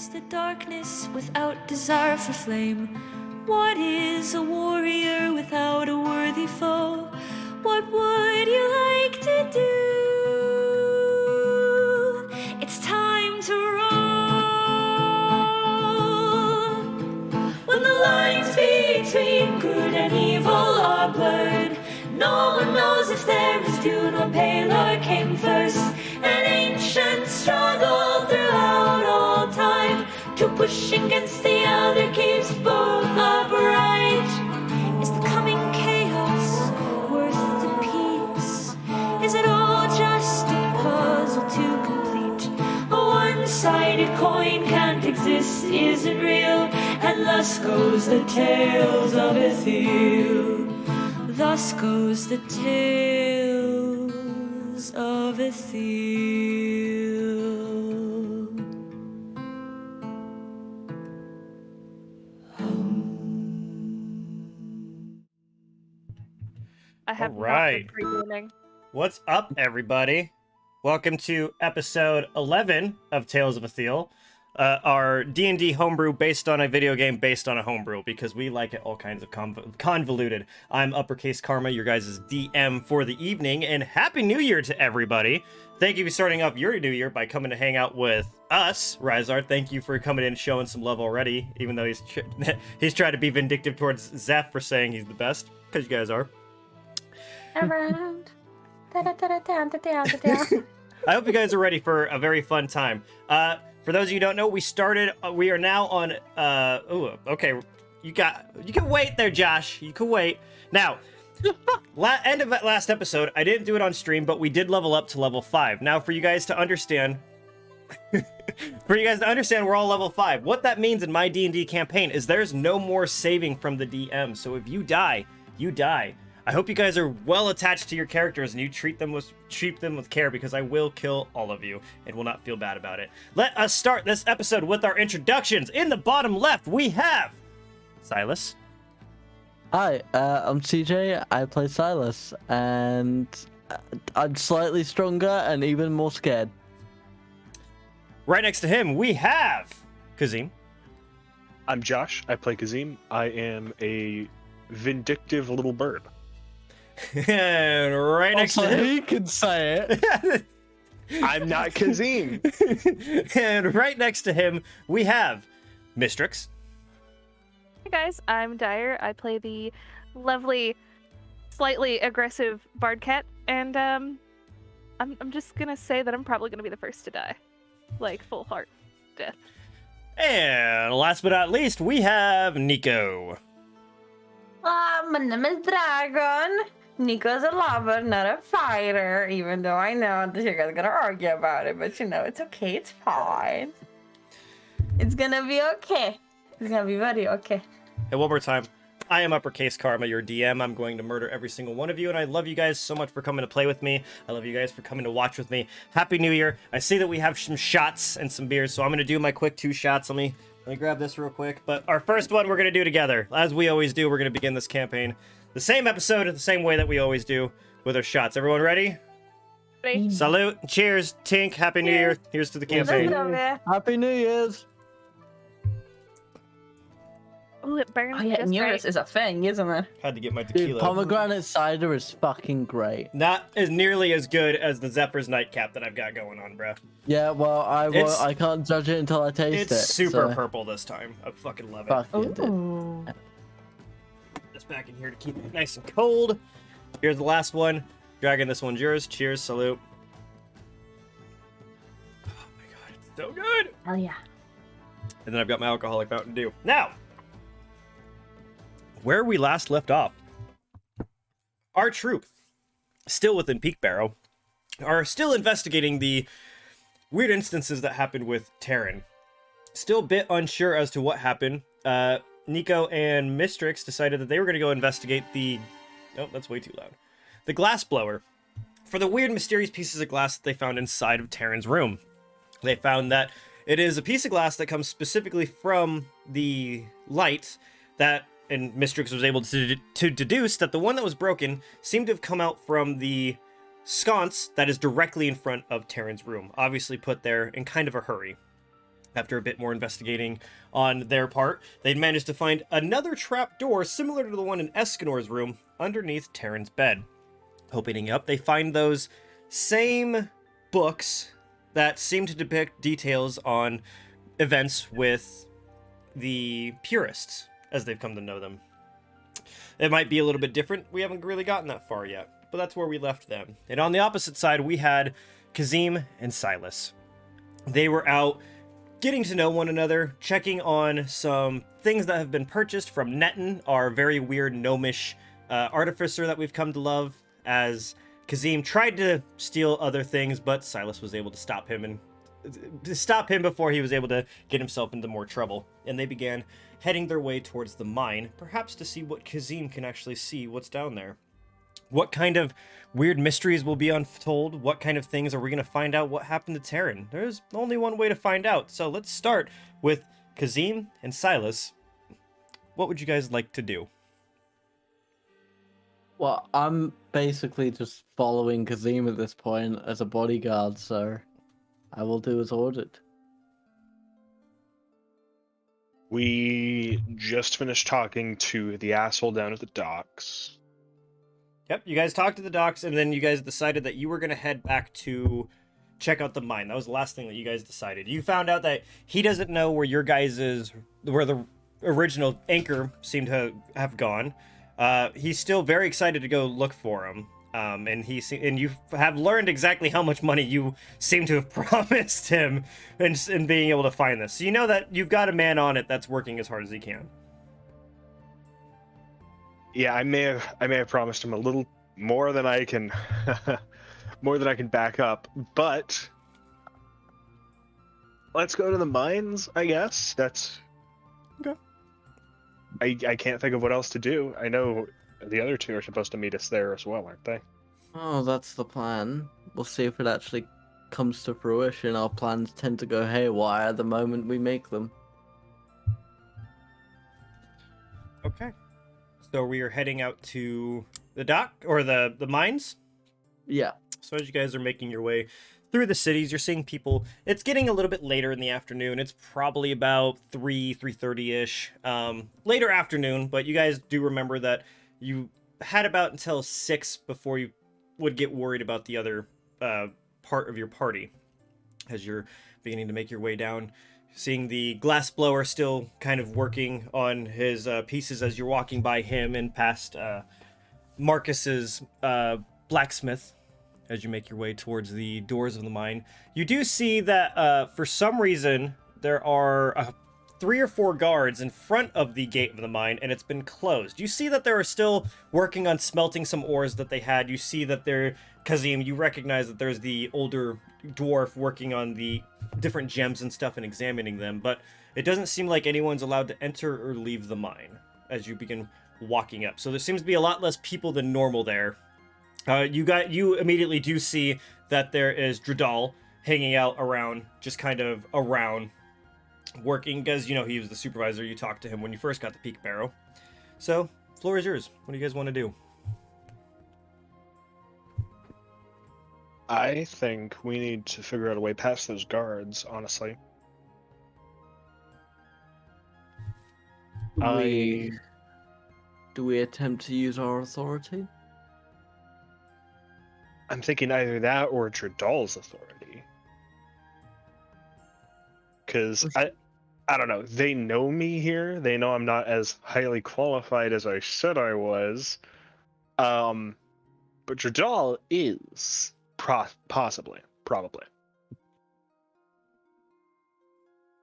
is the darkness without desire for flame? What is a warrior without a worthy foe? What would you like to do? It's time to roll. When the lines between good and evil are blurred, no one knows if there is Dune or Palar came first. An ancient struggle throughout all time to push against the other keeps both upright. Is the coming chaos worth the peace? Is it all just a puzzle to complete? A one-sided coin can't exist, isn't real, and thus goes the tales of Ethyl. Thus goes the tales of Ethyl. I have All right. not been pre-gaming. What's up, everybody? Welcome to episode 11 of Tales of Ethyl, our D&D homebrew based on a video game based on a homebrew, because we like it all kinds of convoluted. I'm Uppercase Karma, your guys' DM for the evening, and Happy New Year to everybody. Thank you for starting up your new year by coming to hang out with us. Rizard, thank you for coming in and showing some love already, even though he's tried to be vindictive towards Zeph for saying he's the best, because you guys are. Around. I hope you guys are ready for a very fun time. For those of you who don't know, we are now on, okay, you can wait there, Josh. You can wait. Now, end of that last episode, I didn't do it on stream, but we did level up to level 5. Now, for you guys to understand, we're all level 5. What that means in my D&D campaign is there's no more saving from the DM. So if you die, you die. I hope you guys are well attached to your characters and you treat them with care, because I will kill all of you and will not feel bad about it. Let us start this episode with our introductions. In the bottom left, we have Silas. Hi, I'm CJ. I play Silas, and I'm slightly stronger and even more scared. Right next to him, we have Kazim. I'm Josh. I play Kazim. I am a vindictive little bird. And right next to him, he can say it. I'm not Kazim. And right next to him, we have Mistrix. Hey guys, I'm Dyer. I play the lovely, slightly aggressive bard cat, and I'm just gonna say that I'm probably gonna be the first to die, like full heart death. And last but not least, we have Nico. My name is Dragon. Nico's a lover, not a fighter, even though I know that you guys are gonna argue about it, but you know, it's okay, it's fine. It's gonna be okay. It's gonna be very okay. And one more time, I am Uppercase Karma, your DM. I'm going to murder every single one of you, and I love you guys so much for coming to play with me. I love you guys for coming to watch with me. Happy New Year. I see that we have some shots and some beers, so I'm gonna do my quick 2 shots. Let me grab this real quick. But our first one we're going to do together. As we always do, we're going to begin this campaign the same episode, the same way that we always do with our shots. Everyone ready? Ready? Salute. Cheers. Tink. Happy New Year. Here's to the campaign. Happy New Year's. Ooh, it burns Oh yeah, just Neurus right. is a thing, isn't it? Had to get my Dude, tequila. pomegranate cider is fucking great. Not as nearly as good as the Zephyr's Nightcap that I've got going on, bro. Yeah, well, It's- I can't judge it until I taste it. It's super so purple this time. I fucking love it. fuck it, dude. Ooh. This back in here to keep it nice and cold. Here's the last one. Dragon, this one's yours. Cheers. Salute. Oh my god, it's so good. Hell yeah. And then I've got my alcoholic Mountain Dew. Now, where we last left off, our troop, still within Peakbarrow, are still investigating the weird instances that happened with Terran. Still a bit unsure as to what happened. Nico and Mistrix decided that they were going to go investigate the... Oh, that's way too loud. The glass blower. For the weird, mysterious pieces of glass that they found inside of Terran's room. They found that it is a piece of glass that comes specifically from the light that... And Mistrix was able to deduce that the one that was broken seemed to have come out from the sconce that is directly in front of Terran's room, obviously put there in kind of a hurry. After a bit more investigating on their part, they'd managed to find another trap door similar to the one in Escanor's room underneath Terran's bed. Opening up, they find those same books that seem to depict details on events with the purists, as they've come to know them. It might be a little bit different. We haven't really gotten that far yet, but that's where we left them. And on the opposite side, we had Kazim and Silas. They were out getting to know one another, checking on some things that have been purchased from Netin, our very weird gnomish artificer that we've come to love, as Kazim tried to steal other things, but Silas was able to stop him before he was able to get himself into more trouble. And they began heading their way towards the mine, perhaps to see what Kazim can actually see what's down there. What kind of weird mysteries will be untold? What kind of things are we going to find out what happened to Terran? There's only one way to find out, so let's start with Kazim and Silas. What would you guys like to do? Well, I'm basically just following Kazim at this point as a bodyguard, so I will do as ordered. We just finished talking to the asshole down at the docks. Yep, you guys talked to the docks, and then you guys decided that you were going to head back to check out the mine. That was the last thing that you guys decided. You found out that he doesn't know where where the original anchor seemed to have gone. He's still very excited to go look for him. And you have learned exactly how much money you seem to have promised him in being able to find this. So you know that you've got a man on it that's working as hard as he can. Yeah, I may have promised him a little more than I can back up, but let's go to the mines, I guess. That's okay. I can't think of what else to do. I know the other two are supposed to meet us there as well, aren't they? Oh, that's the plan. We'll see if it actually comes to fruition. Our plans tend to go haywire the moment we make them. Okay. So we are heading out to the dock, or the mines? Yeah. So as you guys are making your way through the cities, you're seeing people. It's getting a little bit later in the afternoon. It's probably about 3:30-ish. Later afternoon, but you guys do remember that you had about until 6 before you would get worried about the other part of your party. As you're beginning to make your way down, seeing the glassblower still kind of working on his pieces as you're walking by him and past Marcus's blacksmith. As you make your way towards the doors of the mine, you do see that for some reason there are 3 or 4 guards in front of the gate of the mine, and it's been closed. You see that they are still working on smelting some ores that they had. You see that Kazim, you recognize that there's the older dwarf working on the different gems and stuff and examining them, but it doesn't seem like anyone's allowed to enter or leave the mine as you begin walking up. So there seems to be a lot less people than normal there. You immediately do see that there is Dredal hanging out around, just kind of around, working, because he was the supervisor. You talked to him when you first got the Peakbarrow. So, floor is yours. What do you guys want to do? I think we need to figure out a way past those guards, honestly. Do we attempt to use our authority? I'm thinking either that or Dredal's authority. Because I don't know. They know me here. They know I'm not as highly qualified as I said I was. But Dredal is possibly, probably.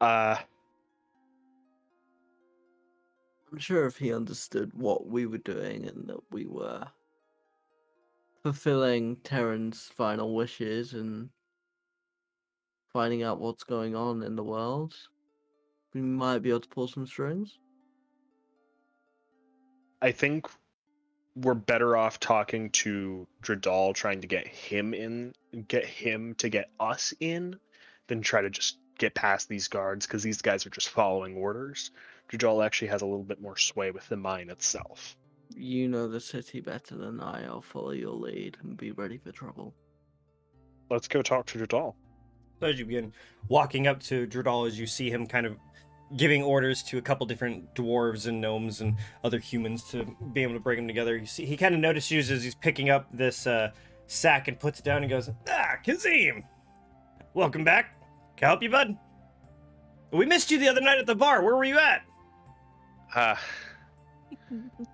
I'm sure if he understood what we were doing and that we were fulfilling Terran's final wishes and finding out what's going on in the world, we might be able to pull some strings. I think we're better off talking to Dredal, trying to get him to get us in, than try to just get past these guards, because these guys are just following orders. Dredal actually has a little bit more sway with the mine itself. You know the city better than I'll follow your lead and be ready for trouble. Let's go talk to Dredal. So as you begin walking up to Dredal, as you see him kind of giving orders to a couple different dwarves and gnomes and other humans to be able to bring them together, you see he kind of notices you as he's picking up this sack and puts it down and goes, Kazim! Welcome back. Can I help you, bud? We missed you the other night at the bar. Where were you at?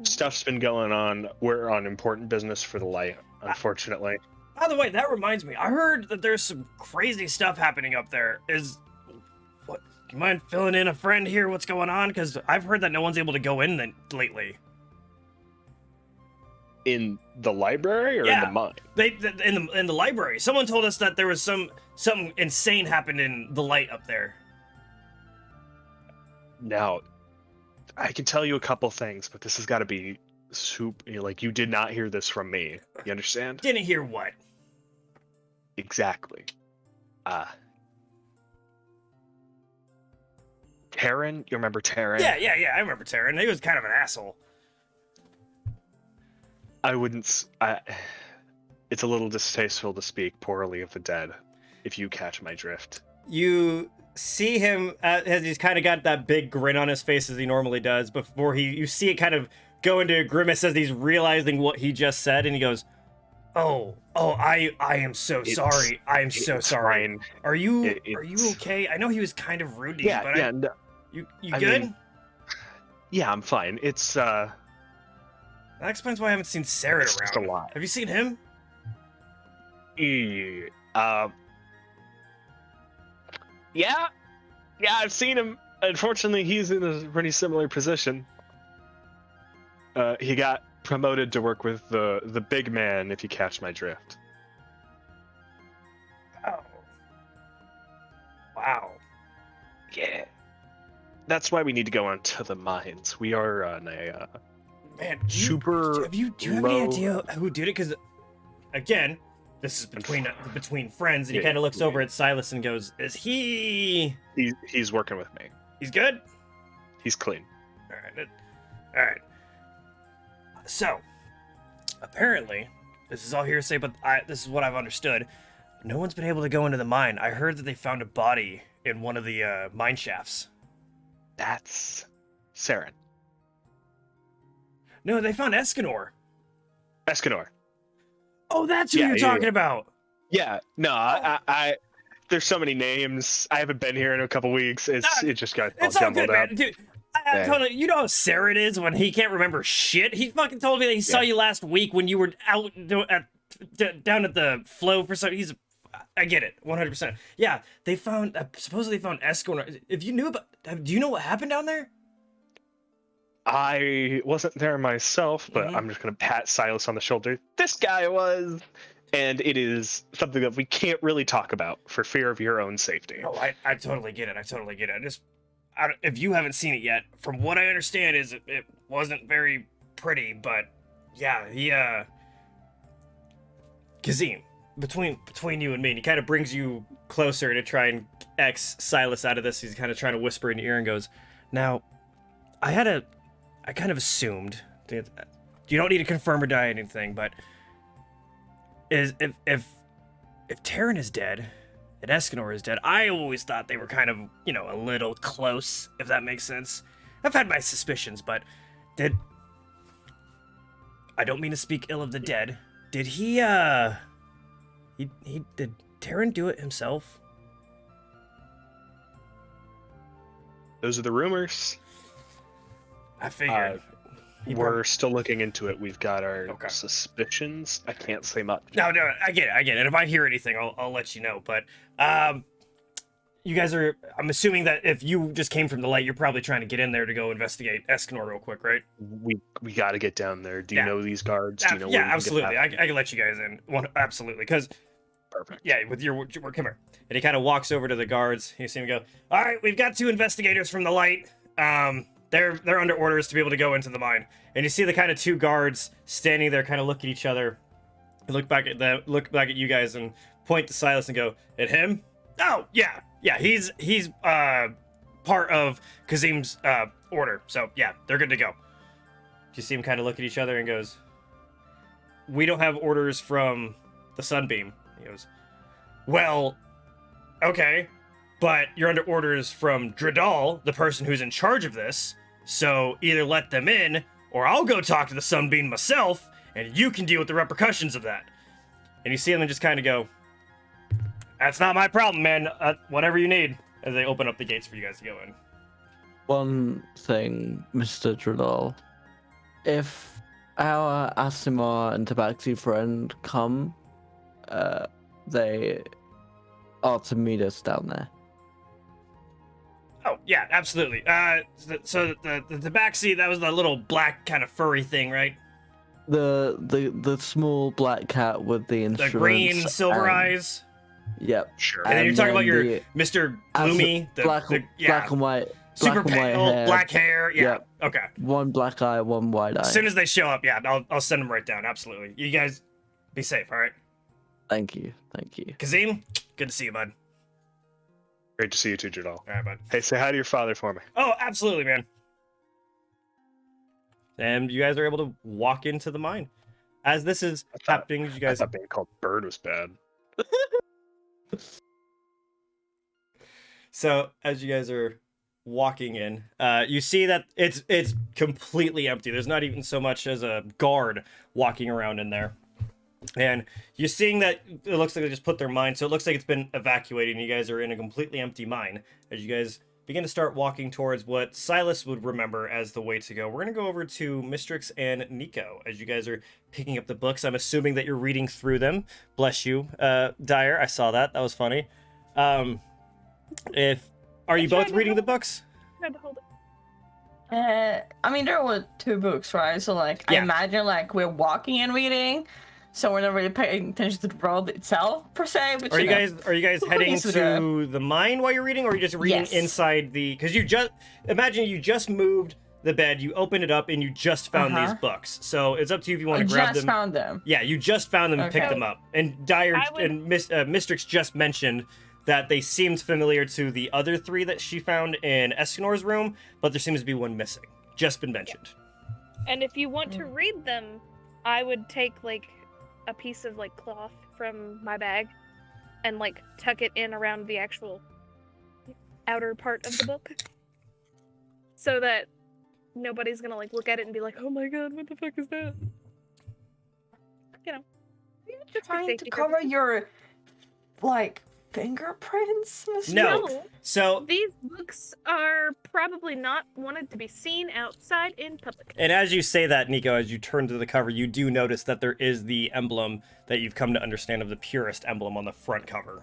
Stuff's been going on. We're on important business for the light, unfortunately. By the way, that reminds me. I heard that there's some crazy stuff happening up there. What? Do you mind filling in a friend here? What's going on? Because I've heard that no one's able to go in lately. In the library or in the mine? In the library. Someone told us that there was something insane happened in the light up there. Now, I can tell you a couple things, but this has got to be like you did not hear this from me. You understand? Didn't hear what? Exactly. Terran, you remember Terran? Yeah, I remember Terran. He was kind of an asshole. It's a little distasteful to speak poorly of the dead, if you catch my drift. You see him as he's kind of got that big grin on his face as he normally does before you see it kind of go into a grimace as he's realizing what he just said, and he goes, I am so sorry. I am so sorry. Fine. Are you okay? I know he was kind of rude to you, but no. You I good? mean, yeah, I'm fine. It's That explains why I haven't seen Sarah It's around. just a lot. Have you seen him? Yeah, I've seen him. Unfortunately, he's in a pretty similar position. He got promoted to work with the big man, if you catch my drift. Oh. Wow. Yeah. That's why we need to go on to the mines. We are on a Man, super do you have any low- idea who did it? Because, again, this is between friends, and he Yeah, kind of looks yeah. over at Silas and goes, "Is he? He's working with me. He's good? He's clean. All right. So, apparently, this is all hearsay, but this is what I've understood. No one's been able to go into the mine. I heard that they found a body in one of the mine shafts. That's Saren. No, they found Escanor. Escanor. Oh, that's who you're talking about. Yeah. No, I there's so many names. I haven't been here in a couple weeks. It just got all It's all jumbled good, up. man. Dude, I totally, you know how Saren is when he can't remember shit? He fucking told me that he saw you last week when you were out down at the flow for some. I get it, 100%. Yeah, they found supposedly found Escanor. If you knew about, do you know what happened down there? I wasn't there myself, but I'm just gonna pat Silas on the shoulder. This guy was, and it is something that we can't really talk about for fear of your own safety. Oh, I totally get it. If you haven't seen it yet, from what I understand, is it wasn't very pretty, but yeah, he Kazim, between you and me, and he kind of brings you closer to try and X Silas out of this. He's kind of trying to whisper in your ear and goes, "Now, I kind of assumed that you don't need to confirm or deny anything, but if Terran is dead and Escanor is dead, I always thought they were kind of, a little close, if that makes sense. I've had my suspicions, but I don't mean to speak ill of the dead. Did did Terran do it himself?" Those are the rumors. I figured. We're still looking into it. We've got our suspicions. I can't say much. No, I get it. And if I hear anything, I'll let you know. But you guys I'm assuming that if you just came from the light, you're probably trying to get in there to go investigate Escanor real quick, right? We got to get down there. Do you know these guards? Do you know? Yeah, where we can get absolutely. I past can let you guys in. Absolutely, because Perfect. Yeah, with your work, come here. And he kind of walks over to the guards. You see him go, "All right, we've got 2 investigators from the light. They're under orders to be able to go into the mine." And you see the kind of 2 guards standing there, kind of look at each other, and look back at you guys, and point to Silas and go, "At him? Oh, yeah, he's part of Kazim's order. So yeah, they're good to go." You see him kind of look at each other and goes, "We don't have orders from the Sunbeam." He goes, "Well, Okay, but you're under orders from Dredal, the person who's in charge of this. So either let them in, or I'll go talk to the Sunbeam myself, and you can deal with the repercussions of that. And you see them just kind of go, that's not my problem, man. Whatever you need. As they open up the gates for you guys to go in. One thing, Mr. Dredal. If our Asimar and Tabaxi friend come, they are to meet us down there. Oh, yeah, absolutely. So the tabaxi, that was the little black kind of furry thing, right? The small black cat with the The instruments. green silver and- eyes. Yep. Sure. And then you're talking about your the Mr. Gloomy, black and white, super black and white pale, hair. black hair. Yeah. Yep. Okay. One black eye, one white eye. As soon as they show up, yeah, I'll send them right down. Absolutely. You guys be safe, all right? Thank you. Kazim, good to see you, bud. Great to see you too, Jadal. All right, bud. Hey, say hi to your father for me. Oh, absolutely, man. And you guys are able to walk into the mine. As this is happening, you I guys. thought being called Bird was bad. So as you guys are walking in, you see that it's completely empty. There's not even so much as a guard walking around in there. And you're seeing that it looks like they just put their mine, so it looks like it's been evacuated, and you guys are in a completely empty mine. As you guys begin to start walking towards what Silas would remember as the way to go, we're going to go over to Mistrix and Nico. As you guys are picking up the books, I'm assuming that you're reading through them. Bless you, Dyer. I saw that. That was funny. Are you both reading the books? Tried to hold it. I mean, there were 2 books, right? So, like, I Yeah. imagine, like, we're walking and reading, so we're not really paying attention to the world itself, per se. But, Are you know. guys heading Yes, we to the mine while you're reading, or are you just reading Yes. inside the? Because you just moved the bed, you opened it up, and you just found these books. So it's up to you if you want I to grab just them. found them. Yeah, you just found them and picked Okay. them up. And Dyer I would- and Mistrix just mentioned that they seemed familiar to the other 3 that she found in Escanor's room, but there seems to be one missing. Just been mentioned. And if you want to read them, I would take like a piece of like cloth from my bag and like tuck it in around the actual outer part of the book so that nobody's gonna like look at it and be like, oh my god, what the fuck is that? You know, just for Trying to safety cover purposes. your, like, fingerprints, Mr. No. So, These books are probably not wanted to be seen outside in public. and as you say that, Nico, as you turn to the cover, you do notice that there is the emblem that you've come to understand of the purest emblem on the front cover.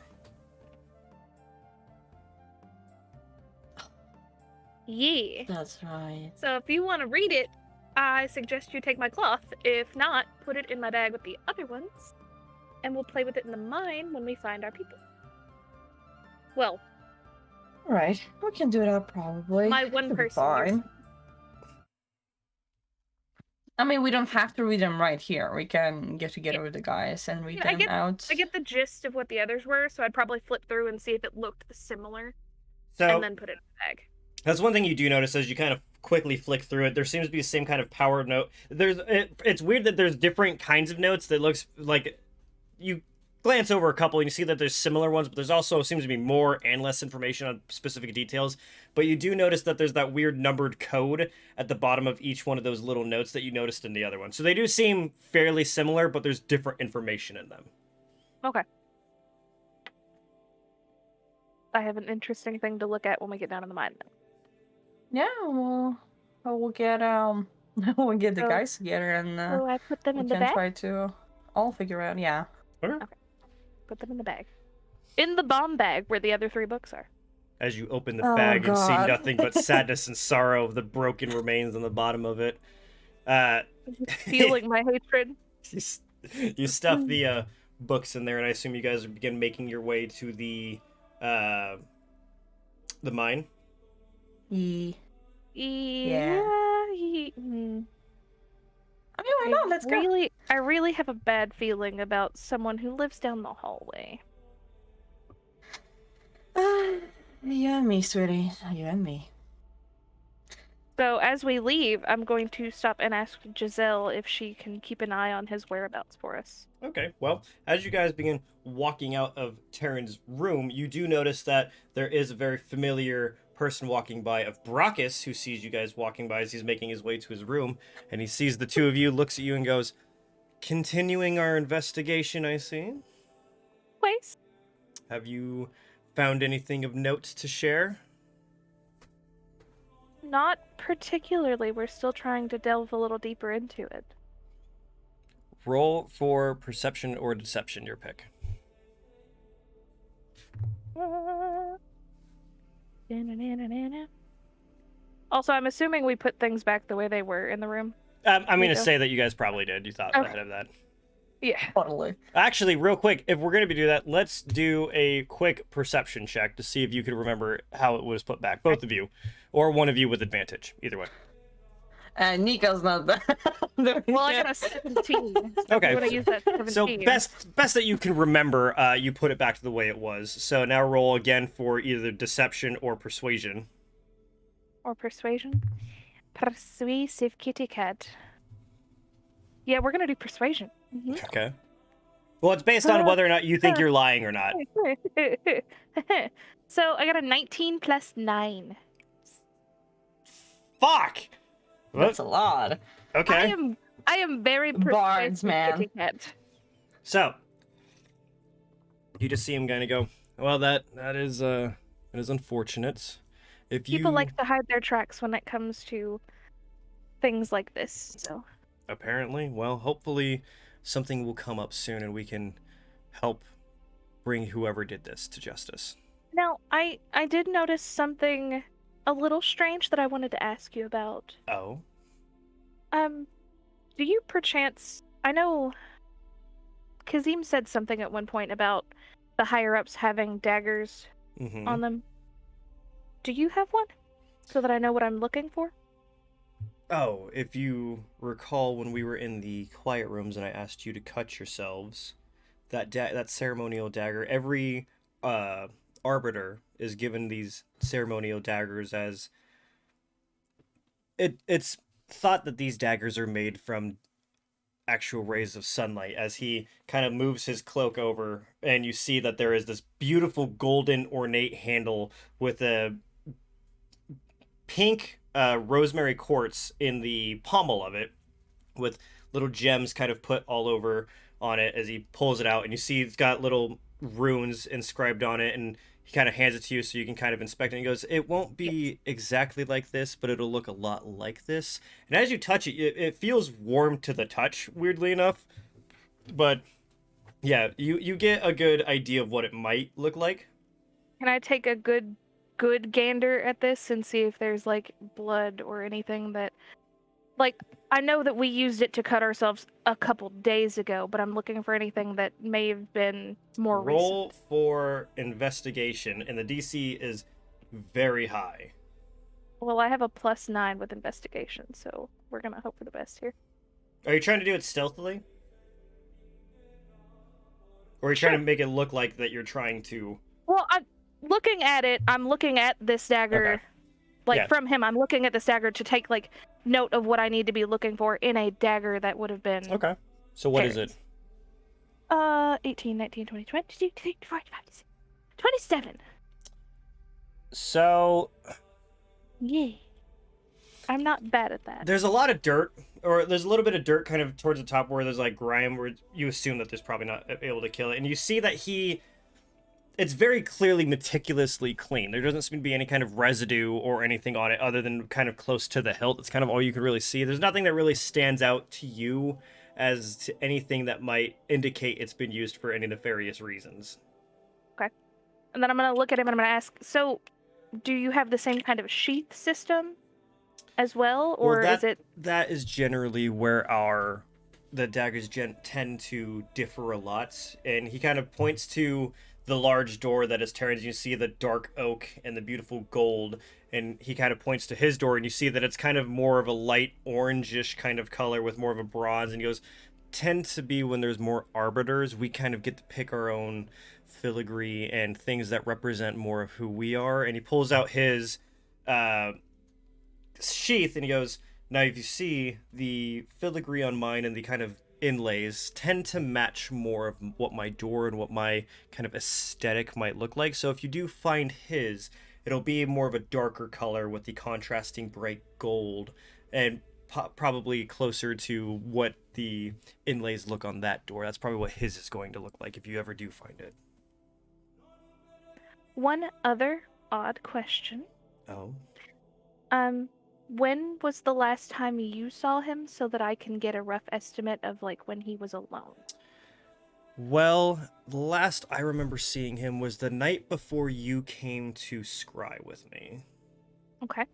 Yeah. That's right. So if you want to read it, I suggest you take my cloth. If not, put it in my bag with the other ones, and we'll play with it in the mine when we find our people. Well, All right, we can do that probably. my one It'll be person. here. fine. I mean, we don't have to read them right here. We can get together with the guys and read Yeah, them out. I get the gist of what the others were, so I'd probably flip through and see if it looked similar, So and then put it in the bag. that's one thing you do notice as you kind of quickly flick through it. There seems to be the same kind of power note. It's weird that there's different kinds of notes that looks like you glance over a couple and you see that there's similar ones, but there's also seems to be more and less information on specific details. But you do notice that there's that weird numbered code at the bottom of each one of those little notes that you noticed in the other one. So they do seem fairly similar, but there's different information in them. Okay. I have an interesting thing to look at when we get down in the mine. Yeah, well, we'll get we'll get the So- guys together and So I put them we in the can bag. try to all figure out. Yeah. Put them in the bag. In the bomb bag where the other 3 books are. As you open the Oh, bag and see God. nothing but sadness and sorrow of the broken remains on the bottom of it. Feeling my hatred. You stuff the books in there, and I assume you guys begin making your way to the mine. Yeah. I I mean, why not? Let's go. I really have a bad feeling about someone who lives down the hallway. You and me, sweetie. You and me. So as we leave, I'm going to stop and ask Giselle if she can keep an eye on his whereabouts for us. Okay, well, as you guys begin walking out of Terran's room, you do notice that there is a very familiar person walking by of Brachus, who sees you guys walking by as he's making his way to his room, and he sees the two of you, looks at you, and goes, "Continuing our investigation, I see. Please. Have you found anything of note to share?" Not particularly. We're still trying to delve a little deeper into it. Roll for perception or deception, your pick. Also, I'm assuming we put things back the way they were in the room. I'm going to Nico? say that you guys probably did. You thought Okay. ahead of that. Yeah. Totally. Actually, real quick, if we're going to be doing that, let's do a quick perception check to see if you can remember how it was put back. Both of you, or one of you with advantage. Either way. And Nico's not there. Well, I got a 17. Okay. I'm gonna use that 17. So best that you can remember, you put it back to the way it was. So now roll again for either deception or persuasion. Or persuasion. Persuasive kitty cat. Yeah, we're gonna do persuasion. Mhm. Okay. Well, it's based on whether or not you think you're lying or not. So I got a 19 plus 9. Fuck. That's a lot. Okay. I am very Bards, persuasive man. kitty cat. So you just see him kind of go, "Well, that is unfortunate. If you People like to hide their tracks when it comes to things like this. So apparently, well, hopefully something will come up soon and we can help bring whoever did this to justice." now I did notice something a little strange that I wanted to ask you about. Oh. Do you perchance... I know Kazim said something at one point about the higher-ups having daggers Mm-hmm. on them. Do you have one? So that I know what I'm looking for? Oh, if you recall when we were in the quiet rooms and I asked you to cut yourselves, that ceremonial dagger, every arbiter is given these ceremonial daggers as it's thought that these daggers are made from actual rays of sunlight. As he kind of moves his cloak over and you see that there is this beautiful golden ornate handle with a pink rosemary quartz in the pommel of it, with little gems kind of put all over on it as he pulls it out, and you see it's got little runes inscribed on it, and he kind of hands it to you so you can kind of inspect it, and he goes, "It won't be exactly like this, but it'll look a lot like this." And as you touch it, it feels warm to the touch, weirdly enough, but yeah, you get a good idea of what it might look like. Can I take a good gander at this and see if there's like blood or anything that... Like, I know that we used it to cut ourselves a couple days ago, but I'm looking for anything that may have been more Roll recent. for investigation, and the DC is very high. Well, I have a +9 with investigation, so we're gonna hope for the best here. Are you trying to do it stealthily? Or are you trying to make it look like that you're trying to... Well, I'm looking at it. I'm looking at this dagger. Okay. Like, Yeah. from him, I'm looking at this dagger to take, like, note of what I need to be looking for in a dagger that would have been... Okay. So what is it? 18, 19, 20, 22, 23, 24, 25, 26, 27. So Yeah. I'm not bad at that. there's a lot of dirt, or there's a little bit of dirt kind of towards the top where there's like grime, where you assume that there's probably not able to kill it. And you see that it's very clearly meticulously clean. There doesn't seem to be any kind of residue or anything on it other than kind of close to the hilt. It's kind of all you can really see. There's nothing that really stands out to you as to anything that might indicate it's been used for any nefarious reasons. And then I'm going to look at him and I'm going to ask, so, do you have the same kind of sheath system as well? Or is it... That is generally where the daggers tend to differ a lot. And he kind of points to the large door that is Terran's. You see the dark oak and the beautiful gold, and he kind of points to his door, and you see that it's kind of more of a light orangish kind of color with more of a bronze. And he goes, "Tend to be when there's more arbiters, we kind of get to pick our own filigree and things that represent more of who we are." And he pulls out his sheath, and he goes, now if you see, the filigree on mine and the kind of inlays tend to match more of what my door and what my kind of aesthetic might look like. So if you do find his, it'll be more of a darker color with the contrasting bright gold, and probably closer to what the inlays look on that door. That's probably what his is going to look like if you ever do find it. One other odd question. Oh. When was the last time you saw him so that I can get a rough estimate of like when he was alone? Well, the last I remember seeing him was the night before you came to scry with me. Okay.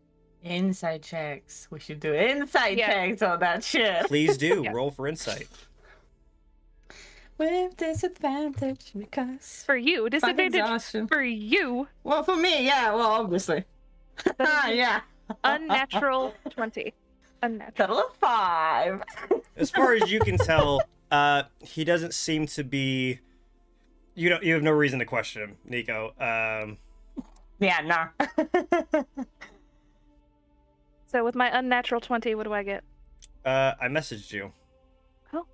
Insight checks. We should do insight Yeah. checks on that shit. Please do. Yeah. Roll for insight. With disadvantage because For you, fuck disadvantage exhaustion. for you. Well, for me, yeah. Well, obviously. That is Yeah. unnatural 20. Unnatural. Total of 5. As far as you can tell, he doesn't seem to be. You have no reason to question him, Nico. Yeah, nah. So with my unnatural 20, what do I get? I messaged you. Oh,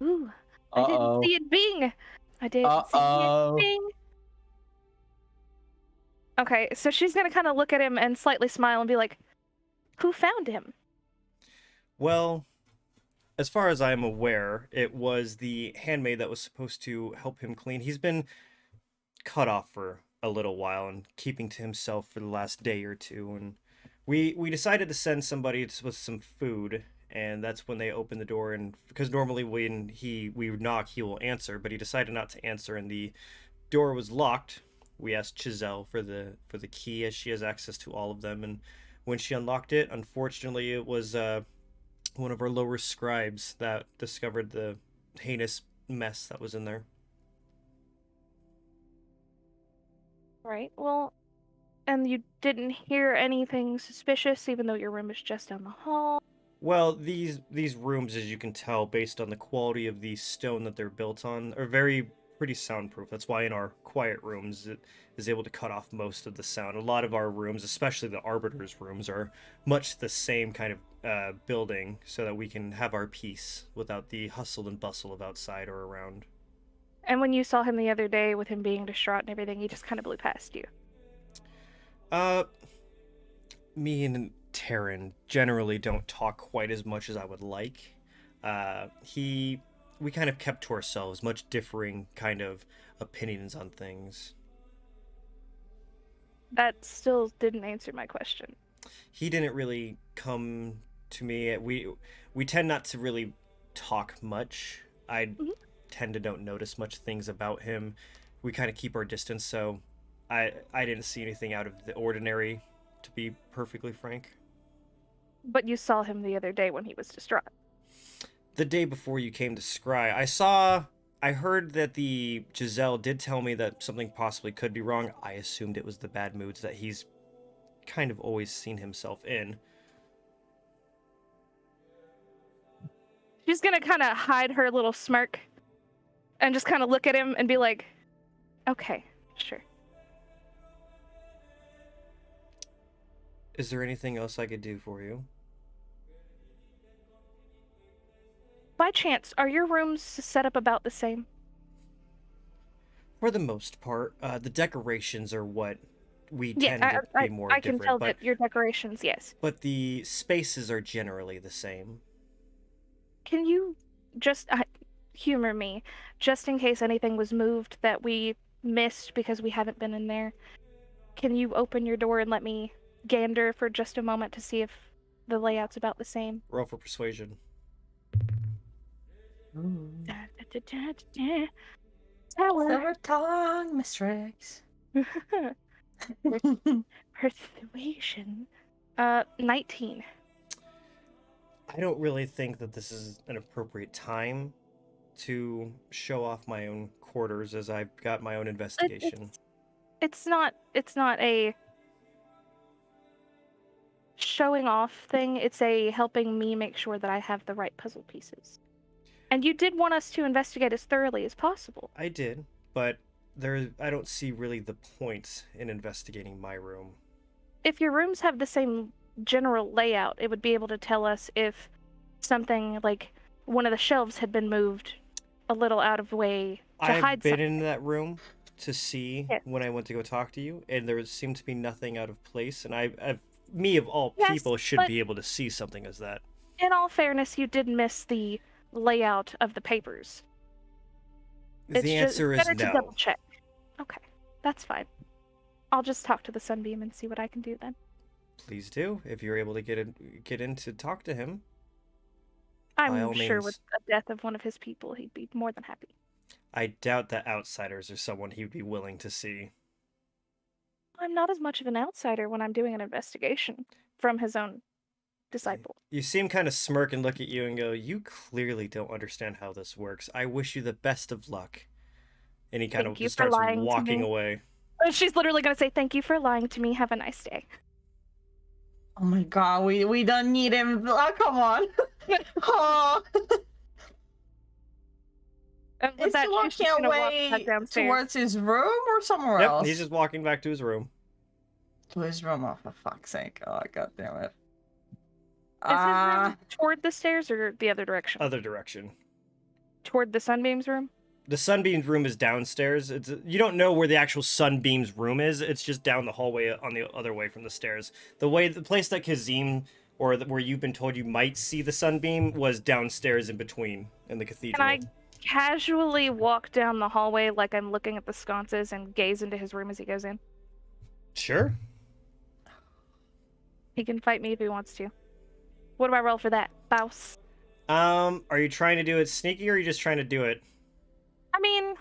ooh, I didn't see it being. I didn't see it being. Okay, so she's gonna kind of look at him and slightly smile and be like, "Who found him?" Well, as far as I'm aware, it was the handmaid that was supposed to help him clean. He's been cut off for a little while and keeping to himself for the last day or two, and we decided to send somebody with some food, and that's when they opened the door. And because normally when we would knock, he will answer, but he decided not to answer, and the door was locked. We asked Giselle for the key, as she has access to all of them, and when she unlocked it, unfortunately, it was one of our lower scribes that discovered the heinous mess that was in there. Right. Well, and you didn't hear anything suspicious, even though your room is just down the hall. Well, these rooms, as you can tell, based on the quality of the stone that they're built on, are pretty soundproof. That's why in our quiet rooms it is able to cut off most of the sound. A lot of our rooms, especially the Arbiter's rooms, are much the same kind of building, so that we can have our peace without the hustle and bustle of outside or around. And when you saw him the other day with him being distraught and everything, he just kind of blew past you. Me and Terran generally don't talk quite as much as I would like. We kind of kept to ourselves, much differing kind of opinions on things. That still didn't answer my question. He didn't really come to me. We tend not to really talk much. I tend to don't notice much things about him. We kind of keep our distance, so I didn't see anything out of the ordinary, to be perfectly frank. But you saw him the other day when he was distraught. The day before you came to scry, I heard that the Giselle did tell me that something possibly could be wrong. I assumed it was the bad moods that he's kind of always seen himself in. She's gonna kind of hide her little smirk and just kind of look at him and be like, okay, sure. Is there anything else I could do for you? By chance, are your rooms set up about the same? For the most part, the decorations are what we tend to be more I different. can tell that your decorations, yes. But the spaces are generally the same. Can you just humor me, just in case anything was moved that we missed because we haven't been in there? Can you open your door and let me gander for just a moment to see if the layout's about the same? Roll for persuasion. Silver tongue, Mistress. Persuasion. 19. I don't really think that this is an appropriate time to show off my own quarters, as I've got my own investigation. It's not a showing off thing. It's a helping me make sure that I have the right puzzle pieces. And you did want us to investigate as thoroughly as possible. I did, but I don't see really the point in investigating my room. If your rooms have the same general layout, it would be able to tell us if something like one of the shelves had been moved a little out of way to I've hide been something. in that room to see Yes. when I went to go talk to you, and there seemed to be nothing out of place. And me of all Yes, people should but- be able to see something as that. In all fairness, you did miss the layout of the papers. The answer it's is better to no. double check. Okay, that's fine. I'll just talk to the Sunbeam and see what I can do then. Please do, if you're able to get in to talk to him. I'm all sure means. with the death of one of his people, he'd be more than happy. I doubt that outsiders are someone he would be willing to see. I'm not as much of an outsider when I'm doing an investigation from his own disciple. You seem kind of smirk and look at you and go, "You clearly don't understand how this works. I wish you the best of luck." And he kind Thank of you just for starts lying to walking me. away. She's literally gonna say, "Thank you for lying to me. Have a nice day." Oh my god, we don't need him. Oh, come on. Oh. And with Is that, he she's walking just gonna walk away back downstairs. towards his room or somewhere Yep, else? he's just walking back to his room. To his room, oh for fuck's sake. Oh god damn it. Is his room toward the stairs or the other direction? Other direction. Toward the Sunbeam's room? The Sunbeam's room is downstairs. You don't know where the actual Sunbeam's room is. It's just down the hallway on the other way from the stairs. The place that Kazim, where you've been told you might see the Sunbeam, was downstairs in between in the cathedral. Can I casually walk down the hallway like I'm looking at the sconces and gaze into his room as he goes in? Sure. He can fight me if he wants to. What do I roll for that, bouse? Are you trying to do it sneaky or are you just trying to do it? I mean,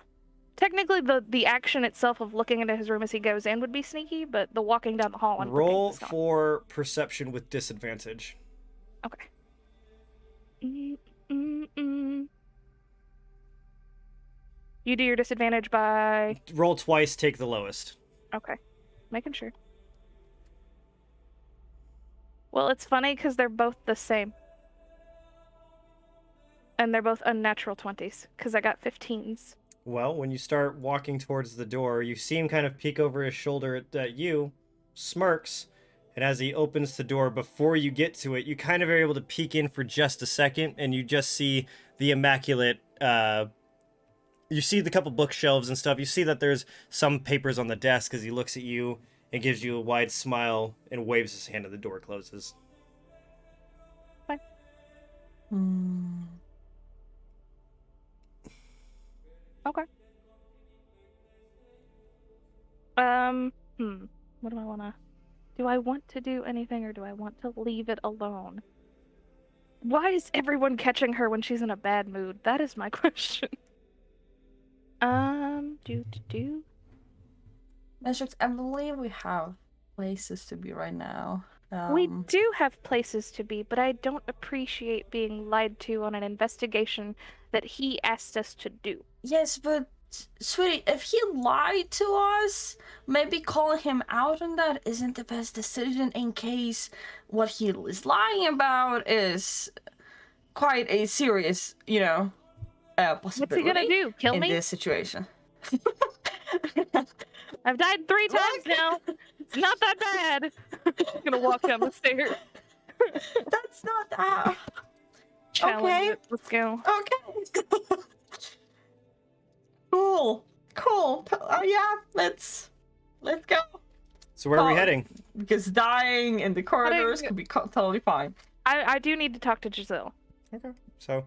technically the action itself of looking into his room as he goes in would be sneaky, but the walking down the hall and Roll looking at the for perception with disadvantage. Okay. You do your disadvantage by... Roll twice, take the lowest. Okay. Making sure. Well, it's funny because they're both the same. And they're both unnatural 20s, because I got 15s. Well, when you start walking towards the door, you see him kind of peek over his shoulder at you, smirks, and as he opens the door, before you get to it, you kind of are able to peek in for just a second, and you just see the immaculate, you see the couple bookshelves and stuff. You see that there's some papers on the desk as he looks at you and gives you a wide smile and waves his hand and the door closes. Okay. What do I want to... Do I want to do anything or do I want to leave it alone? Why is everyone catching her when she's in a bad mood? That is my question. Metrics, I believe we have places to be right now. We do have places to be, but I don't appreciate being lied to on an investigation that he asked us to do. Yes, but sweetie, if he lied to us, maybe calling him out on that isn't the best decision in case what he is lying about is quite a serious, possibility. What's he gonna do? Kill in me? this situation? I've died 3 times now. It's not that bad. I'm gonna walk down the stairs. That's not that. Challenge Okay. it. Let's go. Okay. Cool. Yeah, let's go. So where are we Oh. heading? Because dying in the corridors could be totally fine. I do need to talk to Giselle. Okay. So,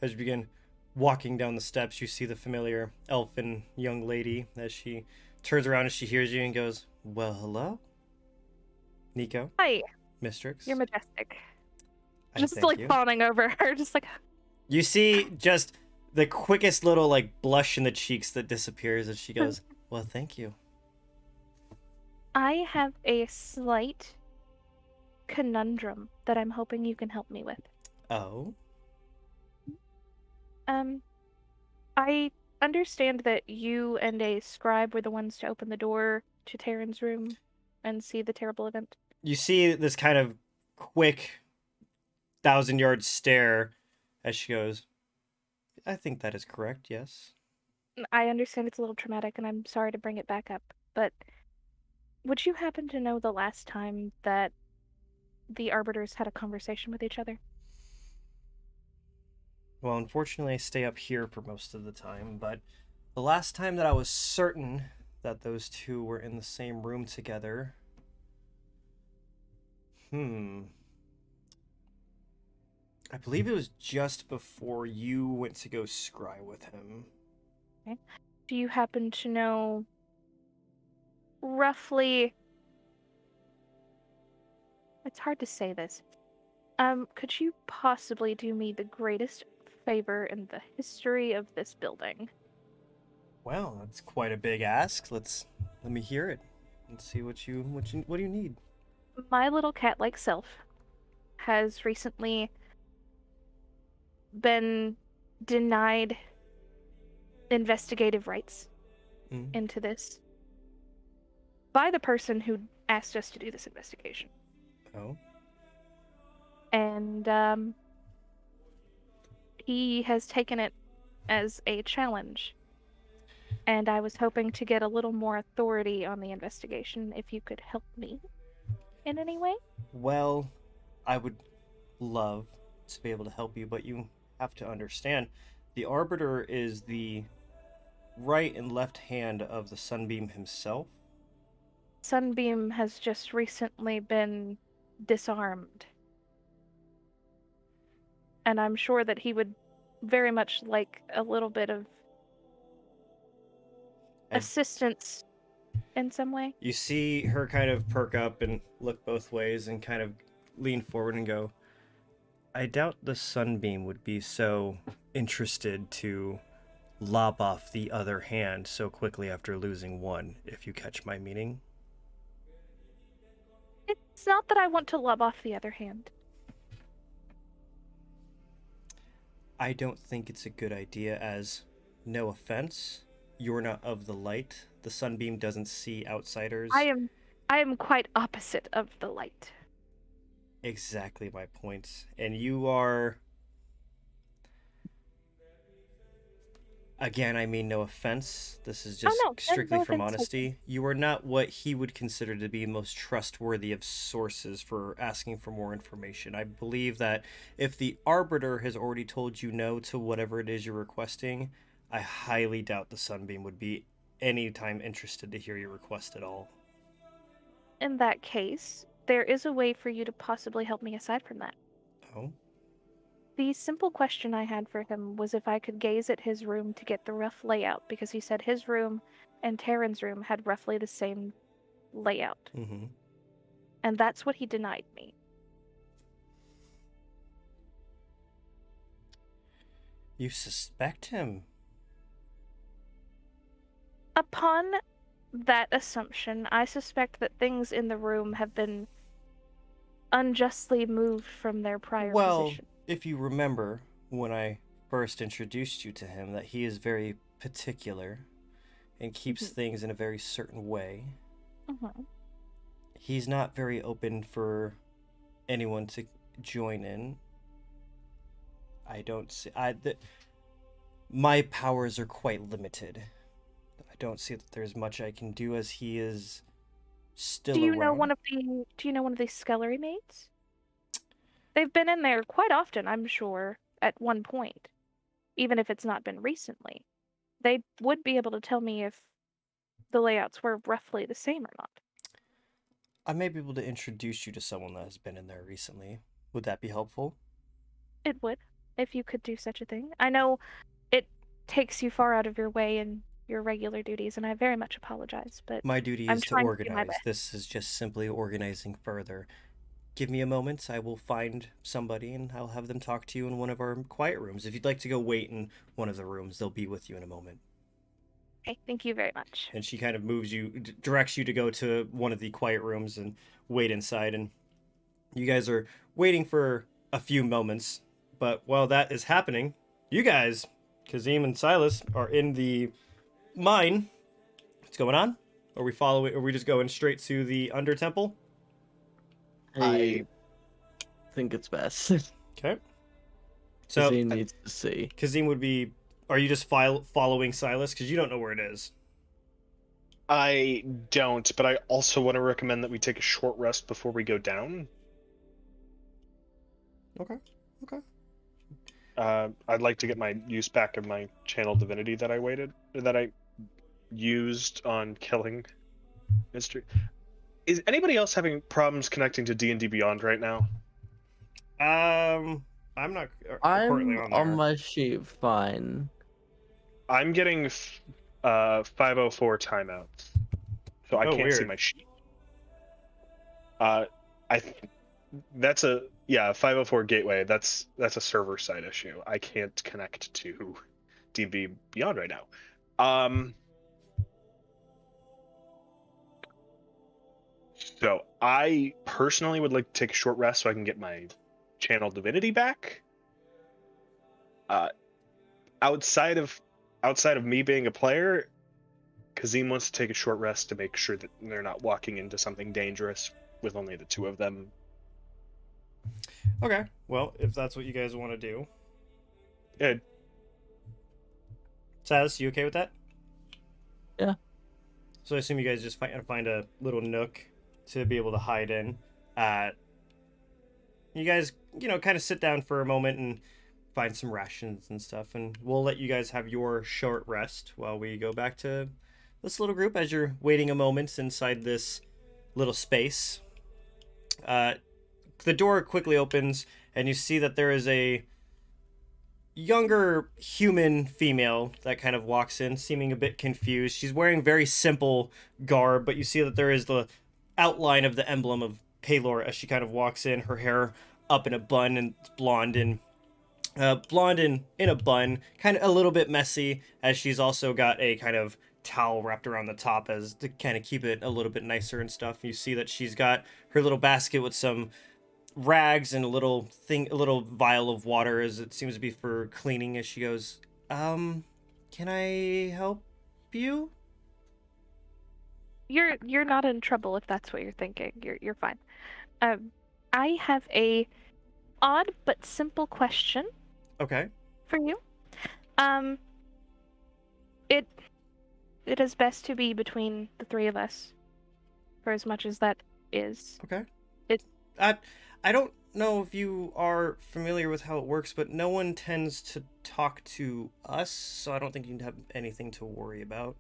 as you begin walking down the steps, you see the familiar elfin young lady as she turns around and she hears you and goes, "Well, hello, Nico, Hi, Mistrix." you're majestic. I Just thank like you. fawning over her, just like... You see just the quickest little like blush in the cheeks that disappears as she goes, "Well, thank you." I have a slight conundrum that I'm hoping you can help me with. Oh, I understand that you and a scribe were the ones to open the door to Terran's room and see the terrible event. you see this kind of quick 1,000-yard stare as she goes, "I think that is correct, yes." I understand it's a little traumatic, and I'm sorry to bring it back up, but would you happen to know the last time that the arbiters had a conversation with each other? Well, unfortunately, I stay up here for most of the time, but the last time that I was certain that those two were in the same room together... I believe it was just before you went to go scry with him. Okay. Do you happen to know roughly... It's hard to say this. Could you possibly do me the greatest favor in the history of this building? Well, that's quite a big ask. Let me hear it and see what do you need? My little cat-like self has recently been denied investigative rights into this by the person who asked us to do this investigation. Oh. And he has taken it as a challenge. And I was hoping to get a little more authority on the investigation if you could help me in any way. Well, I would love to be able to help you, but you have to understand, the Arbiter is the right and left hand of the Sunbeam himself. Sunbeam has just recently been disarmed. And I'm sure that he would very much like a little bit of assistance in some way. You see her kind of perk up and look both ways and kind of lean forward and go, I doubt the Sunbeam would be so interested to lob off the other hand so quickly after losing one, if you catch my meaning. It's not that I want to lob off the other hand. I don't think it's a good idea, as, no offense, you're not of the light. The Sunbeam doesn't see outsiders. I am quite opposite of the light. Exactly my point. And you are... Again, I mean no offense. This is just strictly no from offense, honesty. You are not what he would consider to be most trustworthy of sources for asking for more information. I believe that if the Arbiter has already told you no to whatever it is you're requesting, I highly doubt the Sunbeam would be any time interested to hear your request at all. In that case, there is a way for you to possibly help me aside from that. Oh? The simple question I had for him was if I could gaze at his room to get the rough layout, because he said his room and Terran's room had roughly the same layout. Mm-hmm. And that's what he denied me. You suspect him? Upon that assumption, I suspect that things in the room have been unjustly moved from their prior position. If you remember when I first introduced you to him, that he is very particular and keeps things in a very certain way. He's not very open for anyone to join in. I don't see... my powers are quite limited. I don't see that there's much I can do, as he is still Do you around. know one of the scullery maids? They've been in there quite often, I'm sure, at one point, even if it's not been recently. They would be able to tell me if the layouts were roughly the same or not. I may be able to introduce you to someone that has been in there recently. Would that be helpful? It would, if you could do such a thing. I know it takes you far out of your way in your regular duties, and I very much apologize, but my duty I'm is to trying to do my organize. best. This is just simply organizing further. Give me a moment. I will find somebody and I'll have them talk to you in one of our quiet rooms. If you'd like to go wait in one of the rooms, they'll be with you in a moment. Okay, thank you very much. And she kind of directs you to go to one of the quiet rooms and wait inside. And you guys are waiting for a few moments. But while that is happening, you guys, Kazim and Silas, are in the mine. What's going on? Are we just going straight to the Under Temple? I think it's best. Okay. So Kazim needs to see. Kazim would be... Are you just following Silas? Because you don't know where it is. I don't, but I also want to recommend that we take a short rest before we go down. Okay. Okay. I'd like to get my use back of my channel divinity that I used on killing Mystery. Is anybody else having problems connecting to D&D Beyond right now? I'm not currently I'm on on there. my sheet fine. I'm getting 504 timeouts, so I Oh, can't see weird. my sheet. That's a 504 gateway. That's a server side issue. I can't connect to D&D Beyond right now. So I personally would like to take a short rest so I can get my channel divinity back. Uh, outside of me being a player, Kazim wants to take a short rest to make sure that they're not walking into something dangerous with only the two of them. Okay. Well, if that's what you guys want to do. Yeah, Saz, you okay with that? Yeah. So I assume you guys just find a little nook to be able to hide in. You guys, kind of sit down for a moment and find some rations and stuff, and we'll let you guys have your short rest while we go back to this little group as you're waiting a moment inside this little space. The door quickly opens, and you see that there is a younger human female that kind of walks in, seeming a bit confused. She's wearing very simple garb, but you see that there is the outline of the emblem of Paylor as she kind of walks in, her hair up in a bun and blonde and in a bun, kind of a little bit messy, as she's also got a kind of towel wrapped around the top as to kind of keep it a little bit nicer and stuff. You see that she's got her little basket with some rags and a little vial of water, as it seems to be for cleaning, as she goes, can I help you? You're not in trouble if that's what you're thinking. You're fine. I have a odd but simple question Okay. for you. It is best to be between the three of us, for as much as that is. Okay. It. I don't know if you are familiar with how it works, but no one tends to talk to us, so I don't think you'd have anything to worry about.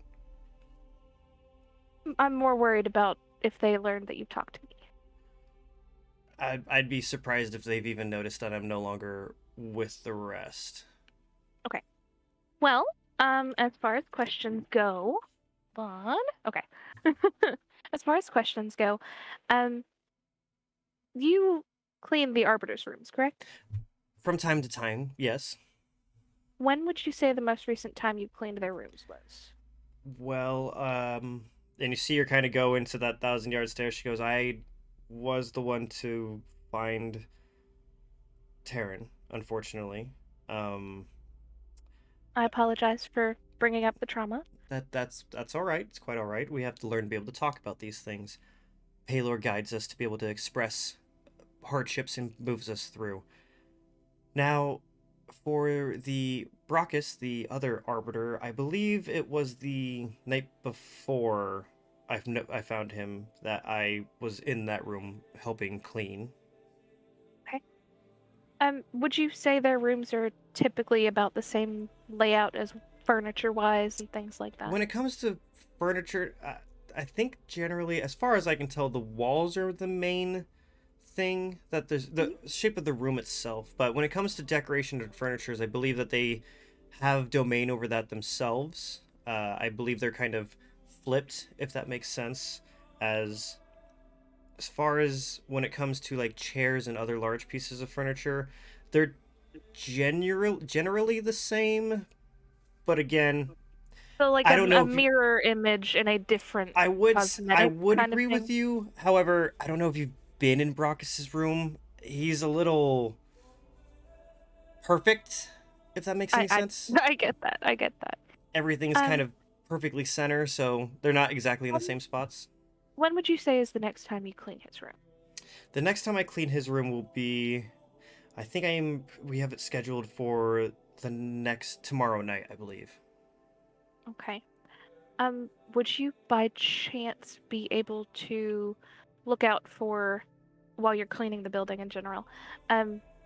I'm more worried about if they learn that you talked to me. I'd be surprised if they've even noticed that I'm no longer with the rest. Okay. Well, as far as questions go, okay. As far as questions go, you clean the Arbiter's rooms, correct? From time to time, yes. When would you say the most recent time you cleaned their rooms was? Well, and you see her kind of go into that 1,000-yard stare. She goes, I was the one to find Terran, unfortunately. I apologize for bringing up the trauma. That's all right. It's quite all right. We have to learn to be able to talk about these things. Paylor guides us to be able to express hardships and moves us through. Now, for the Brachus, the other Arbiter, I believe it was the night before I found him that I was in that room helping clean. Okay. Would you say their rooms are typically about the same layout as furniture-wise and things like that? When it comes to furniture, I think generally, as far as I can tell, the walls are the main thing, that there's the shape of the room itself. But when it comes to decoration and furnitures, I believe that they have domain over that themselves. I believe they're kind of flipped, if that makes sense. As far as when it comes to like chairs and other large pieces of furniture, they're generally the same. But again, So like I don't know a mirror image in a different I would cosmetic kind of agree with thing? you. However, I don't know if you've been in Brachus's room. He's a little perfect, if that makes any sense. I get that. I get that. Everything's kind of perfectly center, so they're not exactly in the same spots. When would you say is the next time you clean his room? The next time I clean his room will be, I think we have it scheduled for tomorrow night, I believe. Okay. Would you by chance be able to look out for, while you're cleaning the building in general,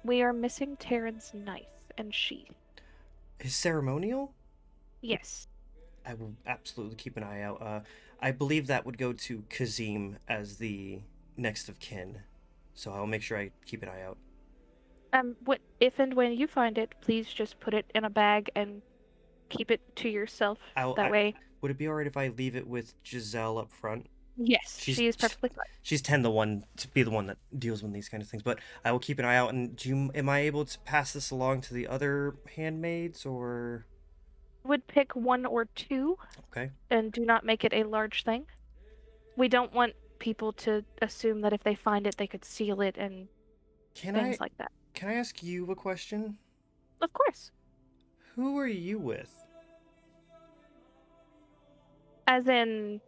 We are missing Terran's knife and sheath. His ceremonial? Yes. I will absolutely keep an eye out. I believe that would go to Kazim as the next of kin, so I'll make sure I keep an eye out. What if and when you find it, please just put it in a bag and keep it to yourself. That way. Would it be alright if I leave it with Giselle up front? Yes, she is perfectly fine. She's the one to be the one that deals with these kind of things, but I will keep an eye out. And am I able to pass this along to the other handmaids, or? Would pick 1 or 2. Okay. And do not make it a large thing. We don't want people to assume that if they find it, they could seal it and things like that. Can I ask you a question? Of course. Who are you with? As in...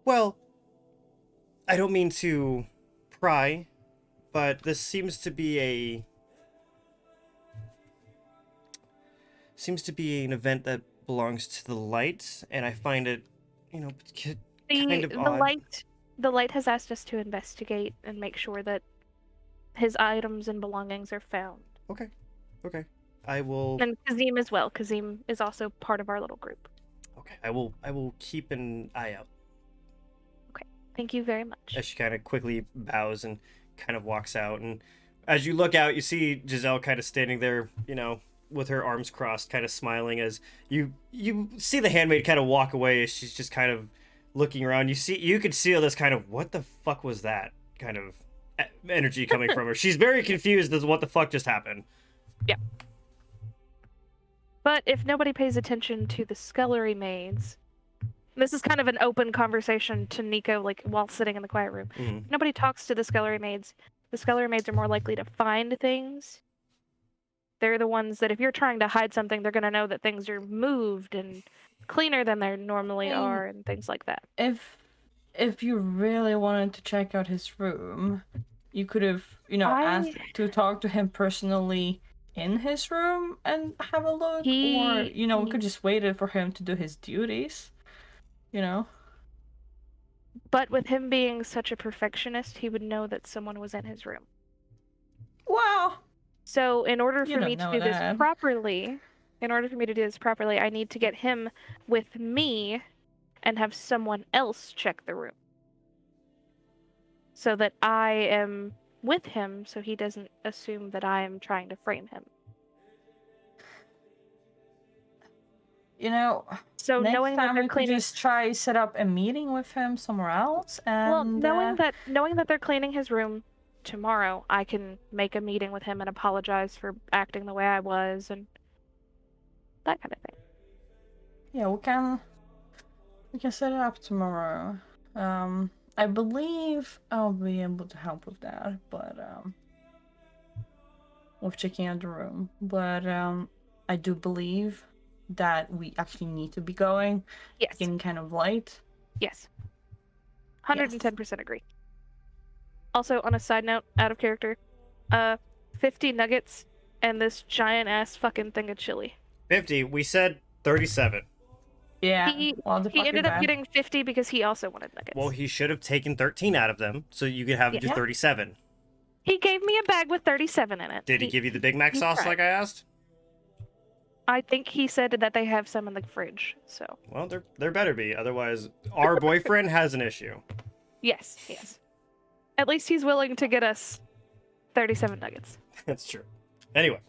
Well, I don't mean to pry, but this seems to be an event that belongs to the light, and I find it, kind of odd. The light has asked us to investigate and make sure that his items and belongings are found. Okay. I will. And Kazim as well. Kazim is also part of our little group. Okay. I will keep an eye out. Okay. Thank you very much. As she kind of quickly bows and kind of walks out, and as you look out, you see Giselle kind of standing there, with her arms crossed, kind of smiling as you see the handmaid kind of walk away as she's just kind of looking around. You could see all this kind of, what the fuck was that kind of energy coming from her. She's very confused as to what the fuck just happened. Yeah. But if nobody pays attention to the scullery maids, this is kind of an open conversation to Nico, like while sitting in the quiet room. Mm-hmm. If nobody talks to the scullery maids are more likely to find things. They're the ones that if you're trying to hide something, they're going to know that things are moved and cleaner than they normally are and things like that. If you really wanted to check out his room, you could have, asked to talk to him personally in his room and have a look. Or, we could just waited for him to do his duties, But with him being such a perfectionist, he would know that someone was in his room. Wow. So in order for me to do this properly, I need to get him with me and have someone else check the room. So that I am with him, so he doesn't assume that I am trying to frame him. So knowing that they're cleaning, just try set up a meeting with him somewhere else, and knowing that they're cleaning his room tomorrow, I can make a meeting with him and apologize for acting the way I was and that kind of thing. Yeah, we can set it up tomorrow. I believe I'll be able to help with that, but with checking out the room. But I do believe that we actually need to be going. Yes. It's getting kind of light. Yes. 110% agree. Also, on a side note, out of character, 50 nuggets and this giant ass fucking thing of chili. 50. We said 37. Yeah. He ended up getting 50 because he also wanted nuggets. Well, he should have taken 13 out of them, so you could have just 37. He gave me a bag with 37 in it. Did he give you the Big Mac sauce like I asked? I think he said that they have some in the fridge, so. Well, there better be. Otherwise, our boyfriend has an issue. Yes. At least he's willing to get us 37 nuggets. That's true. Anyway,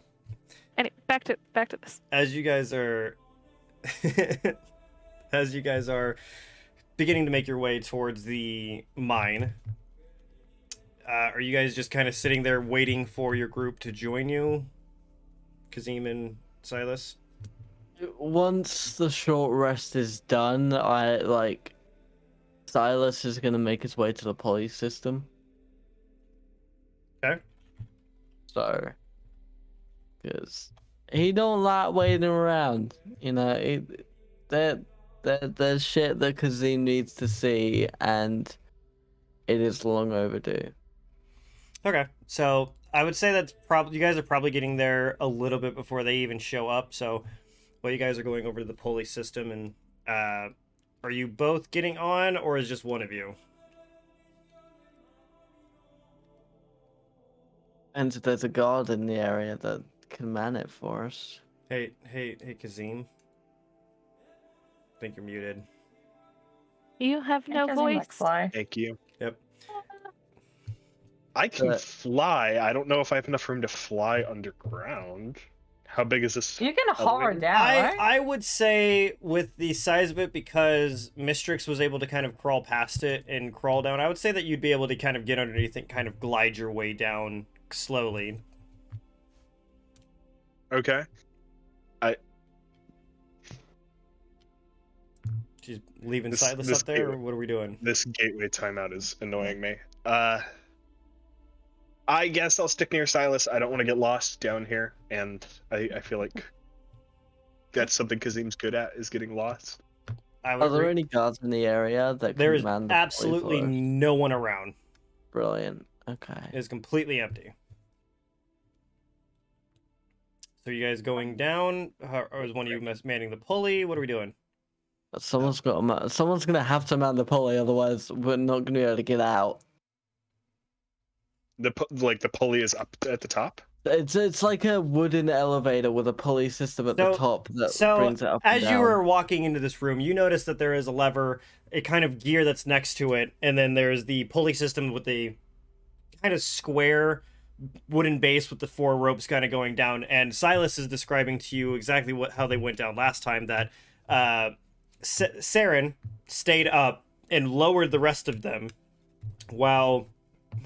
back to this. As you guys are beginning to make your way towards the mine, are you guys just kind of sitting there waiting for your group to join you, Kazim and Silas? Once the short rest is done, Silas is gonna make his way to the poly system. Okay. So, because he don't like waiting around, there's shit that Kazim needs to see, and it is long overdue. Okay, so I would say that's probably, you guys are probably getting there a little bit before they even show up. So, you guys are going over to the pulley system, and are you both getting on, or is just one of you? And there's a guard in the area that can man it for us. Hey, Kazim. I think you're muted. You have no Kazim like voice. fly. Thank you. Yep. I can But- fly. I don't know if I have enough room to fly underground. How big is this? You can hover elevator? down, right? I would say with the size of it, because Mistrix was able to kind of crawl past it and crawl down, I would say that you'd be able to kind of get underneath and kind of glide your way down slowly. Okay. She's leaving This- Silas this up there, or gateway- what are we doing? This gateway timeout is annoying me. I guess I'll stick near Silas. I don't want to get lost down here, and I feel like that's something Kazim's good at, is getting lost. I would Are there agree. any guards in the area that There can is man the pulley absolutely for us? no one around. Brilliant. Okay. It's completely empty. So you guys going down, or is one of you manning the pulley? What are we doing? Someone's gonna have to man the pulley, otherwise we're not gonna be able to get out. The pulley is up at the top. It's like a wooden elevator with a pulley system at the So- top that So, brings it up and as you down. were walking into this room, you notice that there is a lever, a kind of gear that's next to it, and then there's the pulley system with the kind of square wooden base with the 4 ropes kind of going down. And Silas is describing to you exactly how they went down last time. That Saren stayed up and lowered the rest of them while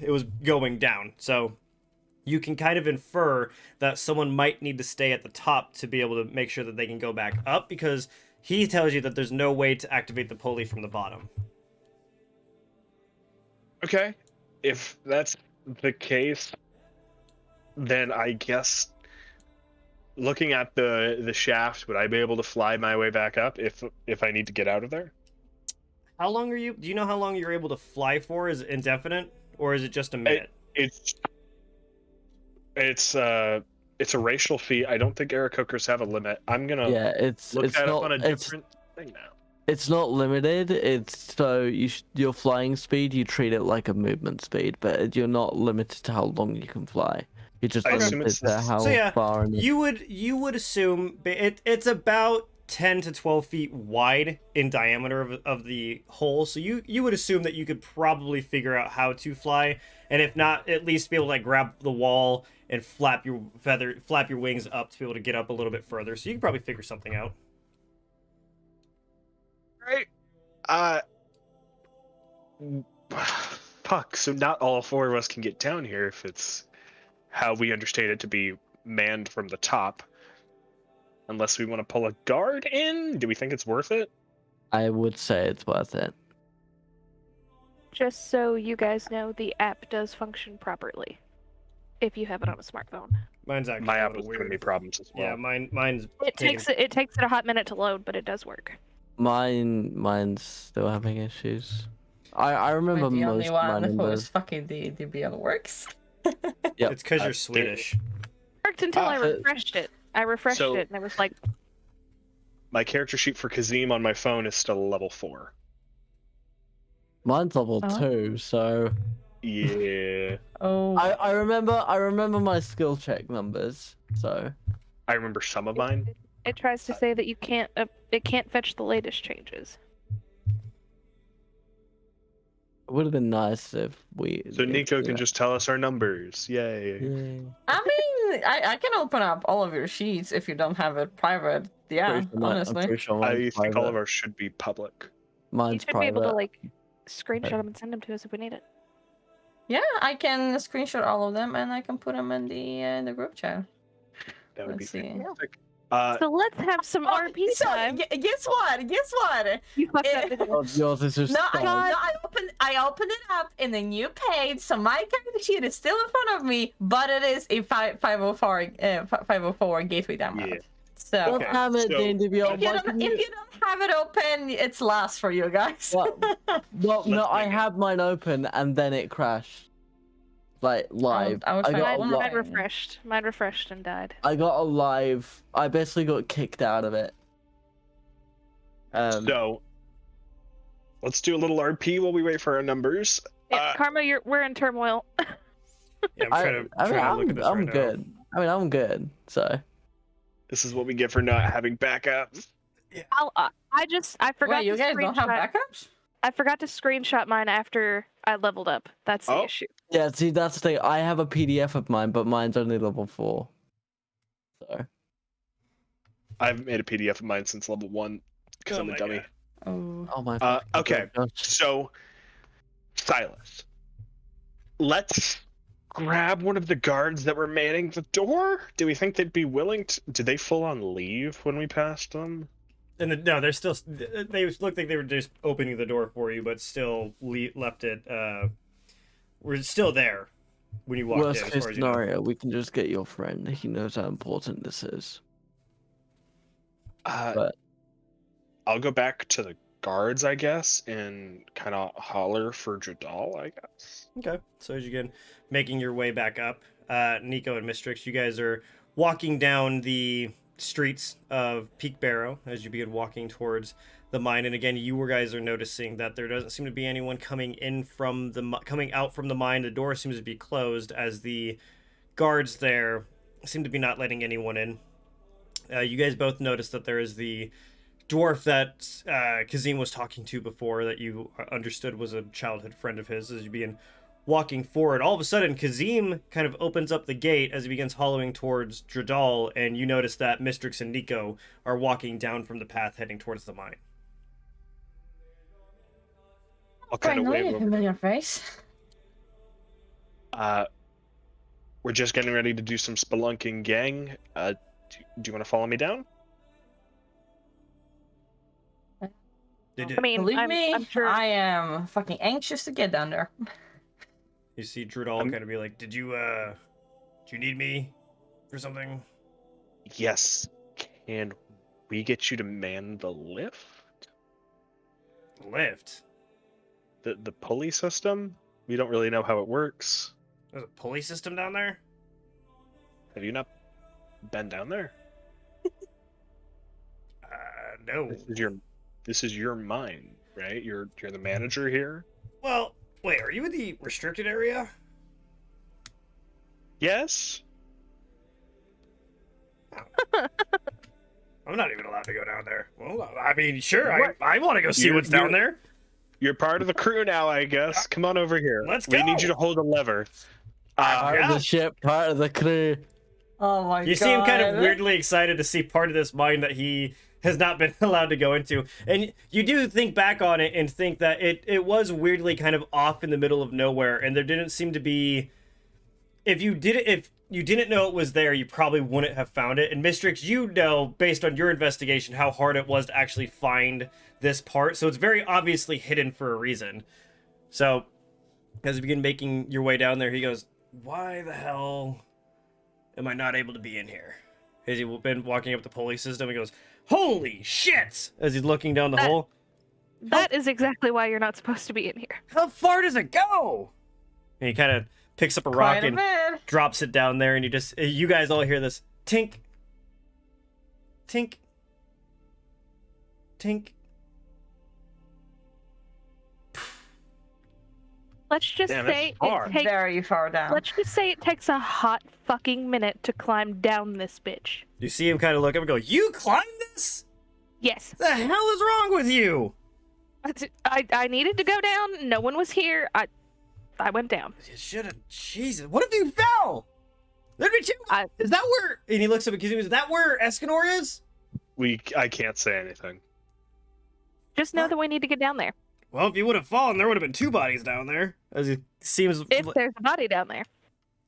it was going down. So you can kind of infer that someone might need to stay at the top to be able to make sure that they can go back up, because he tells you that there's no way to activate the pulley from the bottom. Okay. If that's the case, then I guess looking at the shaft, would I be able to fly my way back up if I need to get out of there? How long are you? Do you know how long you're able to fly for? Is it indefinite, or is it just a minute? It's a racial feat. I don't think Aarakocras have a limit. I'm gonna Yeah, it's look that not up on a it's different thing now. it's not limited. It's so your flying speed, you treat it like a movement speed, but you're not limited to how long you can fly. You're just I assume limited it's to the- how So yeah, far. And you would assume it's about 10 to 12 feet wide in diameter of the hole. So you would assume that you could probably figure out how to fly, and if not, at least be able to like grab the wall and flap your wings up to be able to get up a little bit further. So you can probably figure something out. Right. Fuck. So not all 4 of us can get down here if it's how we understand it to be manned from the top. Unless we want to pull a guard in? Do we think it's worth it? I would say it's worth it. Just so you guys know, the app does function properly if you have it on a smartphone. Mine's actually My a app little was giving weird. me problems as well. Yeah, mine's It takes it a hot minute to load, but it does work. Mine's still having issues. I remember Am I the only most of my one who's numbers. fucking the beyond works? Yep. It's because Uh, you're Swedish. Worked until I so- refreshed it. I refreshed So- it and it was like, My character sheet for Kazim on my phone is still level 4. Mine's level Oh. 2, so Yeah. Oh, I remember my skill check numbers. So I remember some of mine. it tries to say that you can't. It can't fetch the latest changes. it would have been nice if we. So Nico can just tell us our numbers. Yay. Yeah. I mean, I can open up all of your sheets if you don't have it private. Yeah, I'm honestly. pretty sure I mine's think all of private. ours should be public. You Mine's should be able to private. like screenshot them and send them to us if we need it. Yeah, I can screenshot all of them and I can put them in the group chat. That would Let's be see. fantastic. So let's have some RP so, time. guess what? Guess what? You fucked it- up. didn't you? Oh, yours is just. No, fine. I opened it up in the new page, so my character sheet is still in front of me, but it is a 504 gateway download. Yeah. So God Okay, damn it, so- D&D Beyond. if you don't have it open, it's last for you guys. Well, no, Let's I make it. had mine open and then it crashed. Like live. I will try got a one Mine, more. li- mine refreshed. Mine refreshed and died. I got a live. I basically got kicked out of it. So let's do a little RP while we wait for our numbers. Yeah, Karma, we're in turmoil. Yeah, I'm trying to look at this I'm right now. good. I mean, I'm good. So This is what we get for not having backups. I forgot Wait, you to guys don't have screenshot. backups? I forgot to screenshot mine after I leveled up. That's the Oh. issue. yeah, see, that's the thing. I have a PDF of mine, but mine's only level 4. So I've made a PDF of mine since level 1 because Oh I'm a my dummy. God. Oh. oh my. Okay, gosh. so Silas, let's grab one of the guards that were manning the door. Do we think they'd be willing to? Did they full on leave when we passed them? And no, they're still. They looked like they were just opening the door for you, but still left it. We're still there when you walked Worst in. As case far as you know. scenario, we can just get your friend. He knows how important this is. But I'll go back to the guards, I guess, and kind of holler for Jadal, I guess. Okay. So as you get making your way back up, Nico and Mistrix, you guys are walking down the streets of Peakbarrow as you begin walking towards the mine. And again, you guys are noticing that there doesn't seem to be anyone coming out from the mine. The door seems to be closed as the guards there seem to be not letting anyone in. You guys both notice that there is the dwarf that Kazim was talking to before that you understood was a childhood friend of his. As you begin walking forward, all of a sudden Kazim kind of opens up the gate as he begins hollowing towards Dradal, and you notice that Mistrix and Nico are walking down from the path heading towards the mine. I'll kind of Finally, wave a over. familiar face. We're just getting ready to do some spelunking, gang. Do you want to follow me down? I mean, Believe I'm, me, I'm sure. I am fucking anxious to get down there. You see Dradal kind of be like, "Do you need me for something?" Yes. Can we get you to man the lift? Lift. The pulley system? We don't really know how it works. There's a pulley system down there. Have you not been down there? No. This is your mine, right? You're the manager here. Well, wait. Are you in the restricted area? Yes. I'm not even allowed to go down there. Well, I mean, sure. I want to go see what's down there. You're part of the crew now, I guess. Come on over here. Let's We need go. you to hold a lever. part yeah. of the ship, part of the crew. Oh my god. You see him kind of weirdly excited to see part of this mine that he has not been allowed to go into. And you do think back on it and think that it was weirdly kind of off in the middle of nowhere, and there didn't seem to be... If you didn't know it was there, you probably wouldn't have found it. And Mistrix, you know, based on your investigation, how hard it was to actually find this part. So it's very obviously hidden for a reason. So as you begin making your way down there, he goes, "Why the hell am I not able to be in here?" As he's been walking up the pulley system, he goes, "Holy shit!" As he's looking down the hole. That is exactly why you're not supposed to be in here. How far does it go? And he kind of picks up a rock Quite a and bit. drops it down there, and you guys all hear this tink, tink, tink. Let's just Damn, it's say far. it takes. Very far down. Let's just say it takes a hot fucking minute to climb down this bitch. You see him kind of look up and go, "You climbed this? Yes, The hell is wrong with you?" I needed to go down. No one was here. I went down. You should have. Jesus, what if you fell? There'd be two. Is that where? And he looks up at Kazim. Is that where Escanor is? I can't say anything. Just know that we need to get down there. Well, if you would have fallen, there would have been two bodies down there. As it seems. If there's a body down there.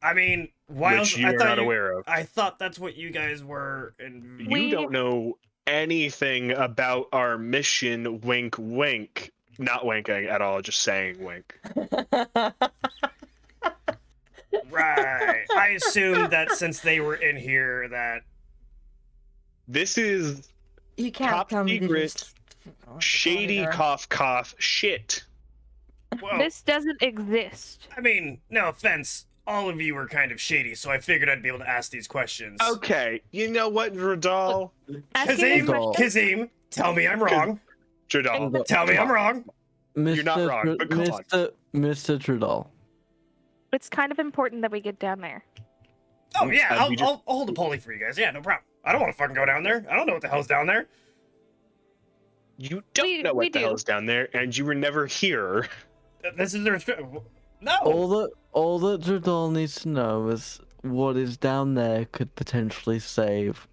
I mean, why? Which you are not aware of. I thought that's what you guys were. And You don't know anything about our mission. Wink, wink. Not winking at all. Just saying wink. right. I assumed that since they were in here, that This is You can't top tell me secret, this. shady cough cough shit. well, This doesn't exist. I mean, no offense. All of you were kind of shady, so I figured I'd be able to ask these questions. Okay, you know what, Radal? Asking Kazim, a question. Kazim, tell me I'm wrong. Jadal, Tell me I'm wrong. You're not wrong, but come on. Mr. Trudal. It's kind of important that we get down there. Oh yeah, we just- I'll hold the pulley for you guys. Yeah, no problem. I don't want to fucking go down there. I don't know what the hell's down there. You don't We- know we what the do. hell's down there, and you were never here. This is the no. All that Dredal needs to know is what is down there could potentially save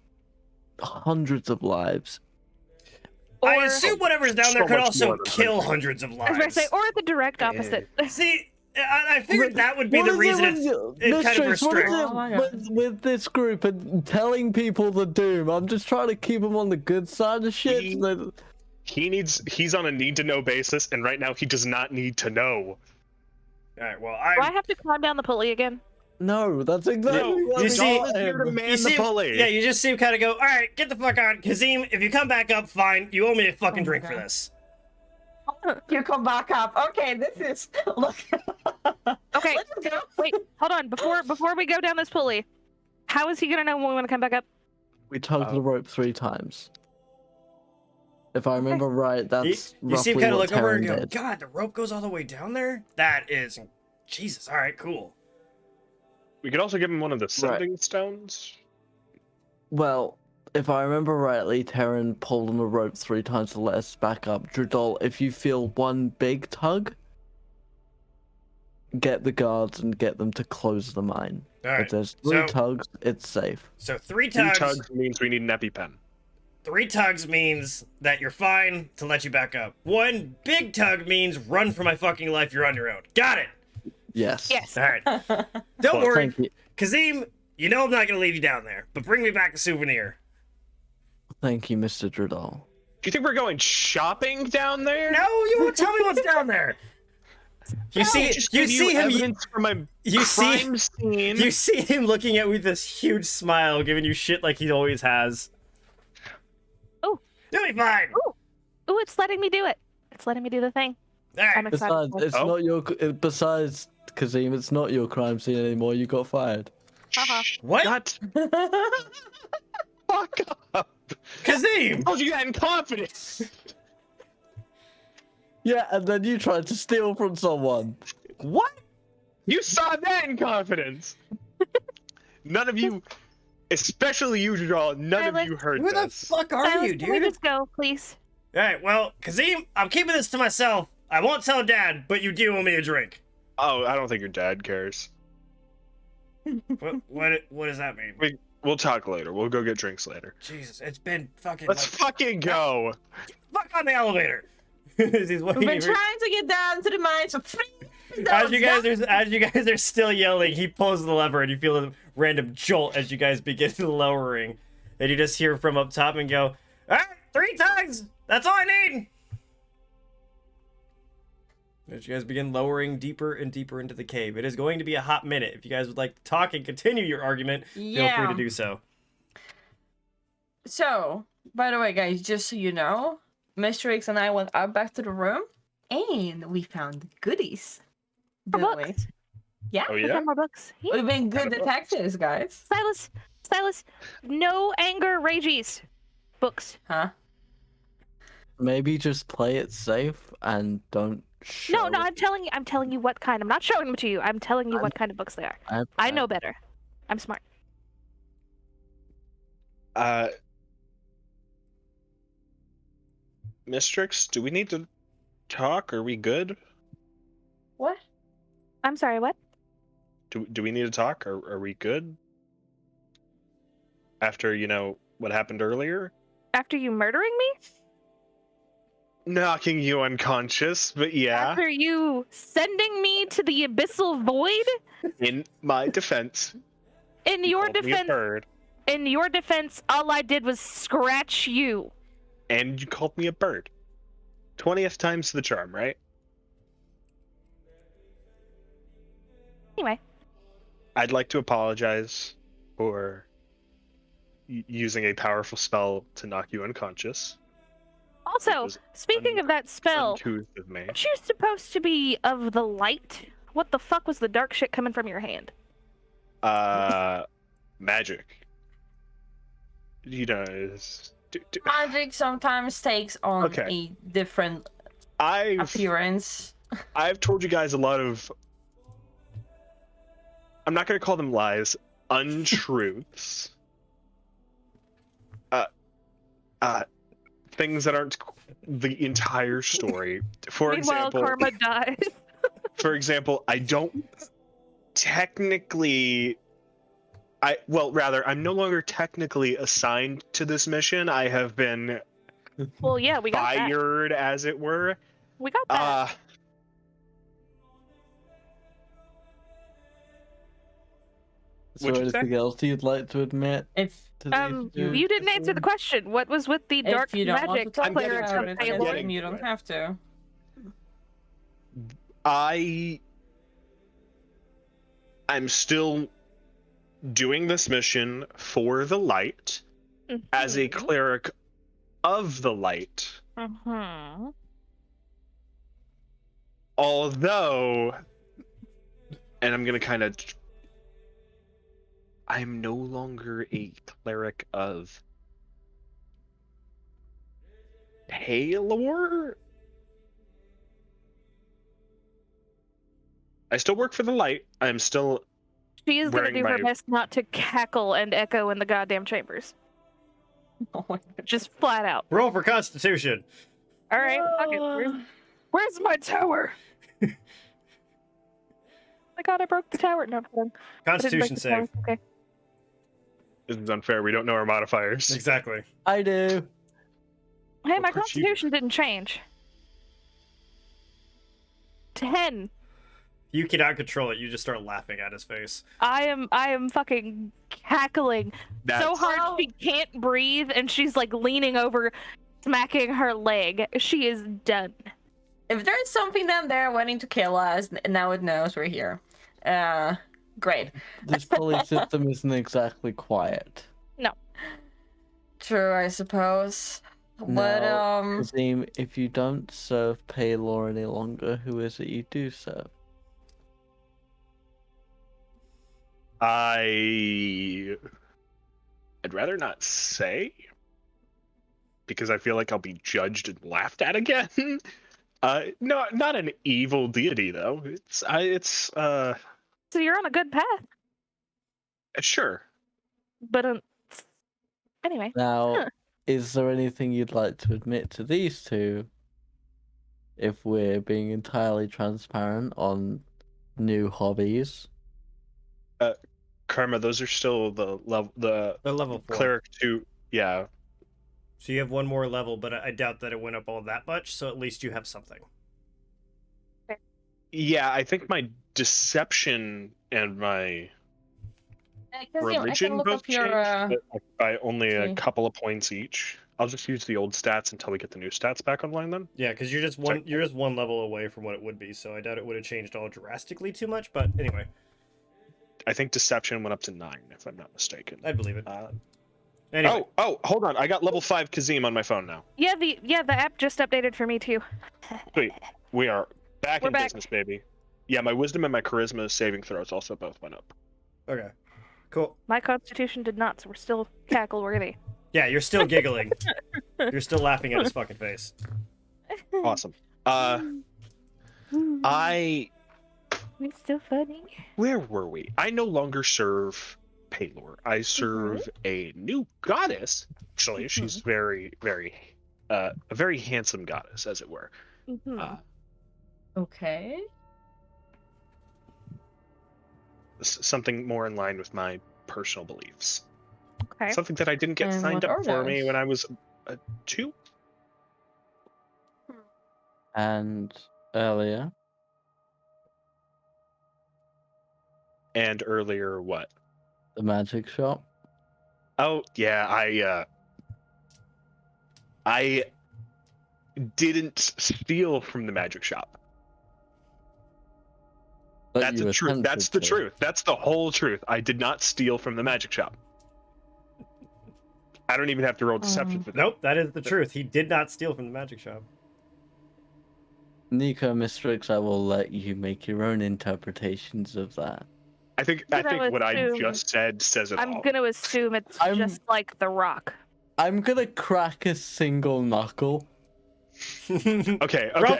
hundreds of lives. I Or- assume whatever's down So there could much also more than kill 100. hundreds of I was lives. going to say, or the direct opposite. See, I figured that would be What the is reason it it kind of Mistress, what is restricts. it Oh my God. with this group and telling people the doom? I'm just trying to keep them on the good side of shit. We- so that- He's on a need-to-know basis, and right now he does not need to know. All right, well, Do I have to climb down the pulley again? No, that's exactly You what see- I Dredal is here to am. man you the see, pulley. yeah, you just see him kind of go, all right, get the fuck on. Kazim, if you come back up, fine. You owe me a fucking Oh my drink for God. this. You come back up. Okay, this is look. Okay, Let's go. wait, hold on. Before we go down this pulley, how is he gonna know when we want to come back up? We tugged Oh. the rope 3 times. If I remember right, that's You see him roughly kind of what look over and Terran go, did. God, the rope goes all the way down there? That is, Jesus, all right, cool. We could also give him one of the sending stones. Well, if I remember rightly, Terran pulled on the rope 3 times to let us back up. Dredal, if you feel one big tug, get the guards and get them to close the mine. All right, If there's 3 so- tugs, it's safe. so three 3 tugs. tugs means we need an EpiPen. 3 tugs means that you're fine to let you back up. 1 big tug means run for my fucking life, you're on your own. Got it! Yes. Yes. All right. Don't Well, worry. Thank you. Kazim, you know I'm not going to leave you down there, but bring me back a souvenir. Thank you, Mr. Dredal. Do you think we're going shopping down there? No, you won't tell me what's down there. You see, Just you give see him. evidence from a You see, crime scene. you see him looking at me with this huge smile, giving you shit like he always has. Oh. You'll be fine. Ooh, it's letting me do it. It's letting me do the thing. All right. I'm excited. Besides, for it. it's Oh. not your. Besides, Kazim, it's not your crime scene anymore. You got fired. Haha. What? Shut fuck up. Kazim! I told you that in confidence. Yeah, and then you tried to steal from someone. What? You saw that in confidence. None of you, especially you, Dredal, none of you heard Where the this. fuck are Silas, you, can we dude? just go, please? All right. Well, Kazim, I'm keeping this to myself. I won't tell Dad, but you do owe me a drink. Oh, I don't think your dad cares. What does that mean? We'll talk later. We'll go get drinks later. Jesus, it's been fucking. Let's fucking go. fuck on the elevator. He's We've waiting been for- trying to get down to the mines for free. as you guys are still yelling, he pulls the lever and you feel a random jolt as you guys begin lowering, and you just hear from up top and go, "All right, 3 tugs. That's all I need." As you guys begin lowering deeper and deeper into the cave, it is going to be a hot minute. If you guys would like to talk and continue your argument, feel free to do so. So, by the way, guys, just so you know, Mr. X and I went out back to the room and we found goodies. More Didn't we? books. Yeah, Oh We yeah. found more books. Yeah. we've been good Found a book. detectives, guys. Silas, no anger rages. Books. Huh? Maybe just play it safe and don't show. No, I'm telling you what kind. I'm not showing them to you. I'm telling you what kind of books they are. I know better. I'm smart. Mistrix, do we need to talk? Are we good? What? I'm sorry, what? Do we need to talk? Are we good? After, what happened earlier? After you murdering me? Knocking you unconscious, but yeah. After you sending me to the abyssal void? In my defense. In you your called me a defense, bird, all I did was scratch you. and you called me a bird. 20th time's the charm, right? Anyway, I'd like to apologize for using a powerful spell to knock you unconscious. also, was speaking of that spell, Uncouth of me. aren't you supposed to be of the light? What the fuck was the dark shit coming from your hand? Magic. Magic sometimes takes on Okay. a different I've appearance. told you guys a lot of I'm not going to call them lies, untruths. Things that aren't the entire story. For Meanwhile, example, Karma dies. for example, I don't technically I'm no longer technically assigned to this mission. I have been Well, yeah, we got that. fired, as it were. We got that. Is there What'd you say? anything else you'd like to admit? If To these two? You didn't answer the question. What was with the dark if you don't want to magic talk cleric about of it, Taylor? getting you to don't it. have to. I'm still doing this mission for the light as a cleric of the light. Mm-hmm. Although, and I'm gonna I'm no longer a cleric of Taylor. I still work for the light. I'm still She is going to wearing do her my- best not to cackle and echo in the goddamn chambers. Oh my Just flat out. Roll for Constitution. All right. Okay. Where's my tower? My God, I broke the tower. No, I'm kidding. I didn't break Constitution the save. tower. Okay. This is unfair. We don't know our modifiers. Exactly. I do. Hey, my What could you do? constitution didn't change. 10. You cannot control it. You just start laughing at his face. I am fucking cackling so That's- hard she can't breathe, and she's like leaning over, smacking her leg. She is done. If there's something down there waiting to kill us, now it knows we're here. Great. This poly system isn't exactly quiet. True, I suppose. But Now, Kazim, if you don't serve Paylor any longer, who is it you do serve? I'd rather not say, because I feel like I'll be judged and laughed at again. No, not an evil deity though. So you're on a good path. Sure. But anyway. Now, is there anything you'd like to admit to these two? If we're being entirely transparent on new hobbies. Karma, those are still the level, They're level 4. cleric 2. Yeah. So you have one more level, but I doubt that it went up all that much, so at least you have something. Yeah, I think my deception and my religion both changed, but by only a see. couple of points each. I'll just use the old stats until we get the new stats back online then. Yeah, because you're just one level away from what it would be, so I doubt it would have changed all drastically too much. But anyway, I think deception went up to 9, if I'm not mistaken. I believe it. Anyway, Oh, hold on. I got level 5 Kazim on my phone now. Yeah, the app just updated for me too. Sweet. We are back We're in back. business, baby. Yeah, my wisdom and my charisma saving throws also both went up. okay, cool. My constitution did not, so we're still cackle worthy. Yeah, you're still giggling. You're still laughing at his fucking face. Awesome. I It's so funny. Where were we? I no longer serve Paylor. I serve a new goddess. Actually, she's very, very, a very handsome goddess, as it were. Mhm. Okay. Something more in line with my personal beliefs. Okay. Something that I didn't get And signed what up are for me those? when I was 2. And earlier, And earlier, what? the magic shop. Oh yeah, I didn't steal from the magic shop. But That's you the truth. That's the attempted to. truth. That's the whole truth. I did not steal from the magic shop. I don't even have to roll deception for that. Nope, that is the truth. He did not steal from the magic shop. Nico Mistrix, I will let you make your own interpretations of that. I think what I assume- just said says it I'm all. gonna assume it's I'm- just like The Rock. I'm gonna crack a single knuckle. Okay. Roll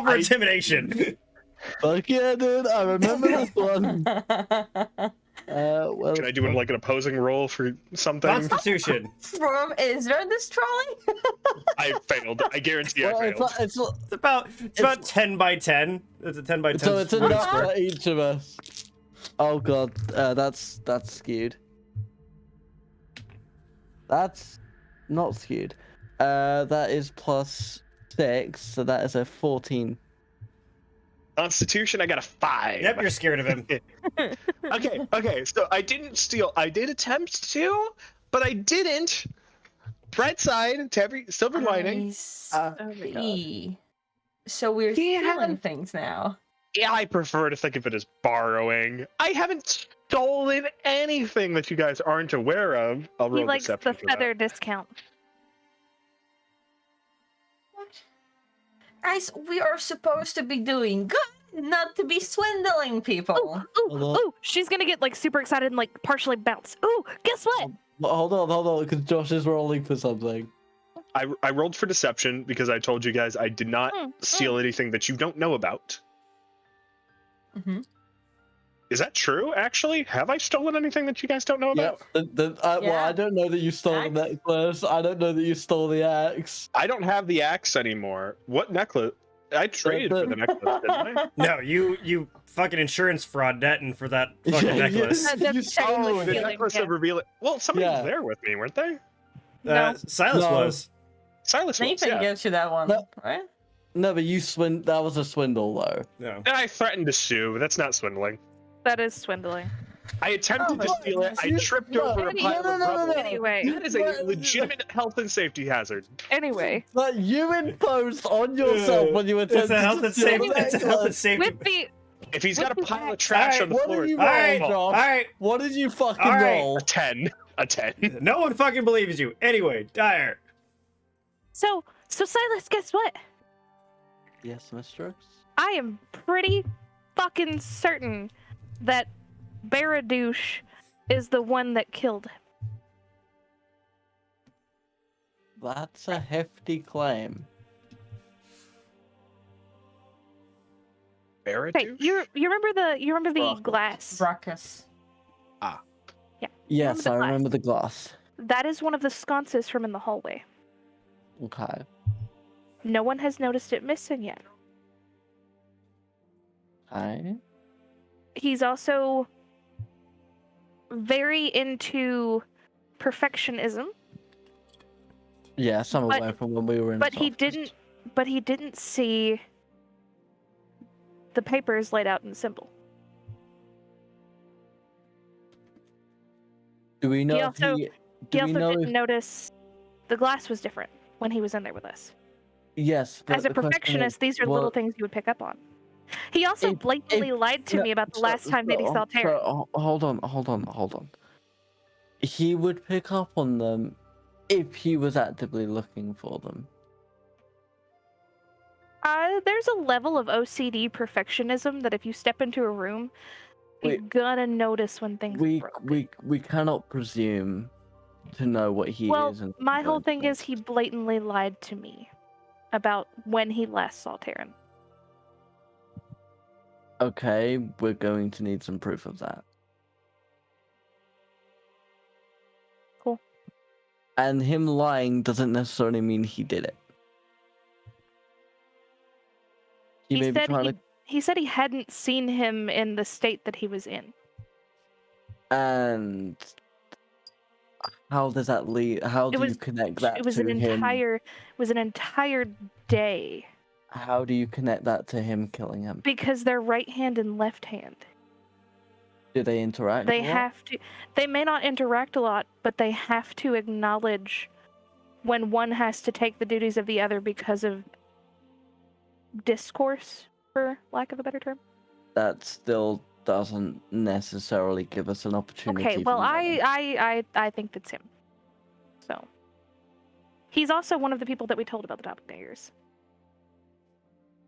for I- intimidation. Fuck yeah, dude. I remember this one. Well, Can I do like an opposing roll for something? Constitution. Is there this trolley? I failed. I guarantee well, I failed. it's It's about 10 by 10. It's a 10 by 10. so it's wood enough square. for each of us. Oh god, that's skewed. That's not skewed. That is +6, so that is a 14. Constitution, I got a 5. Yep, you're scared of him. Okay. So I didn't steal. I did attempt to, but I didn't. Bright side to every silver lining. See. So we're Yeah. stealing things now. Yeah, I prefer to think of it as borrowing. I haven't stolen anything that you guys aren't aware of. I'll roll He likes deception the for that. feather discount. Guys, we are supposed to be doing good, not to be swindling people. Hold on. Ooh, she's gonna get like super excited and like partially bounce. Ooh, guess what? Hold on, because Josh is rolling for something. I rolled for deception because I told you guys I did not steal anything that you don't know about. Mm-hmm. Is that true, actually? Have I stolen anything that you guys don't know about? Well, I don't know that you stole the Axe? necklace. I don't know that you stole the axe. I don't have the axe anymore. What necklace? I traded for the necklace, didn't I? No, you fucking insurance fraud netting for that fucking Yeah, necklace. That's You technically stole The stealing, necklace yeah. of revealing. Well, somebody Yeah. was there with me, weren't they? No. Silas No. was. Silas was, Nathan yeah. gives you that one, No. right? No, but that was a swindle, though. No. And I threatened to sue, but that's not swindling. That is swindling. I attempted to Oh, steal it. I you- tripped no, over a no, pile of no, rubble. Anyway, That is a legitimate health and safety hazard. anyway, But you imposed on yourself when you It's attempted a health to and steal safety. the It's a health and necklace. safety. with the If he's got a What the pile of heck? trash on the What floor, did you All roll, right, Josh? all right. What did you fucking All right. roll? a 10. A 10. No one fucking believes you. Anyway, Dyer. so Silas, guess what? Yes, mistress. I am pretty fucking certain that Baradouche is the one that killed him. That's a hefty claim. Okay, you remember the Ruckus. glass? Ruckus. Yes, the I glass? remember the glass. That is one of the sconces from in the hallway. Okay. No one has noticed it missing yet. Okay. He's also very into perfectionism, Yes, I'm But- aware from when we were in. but his he office. didn't see the papers laid out in symbol. Do we know? also- do He we also know? didn't notice the glass was different when he was in there with us. Yes, but As a the question perfectionist, is, these are little what- things you would pick up on. He also If- blatantly lied to no, me about the last time that he saw Terran. Hold on. He would pick up on them if he was actively looking for them. There's a level of OCD perfectionism that if you step into a room, you're Wait. gonna notice when things are broken. We cannot presume to know what he Well, is. And my whole don't thing think. is he blatantly lied to me about when he last saw Terran. Okay, we're going to need some proof of that. Cool. And him lying doesn't necessarily mean he did it. He may be trying to. He said he hadn't seen him in the state that he was in. And how does that lead? How do you connect that It was to an him? entire day How do you connect that to him killing him? because they're right hand and left hand. Do they interact? They a lot? have to. They may not interact a lot, but they have to acknowledge when one has to take the duties of the other because of discourse, for lack of a better term. That still doesn't necessarily give us an opportunity. Okay, well, for knowing. I think that's him. So, he's also one of the people that we told about the doppelgangers.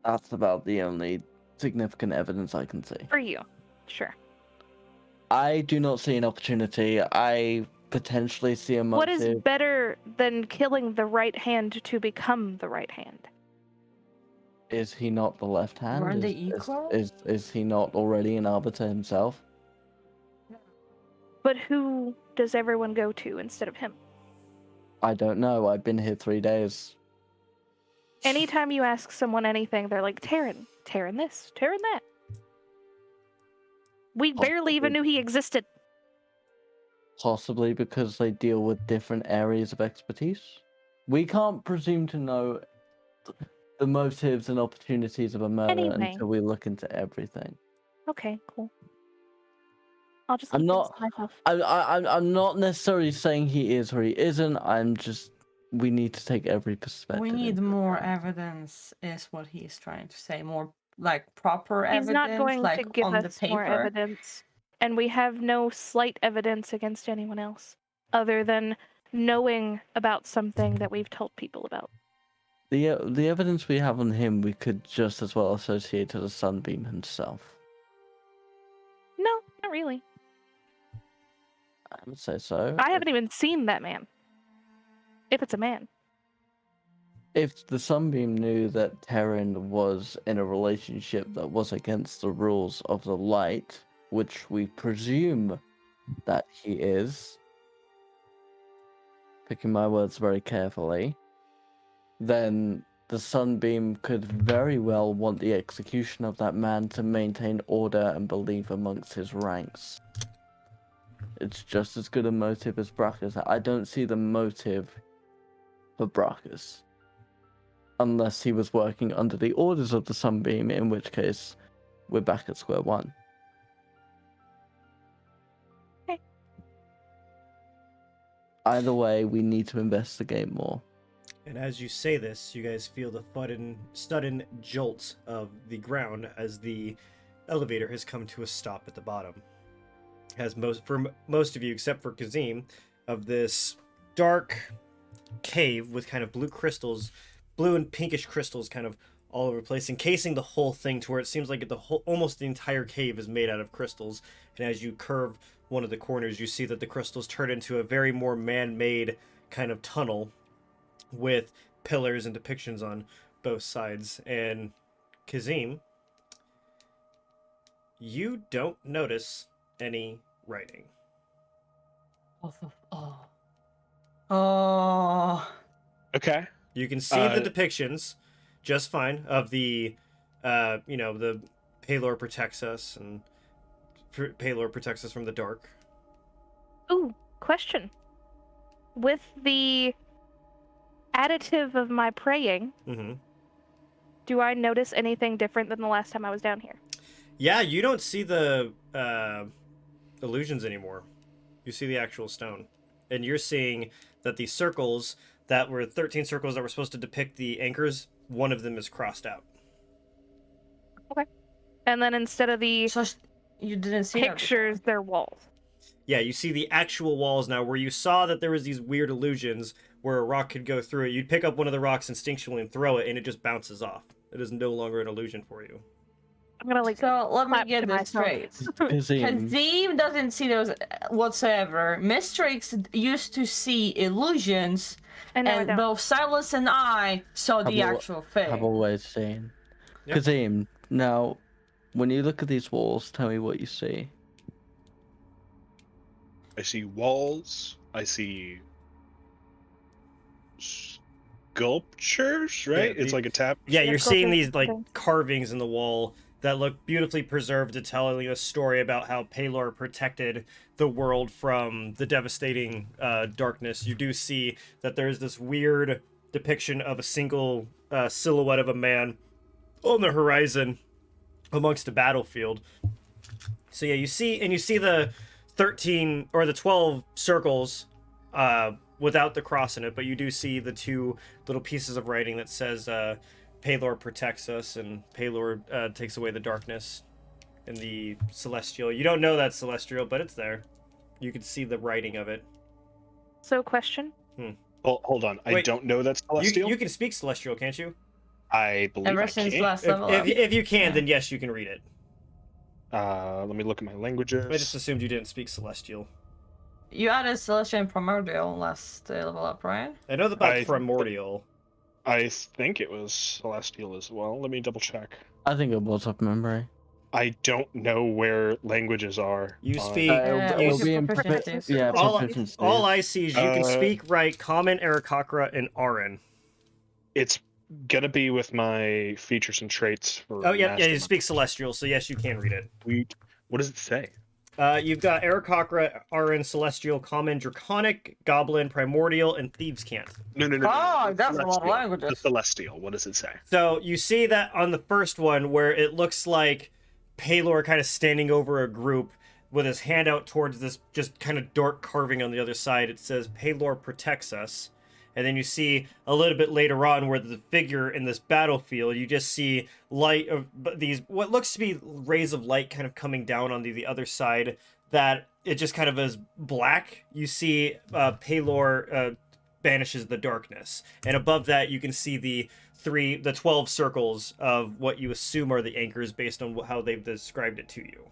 That's about the only significant evidence I can see. For you, sure. I do not see an opportunity. I potentially see a motive. What is better than killing the right hand to become the right hand? Is he not the left hand? Weren't they Is, equal? is he not already an arbiter himself? But who does everyone go to instead of him? I don't know. I've been here 3 days. Anytime you ask someone anything, they're like, Terran, Terran this, Terran that. We barely even knew he existed. Possibly because they deal with different areas of expertise. We can't presume to know the motives and opportunities of a murder Anyway. until we look into everything. Okay, cool. I'll just I'm keep not- this to myself. I'm not necessarily saying he is or he isn't. I'm just. We need to take every perspective. We need into more account. evidence, is what he's trying to say. More like proper He's evidence, not going like to give on the us more paper. evidence, and we have no slight evidence against anyone else, other than knowing about something that we've told people about. The evidence we have on him, we could just as well associate to the Sunbeam himself. No, not really. I would say so. I haven't even seen that man. If it's a man. If the Sunbeam knew that Terran was in a relationship that was against the rules of the light, which we presume that he is, picking my words very carefully, then the Sunbeam could very well want the execution of that man to maintain order and belief amongst his ranks. It's just as good a motive as Brackus. I don't see the motive for Brackus. Unless he was working under the orders of the Sunbeam, in which case we're back at square one. Okay. Either way, we need to investigate more. And as you say this, you guys feel the sudden jolt of the ground as the elevator has come to a stop at the bottom. For most of you, except for Kazim, of this dark cave with kind of blue and pinkish crystals kind of all over the place, encasing the whole thing to where it seems like almost the entire cave is made out of crystals. And as you curve one of the corners, you see that the crystals turn into a very more man-made kind of tunnel with pillars and depictions on both sides. And Kazim, you don't notice any writing. Oh. Okay. You can see the depictions just fine of the the Paylor protects us, and Paylor protects us from the dark. Ooh, question. With the additive of my praying, do I notice anything different than the last time I was down here? Yeah, you don't see the illusions anymore. You see the actual stone. And you're seeing that the circles that were 13 circles that were supposed to depict the anchors, one of them is crossed out. Okay. And then instead of the So you didn't see that pictures, they're walls. Yeah, you see the actual walls now, where you saw that there was these weird illusions where a rock could go through it. You'd pick up one of the rocks instinctually and throw it, and it just bounces off. It is no longer an illusion for you. I'm gonna So let me clap get to this myself. straight. Kazim, Kazim doesn't see those whatsoever. Mistrix used to see illusions, And now I and don't. both Silas and I saw the Have a- actual thing. have always seen. Yep. Kazim, now, when you look at these walls, tell me what you see. I see walls. I see sculptures, right? Yeah, It's like a tap. Yeah, Yeah, you're seeing sculptures these like and things. carvings in the wall that look beautifully preserved to tell you a story about how Paylor protected the world from the devastating darkness. You do see that there's this weird depiction of a single silhouette of a man on the horizon amongst a battlefield. So yeah, you see the 13 or the 12 circles without the cross in it, but you do see the two little pieces of writing that says Paylor protects us and Paylor takes away the darkness in the celestial. You don't know that's celestial, but it's there. You can see the writing of it. So, question. Oh, hold on. I Wait, don't know that's celestial. You can speak celestial, can't you? I believe Ever I since can. last level up. If you can, Yeah. then yes, you can read it. Let me look at my languages. I just assumed you didn't speak celestial. You added Celestial and Primordial last level up, right? I know about I- primordial. I think it was Celestial as well. Let me double check. I think it was off memory. I don't know where languages are. You on- speak. It'll you be in proficiency. yeah, all, proficiency. all I see is you can Uh, speak, write Common, Aarakocra, and Aran. It's gonna be with my features and traits for. Oh, yeah, you Mastermind. speak Celestial, so yes, you can read it. Sweet. What does it say? You've got Aarakocra, Aran, Celestial, Common, Draconic, Goblin, Primordial, and Thieves' Cant. No. Oh, The that's a lot of Celestial. languages. The Celestial. What does it say? So you see that on the first one where it looks like Paylor kind of standing over a group with his hand out towards this just kind of dark carving on the other side. It says Paylor protects us. And then you see a little bit later on where the figure in this battlefield, you just see light of these, what looks to be rays of light kind of coming down on the other side, that it just kind of is black. You see Paylor banishes the darkness. And above that, you can see the 12 circles of what you assume are the anchors based on how they've described it to you.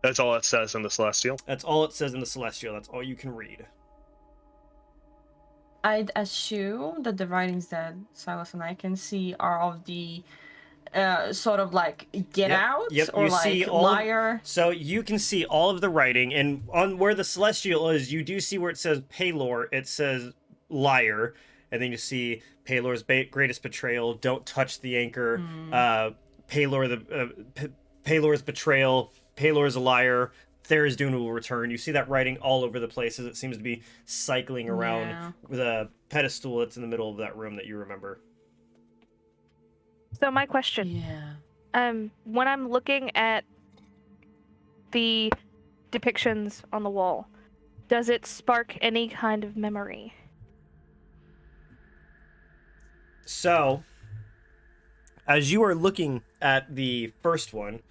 That's all it says in the Celestial. That's all it says in the Celestial. That's all you can read. I'd assume that the writings that Silas and I can see are of the sort of like get Yep, out yep, or you see like all of- liar. So you can see all of the writing, and on where the Celestial is, you do see where it says Paylor, it says liar, and then you see Paylor's greatest betrayal, don't touch the anchor, Paylor's betrayal, Paylor's a liar, Tharizdun will return. You see that writing all over the place as it seems to be cycling around Yeah. the pedestal that's in the middle of that room that you remember. So my question, Yeah. when I'm looking at the depictions on the wall, does it spark any kind of memory? So, as you are looking at the first one,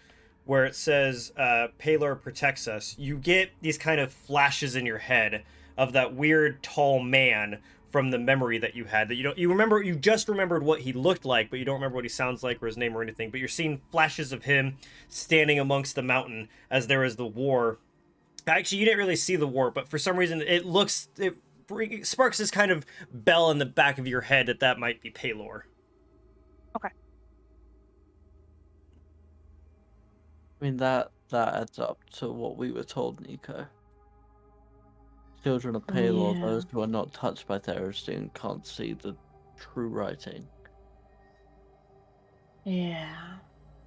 where it says Paylor protects us, you get these kind of flashes in your head of that weird tall man from the memory that you had, that you just remembered what he looked like, but you don't remember what he sounds like or his name or anything, but you're seeing flashes of him standing amongst the mountain as there is the war. Actually, you didn't really see the war, but for some reason it sparks this kind of bell in the back of your head that might be Paylor. I mean, that adds up to what we were told, Nico. Children of Paylor, Yeah. those who are not touched by Tharizdun, can't see the true writing. Yeah.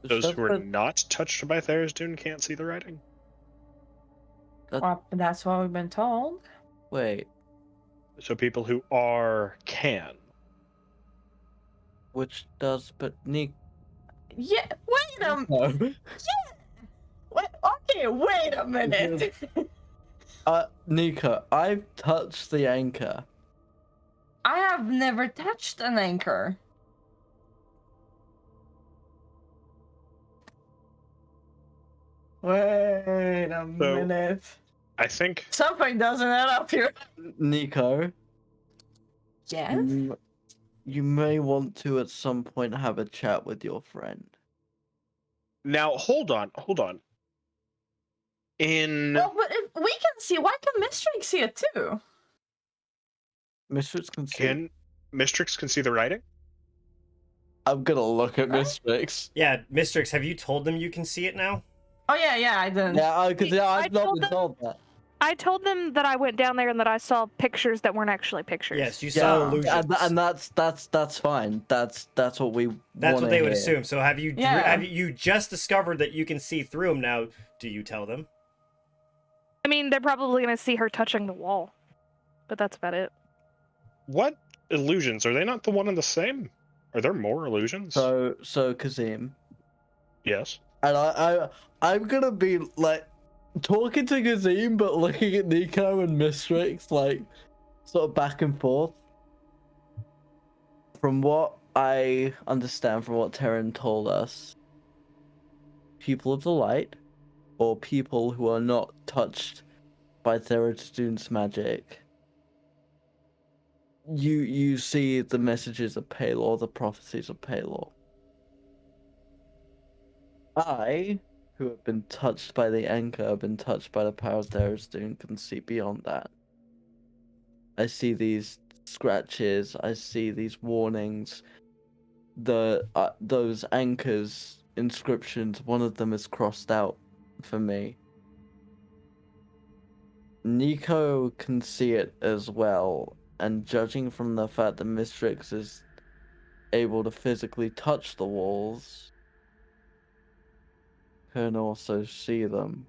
Those who are That- not touched by Tharizdun can't see the writing. Well, that's what we've been told. Wait, So people who are can. which does, but Nico. Yeah. Wait a No. Okay, wait a minute. Nico, I've touched the anchor. I have never touched an anchor. Wait a minute. I think Something doesn't add up here. Nico, Yes? you may want to at some point have a chat with your friend. now. Hold on. In Well, but if we can see, why can Mistrix see it too? Mistrix can see. can Mistrix can see the writing? I'm gonna look at Mistrix. Yeah, Mistrix, have you told them you can see it now? Oh yeah, I didn't. Yeah, because I I've not told been them- told that. I told them that I went down there and that I saw pictures that weren't actually pictures. Yes, you Yeah, saw illusions. and that's fine. That's what we. That's what wanna they would hear. assume. So have you Yeah. you just discovered that you can see through them now? Do you tell them? I mean, they're probably gonna see her touching the wall, but that's about it. What illusions are they not the one and the same? Are there more illusions? So Kazim, Yes. and I'm gonna be like talking to Kazim, but looking at Nico and Mistrix, like sort of back and forth. From what I understand, from what Terran told us, people of the light, or people who are not touched by Tharizdun's magic, you see the messages of Paylor, the prophecies of Paylor. I, who have been touched by the anchor, have been touched by the power of Tharizdun, can see beyond that. I see these scratches. I see these warnings. Those anchors inscriptions. One of them is crossed out for me. Nico can see it as well, and judging from the fact that Mistrix is able to physically touch the walls, can also see them.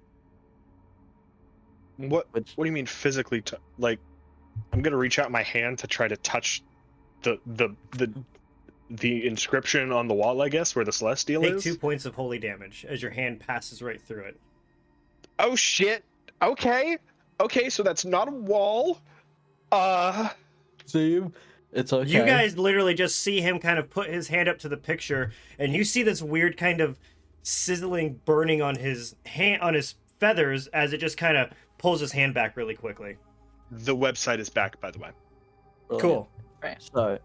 What Which do you mean physically? Like, I'm gonna reach out my hand to try to touch the inscription on the wall, I guess, where the Celestial Take is. 2 points of holy damage as your hand passes right through it. Oh shit. Okay. Okay, so that's not a wall. see, it's okay. You guys literally just see him kind of put his hand up to the picture, and you see this weird kind of sizzling burning on his hand, on his feathers, as it just kind of pulls his hand back really quickly. The website is back, by the way. Cool. So,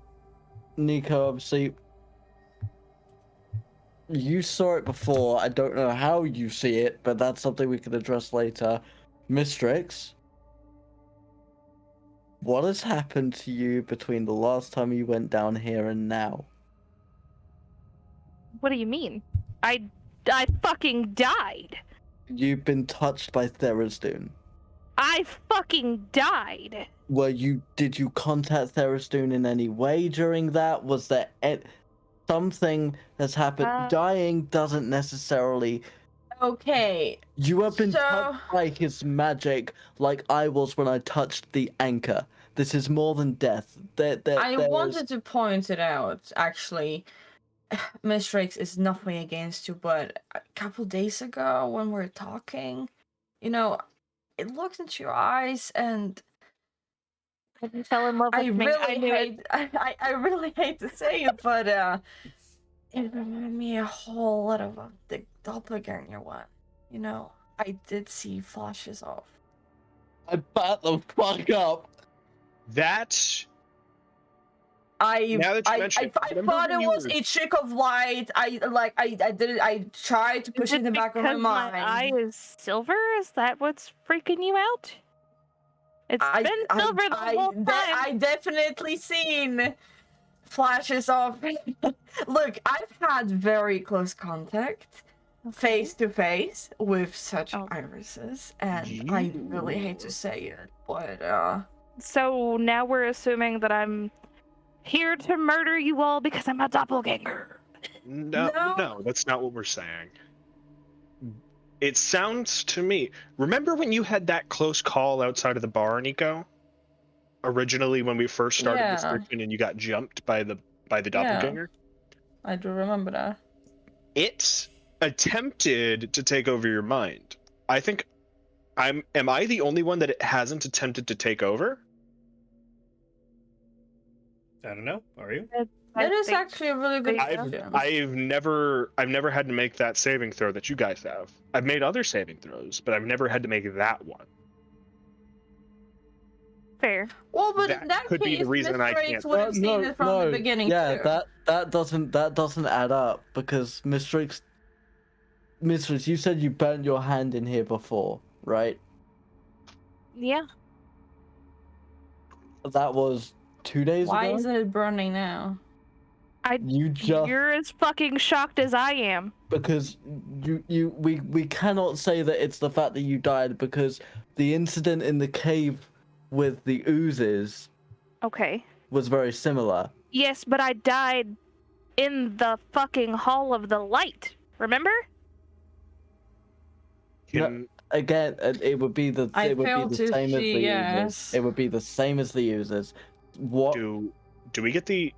Nico, obviously, you saw it before. I don't know how you see it, but that's something we can address later. Mistrix, what has happened to you between the last time you went down here and now? What do you mean? I fucking died. You've been touched by Therastoon. I fucking died. Did you contact Therastoon in any way during that? Was there something that's happened? Dying doesn't necessarily. Okay. You have been So- touched by his magic like I was when I touched the anchor. This is more than death. I wanted to point it out, actually. Mistrix is nothing against you, but a couple days ago when we were talking, it looked into your eyes and I fell in love with I me. really I knew hate I really hate to say it, but it reminded me a whole lot of the doppelganger one. I did see flashes of. I bat the fuck up. That I Now that you mention it, remember thought when it you was were- a trick of light. I did it. I tried to push it in the back of my because mind. my eye is silver? Is that what's freaking you out? It's been silver the whole time. I definitely seen flashes of. Look, I've had very close contact, face to face, with such Oh. irises, and I really hate to say it, but So now we're assuming that I'm here to murder you all because I'm a doppelganger. No, No. that's not what we're saying. It sounds to me. Remember when you had that close call outside of the bar, Nico? Originally, when we first started this Yeah. mission, and you got jumped by the doppelganger. I do remember that. It attempted to take over your mind. I think am I the only one that it hasn't attempted to take over? I don't know. Are you? That is actually a really good I've- question. I've never had to make that saving throw that you guys have. I've made other saving throws, but I've never had to make that one. Fair. Well, but That in that could be case, the reason I Mr. X can't- would have seen it from the beginning Yeah, too. that doesn't add up because Mistrix, you said you burnt your hand in here before, right? Yeah. That was 2 days Why ago. isn't it burning now? You just You're as fucking shocked as I am. because we cannot say that it's the fact that you died because the incident in the cave with the oozes Okay. was very similar. Yes, but I died in the fucking Hall of the Light. Remember? Can, Again, it would be the I it would failed be the to same as see, the yes. users. It would be the same as the users. What? do we get the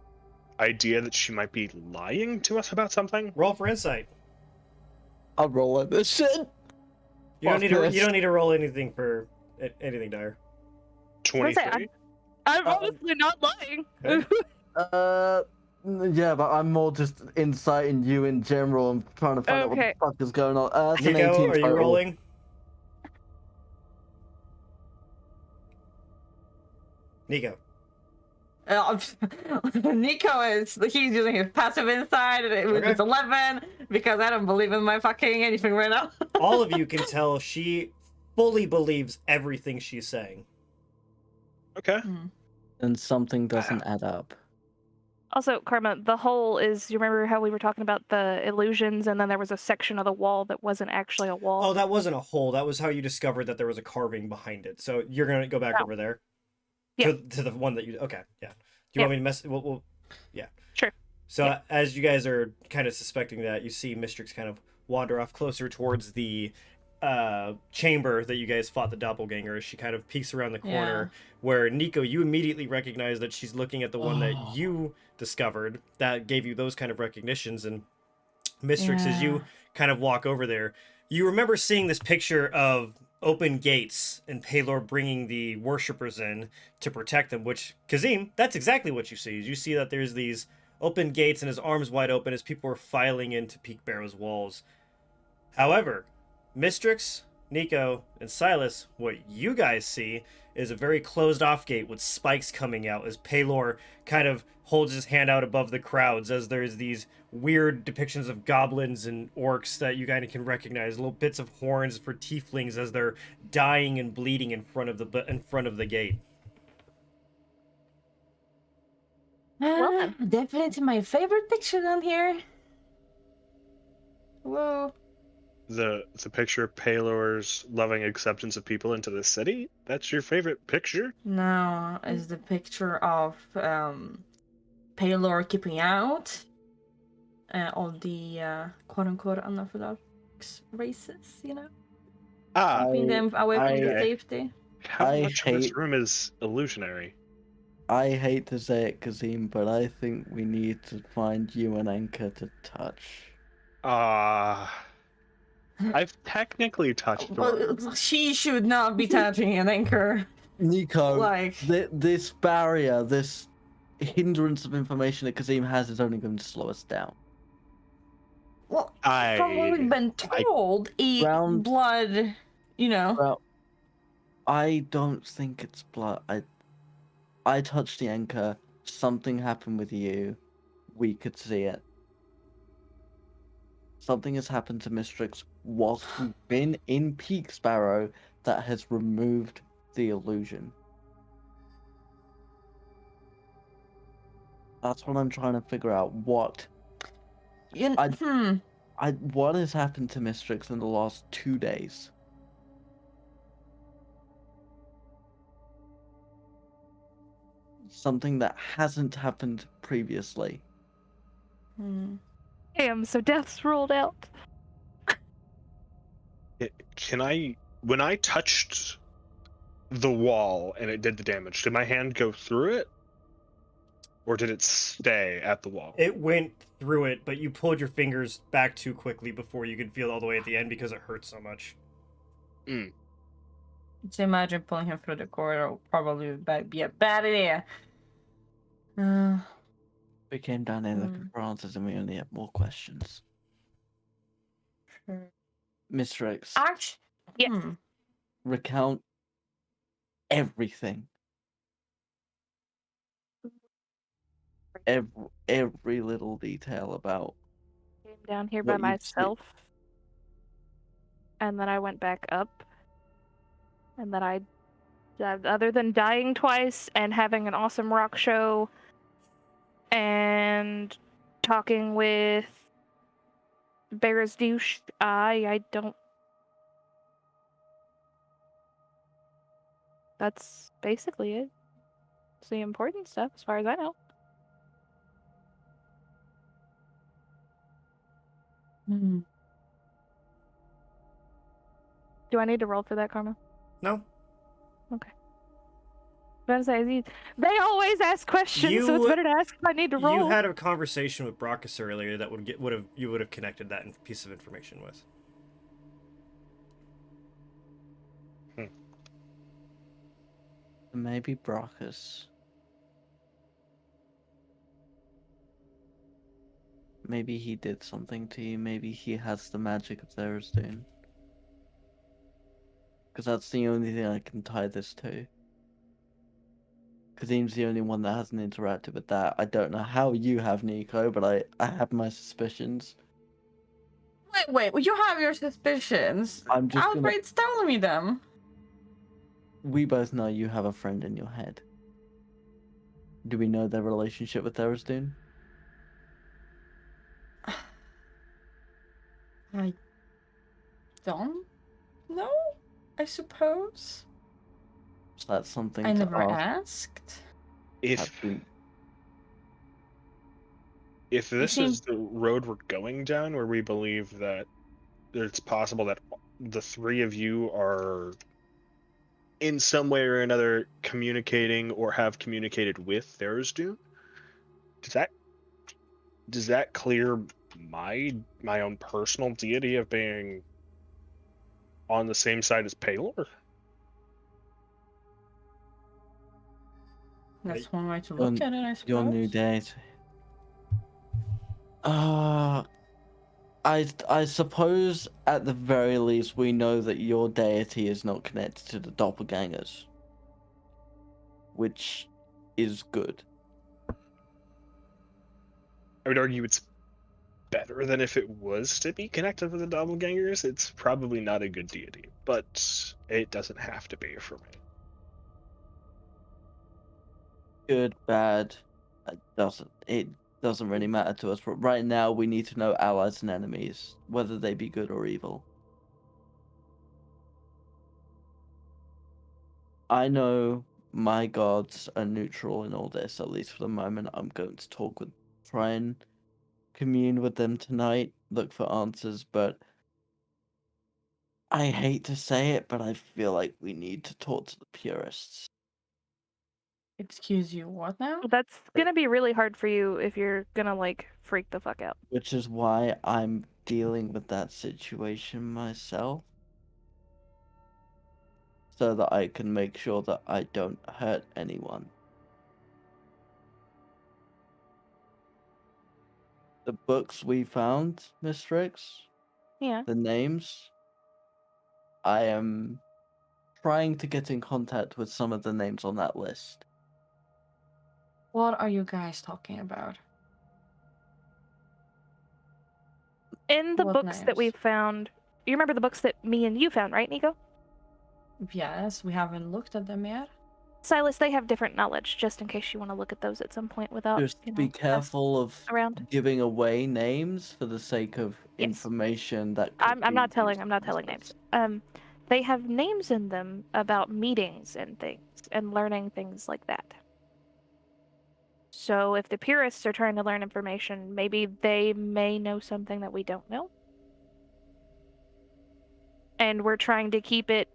idea that she might be lying to us about something? Roll for insight. I'm rolling this shit. You don't Fuck need to. this. You don't need to roll anything for anything dire. 23. I'm honestly not lying. Okay. Yeah, but I'm more just inciting you in general and trying to find out what Okay. the fuck is going on. That's an Nico, 18 are you total. rolling? Nico. Nico he's using his passive insight, and it's 11 because I don't believe in my fucking anything right now. All of you can tell she fully believes everything she's saying. Okay. And something doesn't add up. Also, Karma, the hole is, you remember how we were talking about the illusions and then there was a section of the wall that wasn't actually a wall? Oh, that wasn't a hole. That was how you discovered that there was a carving behind it. So you're gonna go back Oh. over there. Yeah. To the one that you. Okay. Yeah. Do you Yeah. want me to mess? We'll yeah. Sure. So Yeah. as you guys are kind of suspecting that, you see Mistrix kind of wander off closer towards the chamber that you guys fought the doppelganger as she kind of peeks around the corner where Nico, you immediately recognize that she's looking at the one that you discovered that gave you those kind of recognitions. And Mistrix, as you kind of walk over there, you remember seeing this picture of open gates and Paylor bringing the worshippers in to protect them, which, Kazim, that's exactly what you see. You see that there's these open gates and his arms wide open as people are filing into Peakbarrow's walls. However, Mistrix, Nico, and Silas, what you guys see is a very closed off gate with spikes coming out as Paylor kind of holds his hand out above the crowds as there's these weird depictions of goblins and orcs that you kind of can recognize, little bits of horns for tieflings as they're dying and bleeding in front of the gate. Well Definitely my favorite picture down here. Whoa. The picture of Paylor's loving acceptance of people into the city? That's your favorite picture? No, is the picture of Paylor keeping out all the quote-unquote unorthodox races, you know? Keeping them away from the safety. How I much of this hate- room is illusionary? I hate to say it, Kazim, but I think we need to find you an anchor to touch. I've technically touched one. Well, she should not be touching an anchor. Nico, Like, this barrier, this hindrance of information that Kazim has is only going to slow us down. well, from what we've been told, eat Round- blood, you know. Well, I don't think it's blood. I touched the anchor. Something happened with you. We could see it. Something has happened to Mistrix whilst we've been in Peakbarrow that has removed the illusion. That's what I'm trying to figure out. What what has happened to Mistrix in the last 2 days? Something that hasn't happened previously. Damn, so death's ruled out. When I touched the wall and it did the damage, did my hand go through it? Or did it stay at the wall? It went through it, but you pulled your fingers back too quickly before you could feel all the way at the end because it hurt so much. So imagine pulling him through the corridor would probably be a bad idea. We came down here looking for answers and we only have more questions. Mistrix, Actually, Yes. recount everything. Every little detail about Came down here what by you've seen. myself. And then I went back up. And then other than dying twice and having an awesome rock show and talking with Bear's douche, I don't. That's basically it. It's the important stuff as far as I know. Do I need to roll for that, Karma? No. Okay. I was gonna say, they always ask questions, so it's better to ask if I need to roll. You had a conversation with Brockus earlier that you would have connected that piece of information with. Maybe Brockus. Maybe he did something to you. Maybe he has the magic of Therastoon. Because that's the only thing I can tie this to. Kazim's the only one that hasn't interacted with that. I don't know how you have, Nico, but I have my suspicions. Wait, you have your suspicions. I'm just gonna... Alfred's telling me them. We both know you have a friend in your head. Do we know their relationship with Therisdune? I don't know, I suppose. Is that something I to never ask? asked. Have If we- if this seem- is the road we're going down, where we believe that it's possible that the three of you are in some way or another communicating or have communicated with Therisdune, does that clear my own personal deity of being on the same side as Palor? That's one way to Your, look at it, I your suppose. new deity. I suppose at the very least we know that your deity is not connected to the doppelgangers, which is good. I would argue it's better than if it was to be connected with the doppelgangers. It's probably not a good deity, but it doesn't have to be for me. Good, bad, it doesn't really matter to us. But right now we need to know allies and enemies, whether they be good or evil. I know my gods are neutral in all this, at least for the moment. I'm going to try and commune with them tonight, look for answers, but I hate to say it, but I feel like we need to talk to the purists. Excuse you, what now? That's gonna be really hard for you if you're gonna like freak the fuck out. Which is why I'm dealing with that situation myself. So that I can make sure that I don't hurt anyone. The books we found, Miss Strix, Yeah. the names, I am trying to get in contact with some of the names on that list. What are you guys talking about? In the What books that we names? found, you remember the books that me and you found, right, Nico? Yes, we haven't looked at them yet. Silas, they have different knowledge, just in case you want to look at those at some point without, Just you know, be us careful of around. giving away names for the sake of Yes. information that could I'm be not telling. used I'm not telling against names. They have names in them about meetings and things and learning things like that. So if the purists are trying to learn information, maybe they may know something that we don't know. And we're trying to keep it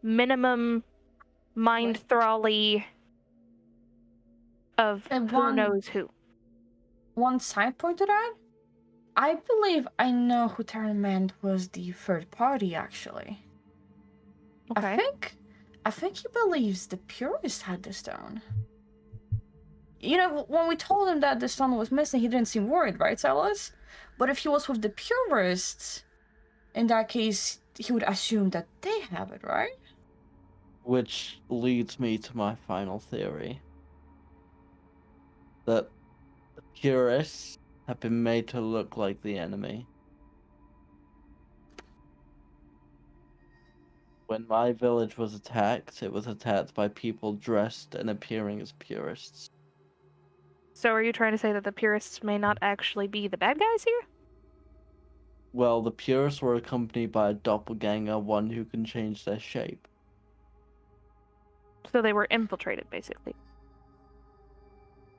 minimum mind Wait. thrally of And who knows who. one side point to that, I believe I know who Terran meant was the third party, actually. Okay. I think he believes the purist had the stone. You know, when we told him that the stone was missing, he didn't seem worried, right, Silas? But if he was with the purists, in that case, he would assume that they have it, right? Which leads me to my final theory. That the purists have been made to look like the enemy. When my village was attacked, it was attacked by people dressed and appearing as purists. So are you trying to say that the purists may not actually be the bad guys here? Well, the purists were accompanied by a doppelganger, one who can change their shape. So they were infiltrated, basically.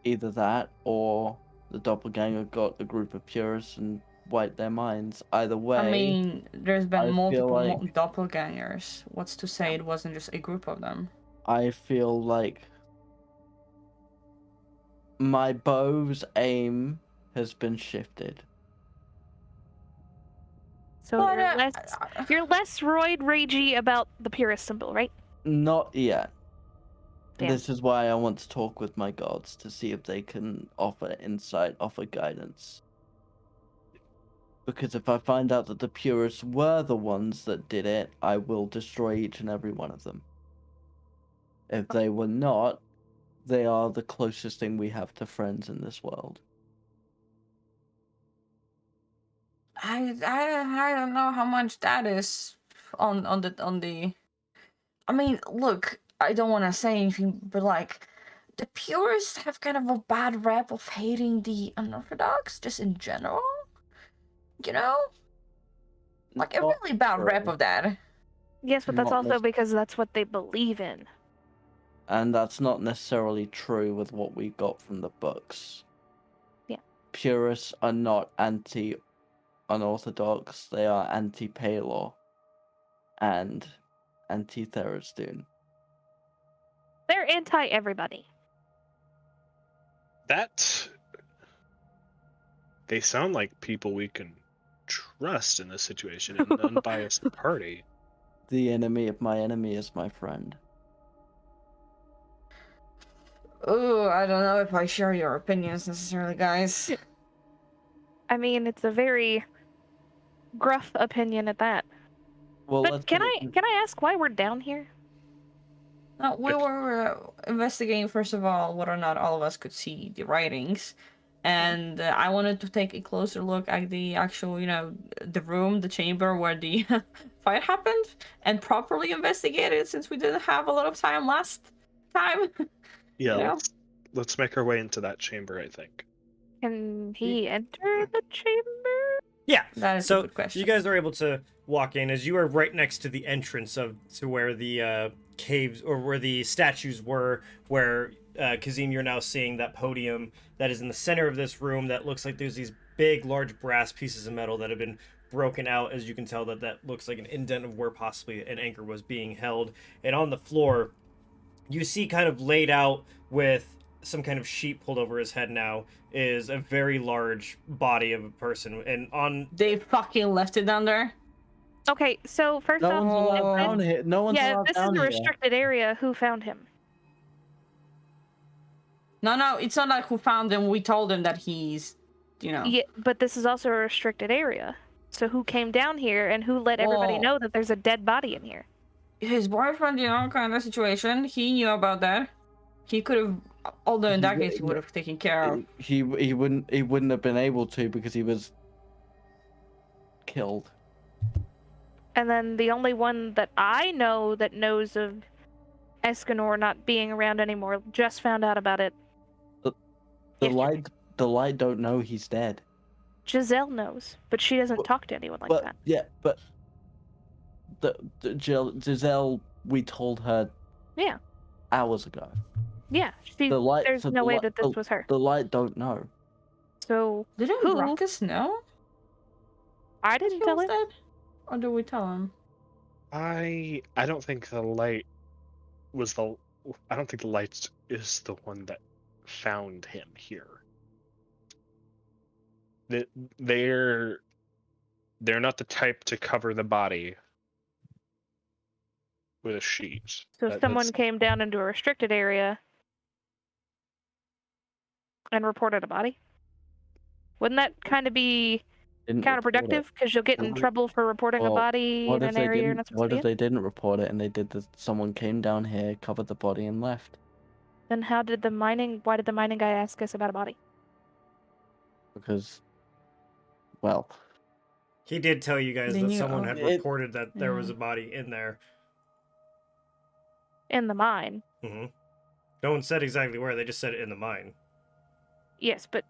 Either that, or the doppelganger got a group of purists and wiped their minds. Either way, I mean, there's been I feel multiple like doppelgangers. What's to say it wasn't just a group of them? I feel like my bow's aim has been shifted. So But, you're less roid ragey about the purist symbol, right? Not yet. Damn. This is why I want to talk with my gods to see if they can offer insight, offer guidance. Because if I find out that the purists were the ones that did it, I will destroy each and every one of them. If they were not, they are the closest thing we have to friends in this world. I don't know how much that is on the. I mean, look, I don't want to say anything, but like, the purists have kind of a bad rep of hating the unorthodox, just in general. You know? Like a Not really bad rep true. of that. Yes, but that's Not also nec- because that's what they believe in. And that's not necessarily true with what we got from the books. Yeah. Purists are not anti-unorthodox, they are anti-Palor and anti-Tharizdun. They're anti-everybody. That they sound like people we can trust in this situation, an unbiased party. The enemy of my enemy is my friend. Oh, I don't know if I share your opinions necessarily, guys. I mean, it's a very gruff opinion at that. Well, But let's can put I it- ask why we're down here? No, we were investigating, first of all, whether or not all of us could see the writings. And I wanted to take a closer look at the actual, the room, the chamber where the fight happened, and properly investigate it since we didn't have a lot of time last time. Yeah, You know? let's make our way into that chamber, I think. Can he enter the chamber? Yeah. That is a So good question. you guys are able to walk in as you are right next to the entrance to where the caves or where the statues were. Where Kazim, you're now seeing that podium that is in the center of this room. That looks like there's these big, large brass pieces of metal that have been broken out. As you can tell, that looks like an indent of where possibly an anchor was being held. And on the floor, you see kind of laid out with some kind of sheet pulled over his head now is a very large body of a person, and on They fucking left it down there. Okay, so first No off, one's allowed if down this- here. No one's yeah, allowed if this is down a here. restricted area, who found him? No, it's not like who found him. We told him that he's, Yeah, but this is also a restricted area. So who came down here and who let everybody Well- know that there's a dead body in here? his boyfriend, kind of situation. He knew about that. He could have, although in that case, he would have taken care of. He wouldn't have been able to because he was killed. And then the only one that I know that knows of Escanor not being around anymore just found out about it. The yesterday. light don't know he's dead. Giselle knows, but she doesn't But- talk to anyone like But that. yeah, but Giselle, we told her Yeah. hours ago. Yeah, The light. there's so no the way light- that this was her. The light don't know. So Didn't Who? Ruckus know I that didn't he tell was him. dead? Or did we tell him? I don't think the light was the. I don't think the light is the one that found him here. They're not the type to cover the body with a sheet. So if someone came down into a restricted area and reported a body, wouldn't that kind of be Didn't report it. counterproductive? Because you'll get in Well, trouble for reporting a well, body What in if an they area you're not didn't? supposed What to be if in? they didn't report it and they did this? Someone came down here, covered the body, and left. Then why did the mining guy ask us about a body? Because, well, he did tell you guys They that knew someone of had it. reported that there was Yeah. a body in there. In the mine. hmm No one said exactly where. They just said it in the mine. Yes, but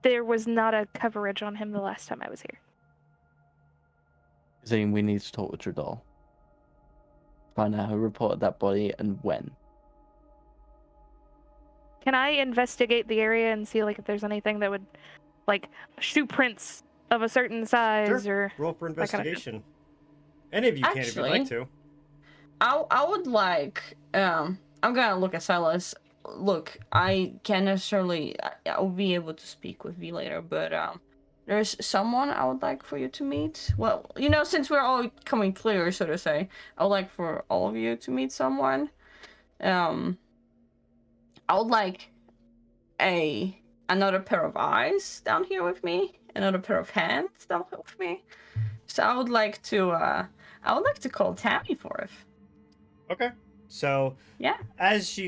there was not a coverage on him the last time I was here. Zane, we need to talk with Tradal. Find out who reported that body and when. Can I investigate the area and see if there's anything that would shoe prints of a certain size or Roll for that kind of investigation. Any of you can if you'd like to. I would like. I'm gonna look at Silas. Look, I can't necessarily. I'll be able to speak with V later, but there's someone I would like for you to meet. Well, since we're all coming clear, so to say, I would like for all of you to meet someone. I would like another pair of eyes down here with me, another pair of hands down here with me. So I would like to call Tammy forth. Okay. So Yeah. as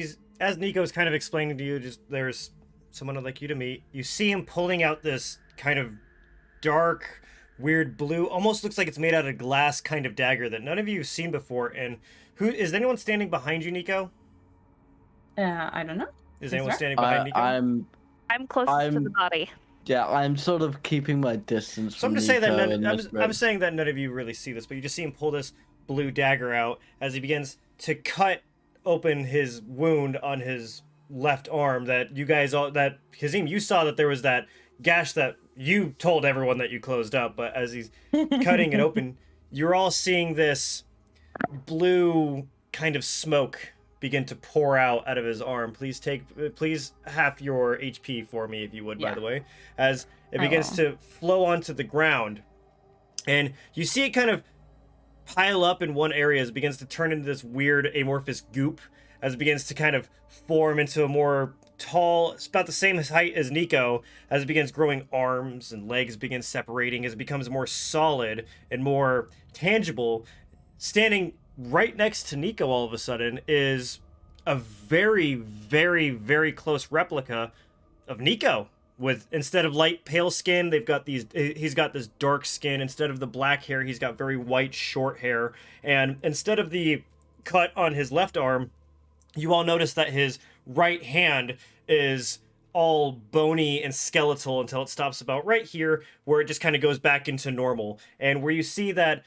Nico's kind of explaining to you, just there's someone I'd like you to meet. You see him pulling out this kind of dark, weird blue, almost looks like it's made out of glass kind of dagger that none of you have seen before. And is anyone standing behind you, Nico? I don't know. Is anyone there? standing behind Nico? I'm closest to the body. Yeah, I'm sort of keeping my distance So I'm from just saying that Nico none, and I'm Miss saying that none of you really see this, but you just see him pull this blue dagger out as he begins to cut open his wound on his left arm. That you guys all, that Kazim, you saw that there was that gash that you told everyone that you closed up, but as he's cutting it open, you're all seeing this blue kind of smoke begin to pour out of his arm. Please half your HP for me if you would, by Yeah. the way, as it I begins will. to flow onto the ground. And you see it kind of pile up in one area as it begins to turn into this weird amorphous goop, as it begins to kind of form into a more tall, it's about the same height as Nico, as it begins growing arms and legs begin separating, as it becomes more solid and more tangible. Standing right next to Nico all of a sudden is a very, very, very close replica of Nico. With, instead of light pale skin, he's got this dark skin. Instead of the black hair, he's got very white short hair. And instead of the cut on his left arm, you all notice that his right hand is all bony and skeletal until it stops about right here, where it just kind of goes back into normal. And where you see that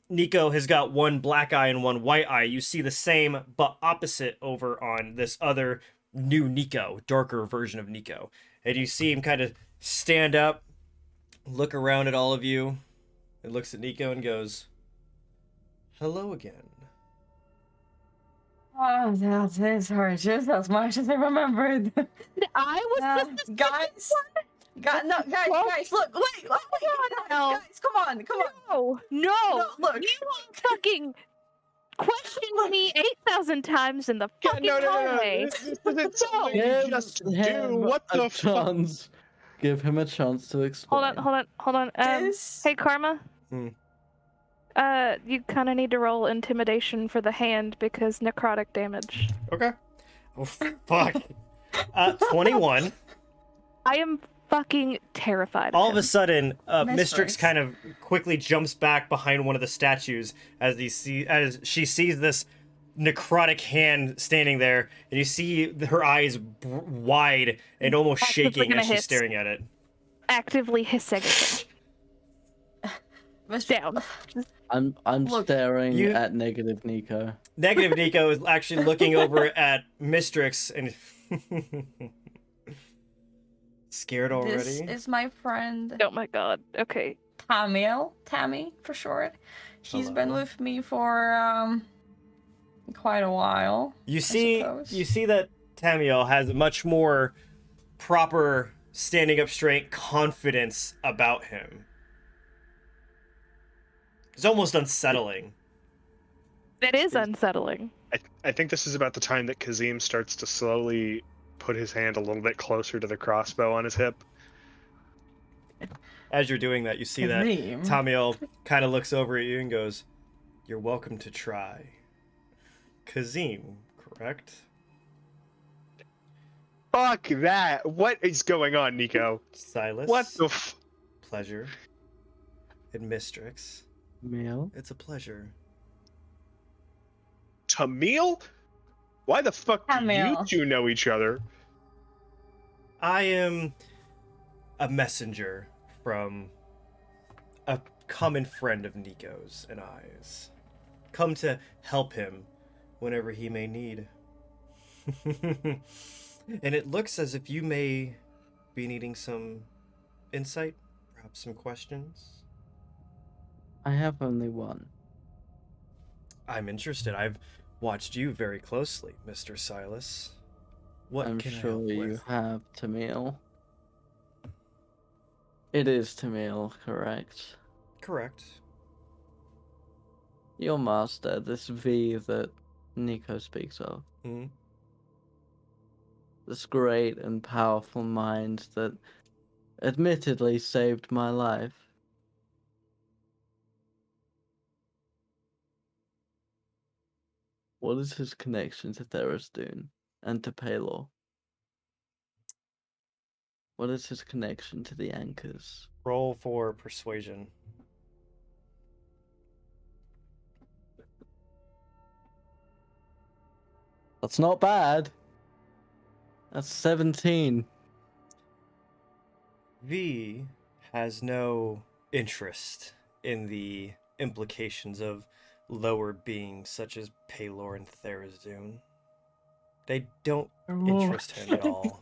Nico has got one black eye and one white eye, you see the same but opposite over on this other new Nico, darker version of Nico. And you see him kind of stand up, look around at all of you, and looks at Nico and goes, "Hello again." Oh, that is hurt just as much as I remembered. I was the Guys, guys, look, wait, oh my God, guys, come on. No, Look. you fucking questioned me 8,000 times in the fucking hallway. This isn't something you Give just do. him What a the fuck? chance. Give him a chance to explain. Hold on. This- Hey, Karma. Hmm. You kind of need to roll intimidation for the hand because necrotic damage. Okay. Oh, fuck. 21. I am fucking terrified. All of a sudden, Mistress. Mistrix kind of quickly jumps back behind one of the statues as she sees this necrotic hand standing there, and you see her eyes wide and almost Actively shaking gonna as she's hiss. staring at it. Actively hissing at him. Down. I'm Look, staring you- at negative Nico. Negative Nico is actually looking over at Mistrix and scared already. This is my friend Oh my god. Okay. Tammy for short. He's been Hello. with me for quite a while. You suppose. see that Tamiel has a much more proper standing up straight confidence about him. It's almost unsettling. It is unsettling. I think this is about the time that Kazim starts to slowly put his hand a little bit closer to the crossbow on his hip. As you're doing that, you see that Kazim. Tamiel kind of looks over at you and goes, "You're welcome to try." Kazim, correct? Fuck that! What is going on, Nico? Silas. What the Pleasure. And Mistrix. Meal? It's a pleasure. Tamil? Why the fuck do you Tamil. two know each other? I am a messenger from a common friend of Nico's and I's. Come to help him whenever he may need. And it looks as if you may be needing some insight, perhaps some questions. I have only one. I'm interested. I've watched you very closely, Mr. Silas. What I'm can I sure help you with? have Tamil. It is Tamil, correct? Correct. Your master, this V that Nico speaks of. Hmm. This great and powerful mind that admittedly saved my life. What is his connection to Therastoon and to Palor? What is his connection to the anchors? Roll for persuasion. That's not bad. That's 17. V has no interest in the implications of lower beings such as Palor and Tharizdun. They don't interest him at all.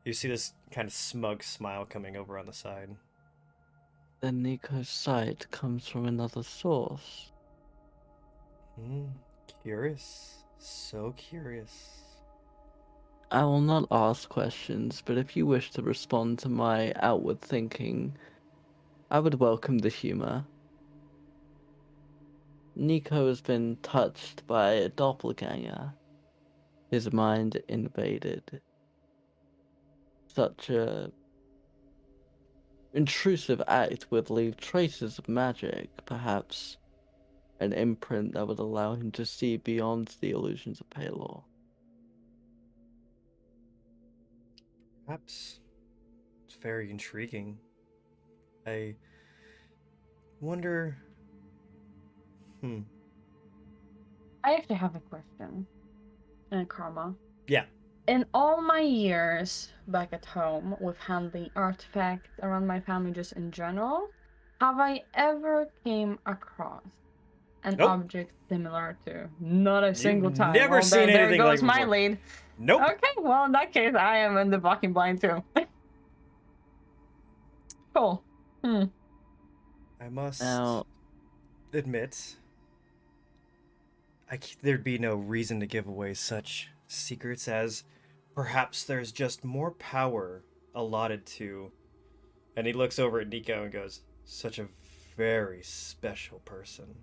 You see this kind of smug smile coming over on the side. Then Nico's sight comes from another source. Curious. So curious. I will not ask questions, but if you wish to respond to my outward thinking, I would welcome the humor. Nico has been touched by a doppelganger. His mind invaded. Such a intrusive act would leave traces of magic, perhaps an imprint that would allow him to see beyond the illusions of Palor. Perhaps it's very intriguing. I wonder. I actually have a question. Karma. Yeah. In all my years back at home with handling artifacts around my family just in general, have I ever came across an Nope. object similar to? Not a single You've time. never Well, seen there anything goes like my before. lead. Nope. Okay, well in that case, I am in the fucking blind too. Cool. I must Now, admit, there'd be no reason to give away such secrets, as perhaps there's just more power allotted to. And he looks over at Nico and goes, such a very special person.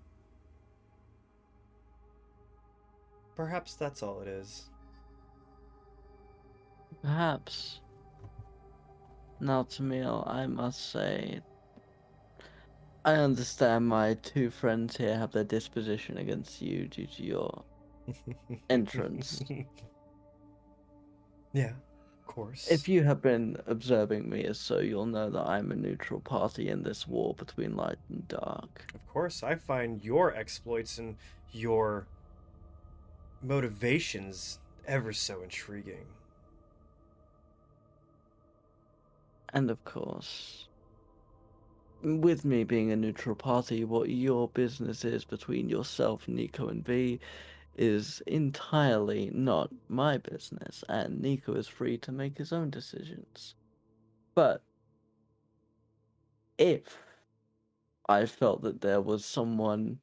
Perhaps that's all it is. perhaps. Now, Tamil, I must say, I understand my two friends here have their disposition against you due to your entrance. Yeah, of course. If you have been observing me as so, you'll know that I'm a neutral party in this war between light and dark. Of course, I find your exploits and your motivations ever so intriguing. And of course, with me being a neutral party, what your business is between yourself, Nico, and V is entirely not my business, and Nico is free to make his own decisions. But if I felt that there was someone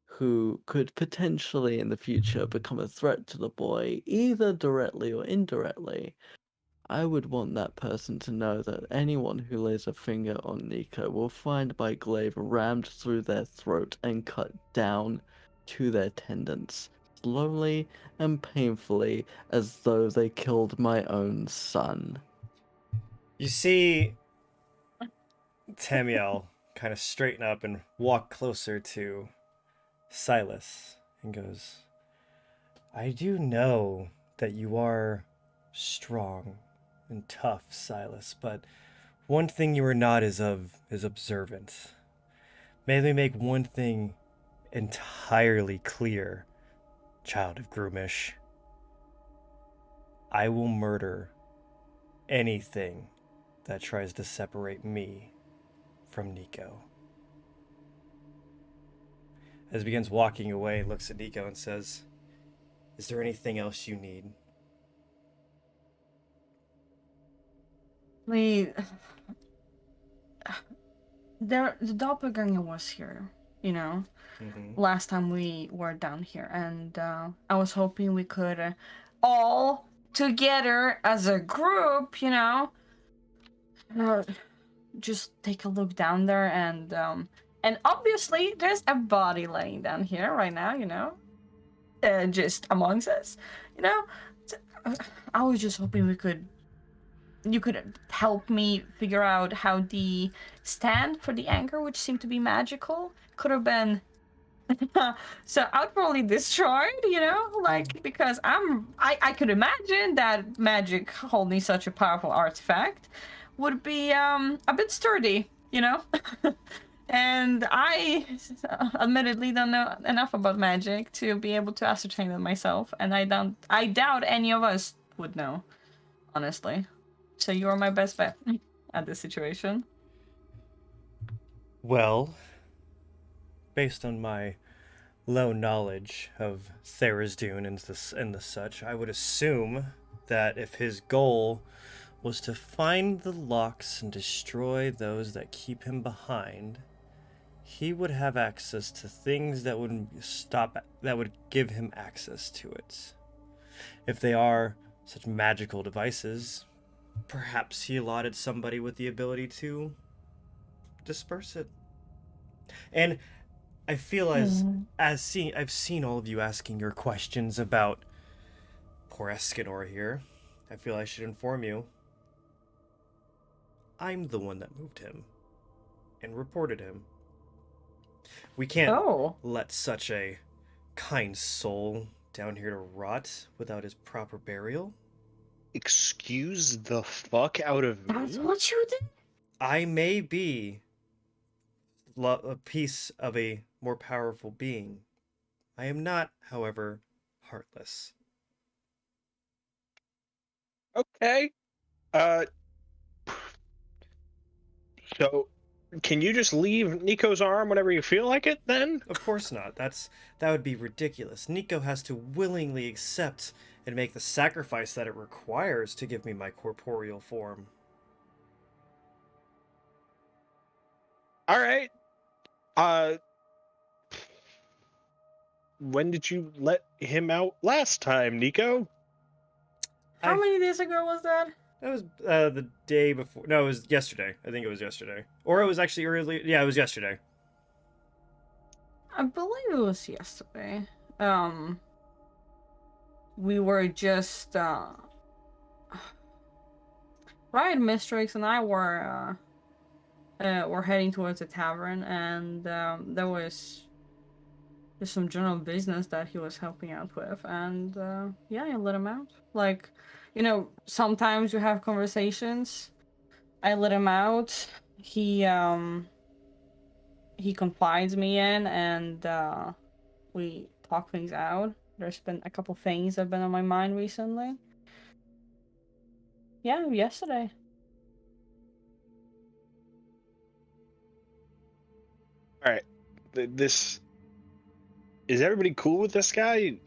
who could potentially in the future become a threat to the boy, either directly or indirectly, I would want that person to know that anyone who lays a finger on Nico will find my glaive rammed through their throat and cut down to their tendons, slowly and painfully, as though they killed my own son. You see Tamiel kind of straighten up and walk closer to Silas and goes, I do know that you are strong and tough, Silas, but one thing you are not is observant. May we make one thing entirely clear, child of Groomish. I will murder anything that tries to separate me from Nico. As he begins walking away, looks at Nico and says, is there anything else you need? The doppelganger was here, you know, last time we were down here, and I was hoping we could all together as a group, you know, just take a look down there, and obviously there's a body laying down here right now, you know, just amongst us, you know. I was just hoping you could help me figure out how the stand for the anchor, which seemed to be magical, could have been so outwardly destroyed, you know, like, because I could imagine that magic holding such a powerful artifact would be a bit sturdy, you know. And I admittedly don't know enough about magic to be able to ascertain it myself, and I doubt any of us would know, honestly. So you are my best bet at this situation. Well, based on my low knowledge of Tharizdun and the such, I would assume that if his goal was to find the locks and destroy those that keep him behind, he would have access to things that would give him access to it. If they are such magical devices, perhaps he allotted somebody with the ability to disperse it. And I feel I've seen all of you asking your questions about poor Escanor here. I feel I should inform you. I'm the one that moved him and reported him. We can't let such a kind soul down here to rot without his proper burial. Excuse the fuck out of me. That's what you did? I may be a piece of a more powerful being. I am not, however, heartless. Okay. So can you just leave Nico's arm whenever you feel like it then? Of course not. That would be ridiculous. Nico has to willingly accept and make the sacrifice that it requires to give me my corporeal form. All right. When did you let him out last time, Nico? How many days ago was that? That was the day before. No, it was yesterday. I think it was yesterday. Or it was actually early. Yeah, it was yesterday. I believe it was yesterday. We were just Riot Mistrix and I were heading towards a tavern, and there was just some general business that he was helping out with, and yeah, I let him out. Like, you know, sometimes you have conversations. I let him out. He confides me in, and we talk things out. There's been a couple things that have been on my mind recently. Yeah, yesterday. All right. This is everybody cool with this guy?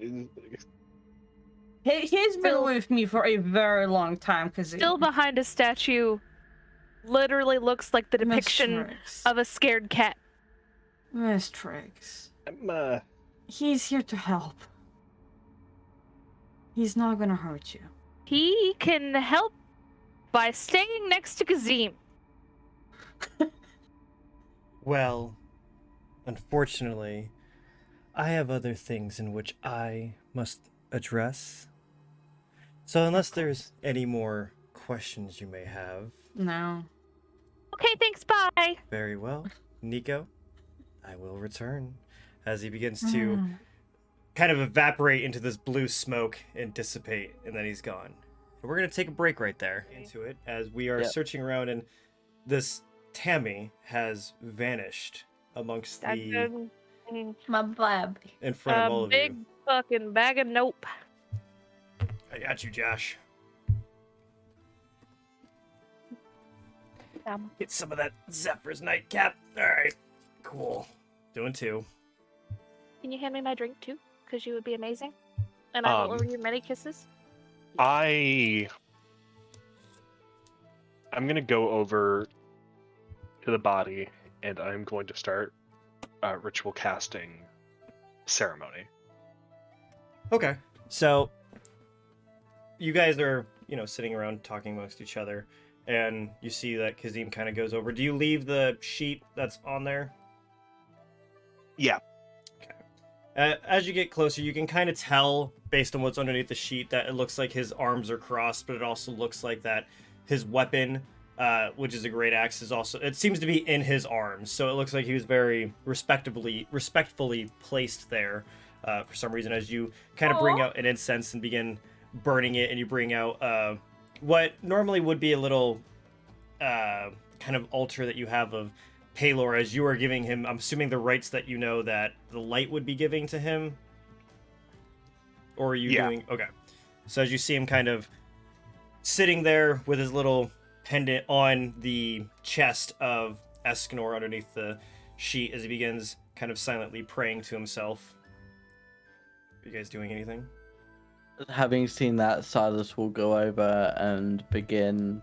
He's been with me for a very long time, because Still behind a statue, literally looks like the depiction of a scared cat. Mistrix. I'm He's here to help. He's not gonna hurt you. He can help by staying next to Kazim. Well, unfortunately, I have other things in which I must address. So unless there's any more questions you may have. No. Okay, thanks, bye. Very well. Nico, I will return as he begins to kind of evaporate into this blue smoke and dissipate, and then he's gone. And we're going to take a break right there into it as we are searching around, and this Tammy has vanished amongst the... My baby. In front of all of big you. Fucking bag of nope. I got you, Josh. Get some of that Zephyr's nightcap. All right, cool. Doing two. Can you hand me my drink too? Because you would be amazing. And I will order you many kisses. I'm gonna go over to the body and I'm going to start ritual casting ceremony. Okay, so you guys are, sitting around talking amongst each other, and you see that Kazim kind of goes over. Do you leave the sheet that's on there? Yeah. Okay. As you get closer, you can kind of tell, based on what's underneath the sheet, that it looks like his arms are crossed, but it also looks like that his weapon, which is a great axe, is also... It seems to be in his arms, so it looks like he was very respectfully placed there for some reason, as you kind of bring out an incense and begin burning it, and you bring out what normally would be a little kind of altar that you have of Paylor, as you are giving him, I'm assuming the rights that you know that the light would be giving to him? Or are you Yeah. doing... Okay. So as you see him kind of sitting there with his little pendant on the chest of Escanor underneath the sheet as he begins kind of silently praying to himself. Are you guys doing anything? Having seen that, Silas will go over and begin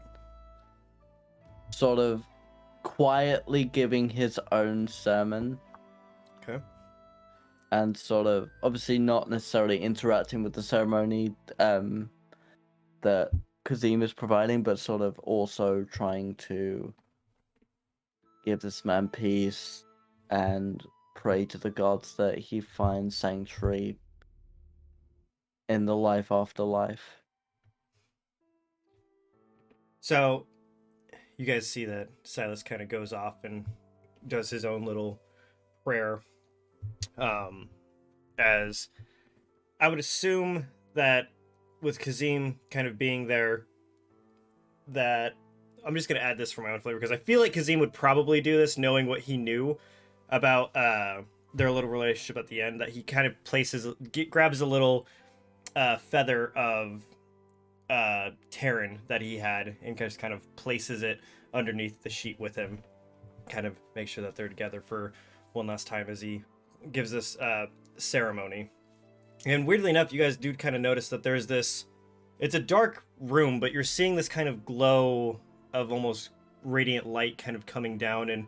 sort of quietly giving his own sermon. Okay. And sort of, obviously not necessarily interacting with the ceremony that Kazim is providing, but sort of also trying to give this man peace and pray to the gods that he finds sanctuary in the life after life. So you guys see that Silas kind of goes off and does his own little prayer. As I would assume that with Kazim kind of being there, that I'm just going to add this for my own flavor because I feel like Kazim would probably do this knowing what he knew about their little relationship at the end, that he kind of grabs a little feather of Terran that he had and just kind of places it underneath the sheet with him, kind of make sure that they're together for one last time as he gives this ceremony. And weirdly enough, you guys do kind of notice that there's this, it's a dark room, but you're seeing this kind of glow of almost radiant light kind of coming down and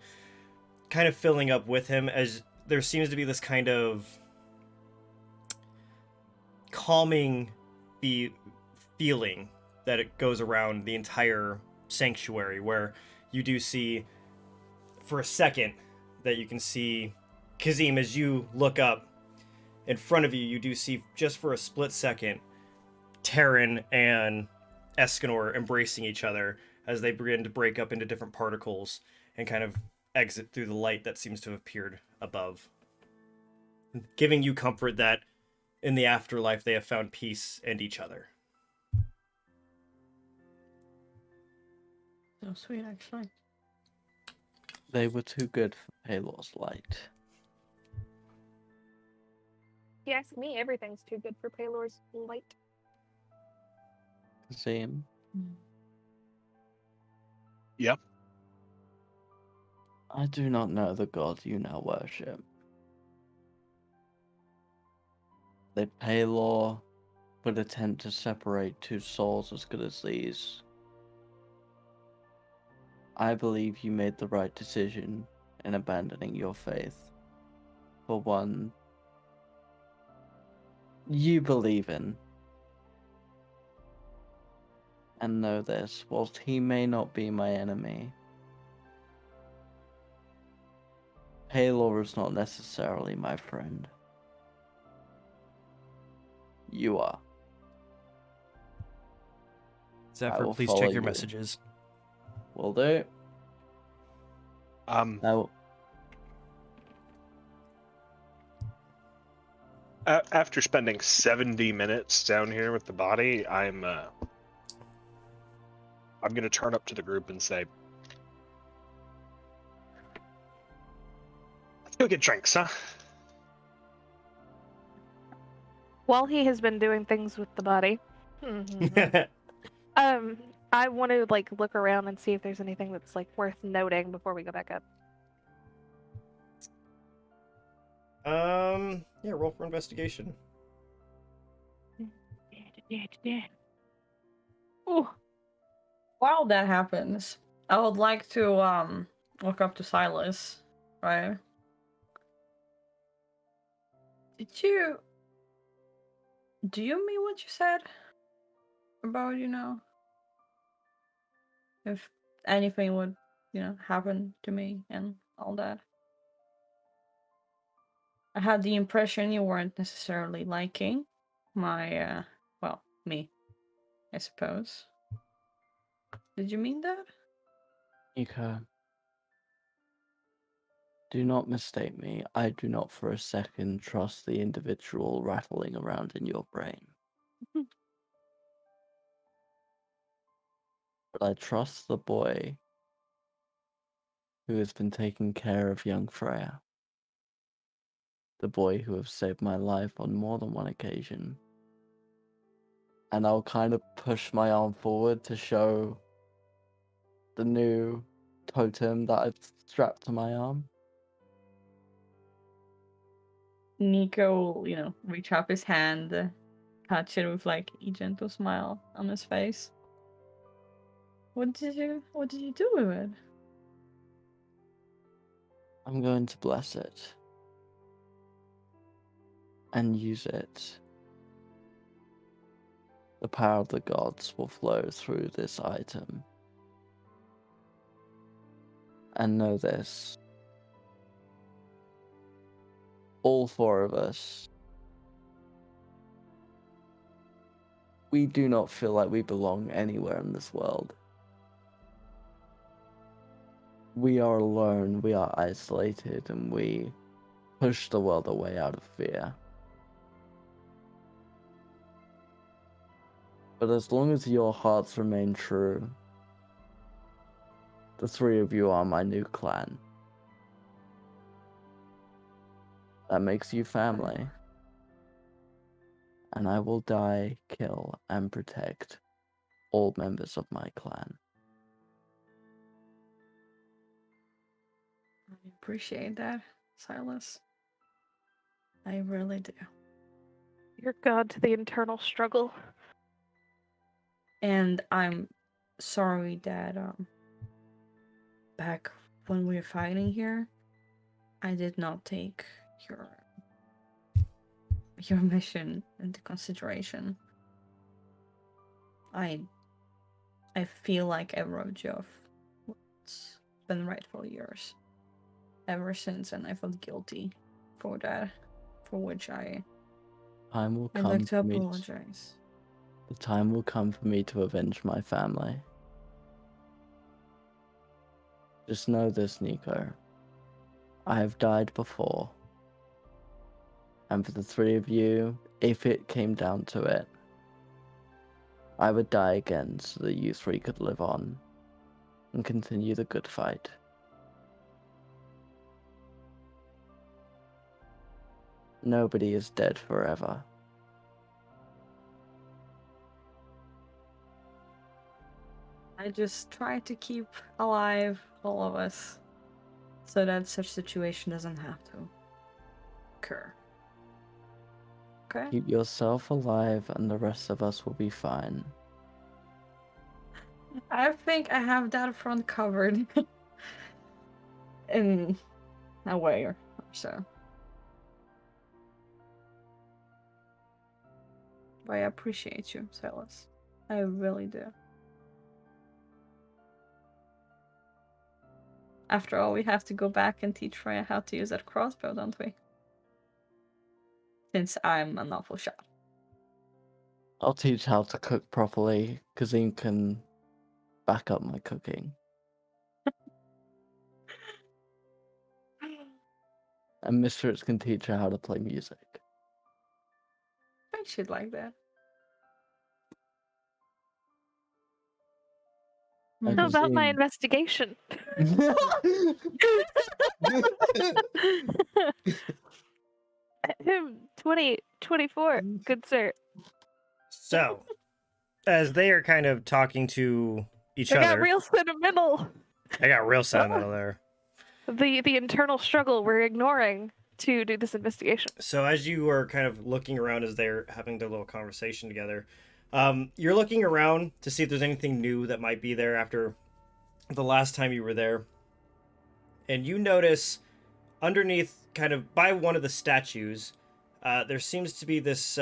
kind of filling up with him, as there seems to be this kind of calming feeling that it goes around the entire sanctuary, where you do see for a second that you can see Kazim, as you look up in front of you, you do see just for a split second Terran and Escanor embracing each other as they begin to break up into different particles and kind of exit through the light that seems to have appeared above, giving you comfort that in the afterlife they have found peace and each other. So sweet, actually. They were too good for Paylor's light. If you ask me, everything's too good for Paylor's light. Kazim, Yep. I do not know the god you now worship. If Paylor would attempt to separate two souls as good as these, I believe you made the right decision in abandoning your faith for one you believe in. And know this, whilst he may not be my enemy, Paylor is not necessarily my friend. You are. Zephyr, will please follow check your you. messages. Will do. Now, After spending 70 minutes down here with the body, I'm gonna turn up to the group and say, "Let's go get drinks, huh?" While he has been doing things with the body, I want to like look around and see if there's anything that's like worth noting before we go back up. Yeah, roll for investigation. Ooh. While that happens, I would like to look up to Silas, right? Do you mean what you said about, if anything would, happen to me and all that? I had the impression you weren't necessarily liking my, me, I suppose. Did you mean that? Nika, do not mistake me. I do not for a second trust the individual rattling around in your brain. But I trust the boy who has been taking care of young Freya. The boy who has saved my life on more than one occasion. And I'll kind of push my arm forward to show the new totem that I've strapped to my arm. Nico will, reach up his hand, touch it with like a gentle smile on his face. What did you do with it? I'm going to bless it. And use it. The power of the gods will flow through this item. And know this. All four of us, we do not feel like we belong anywhere in this world. We are alone, we are isolated, and we push the world away out of fear. But as long as your hearts remain true, the three of you are my new clan. That makes you family. And I will die, kill, and protect all members of my clan. I appreciate that, Silas. I really do. You're god to the internal struggle. And I'm sorry that back when we were fighting here, I did not take your mission into consideration. I feel like I robbed you of what's been rightful yours ever since, and I felt guilty for that, for which I'd like to apologize. The time will come for me to avenge my family. Just know this, Nico. I have died before. And for the three of you, if it came down to it, I would die again so that you three could live on and continue the good fight. Nobody is dead forever. I just try to keep alive all of us so that such situation doesn't have to occur. Okay? Keep yourself alive and the rest of us will be fine. I think I have that front covered in a way or so. But I appreciate you, Silas. I really do. After all, we have to go back and teach Freya how to use that crossbow, don't we? Since I'm an awful shot. I'll teach how to cook properly. Kazim can back up my cooking. And Mistress can teach her how to play music. I should like that. I How about my presume- investigation? 24, good sir. So, as they are kind of talking to each I got other, real sentimental. I got real sentimental there. The internal struggle we're ignoring to do this investigation. So as you are kind of looking around as they're having their little conversation together, you're looking around to see if there's anything new that might be there after the last time you were there. And you notice underneath, kind of by one of the statues, there seems to be this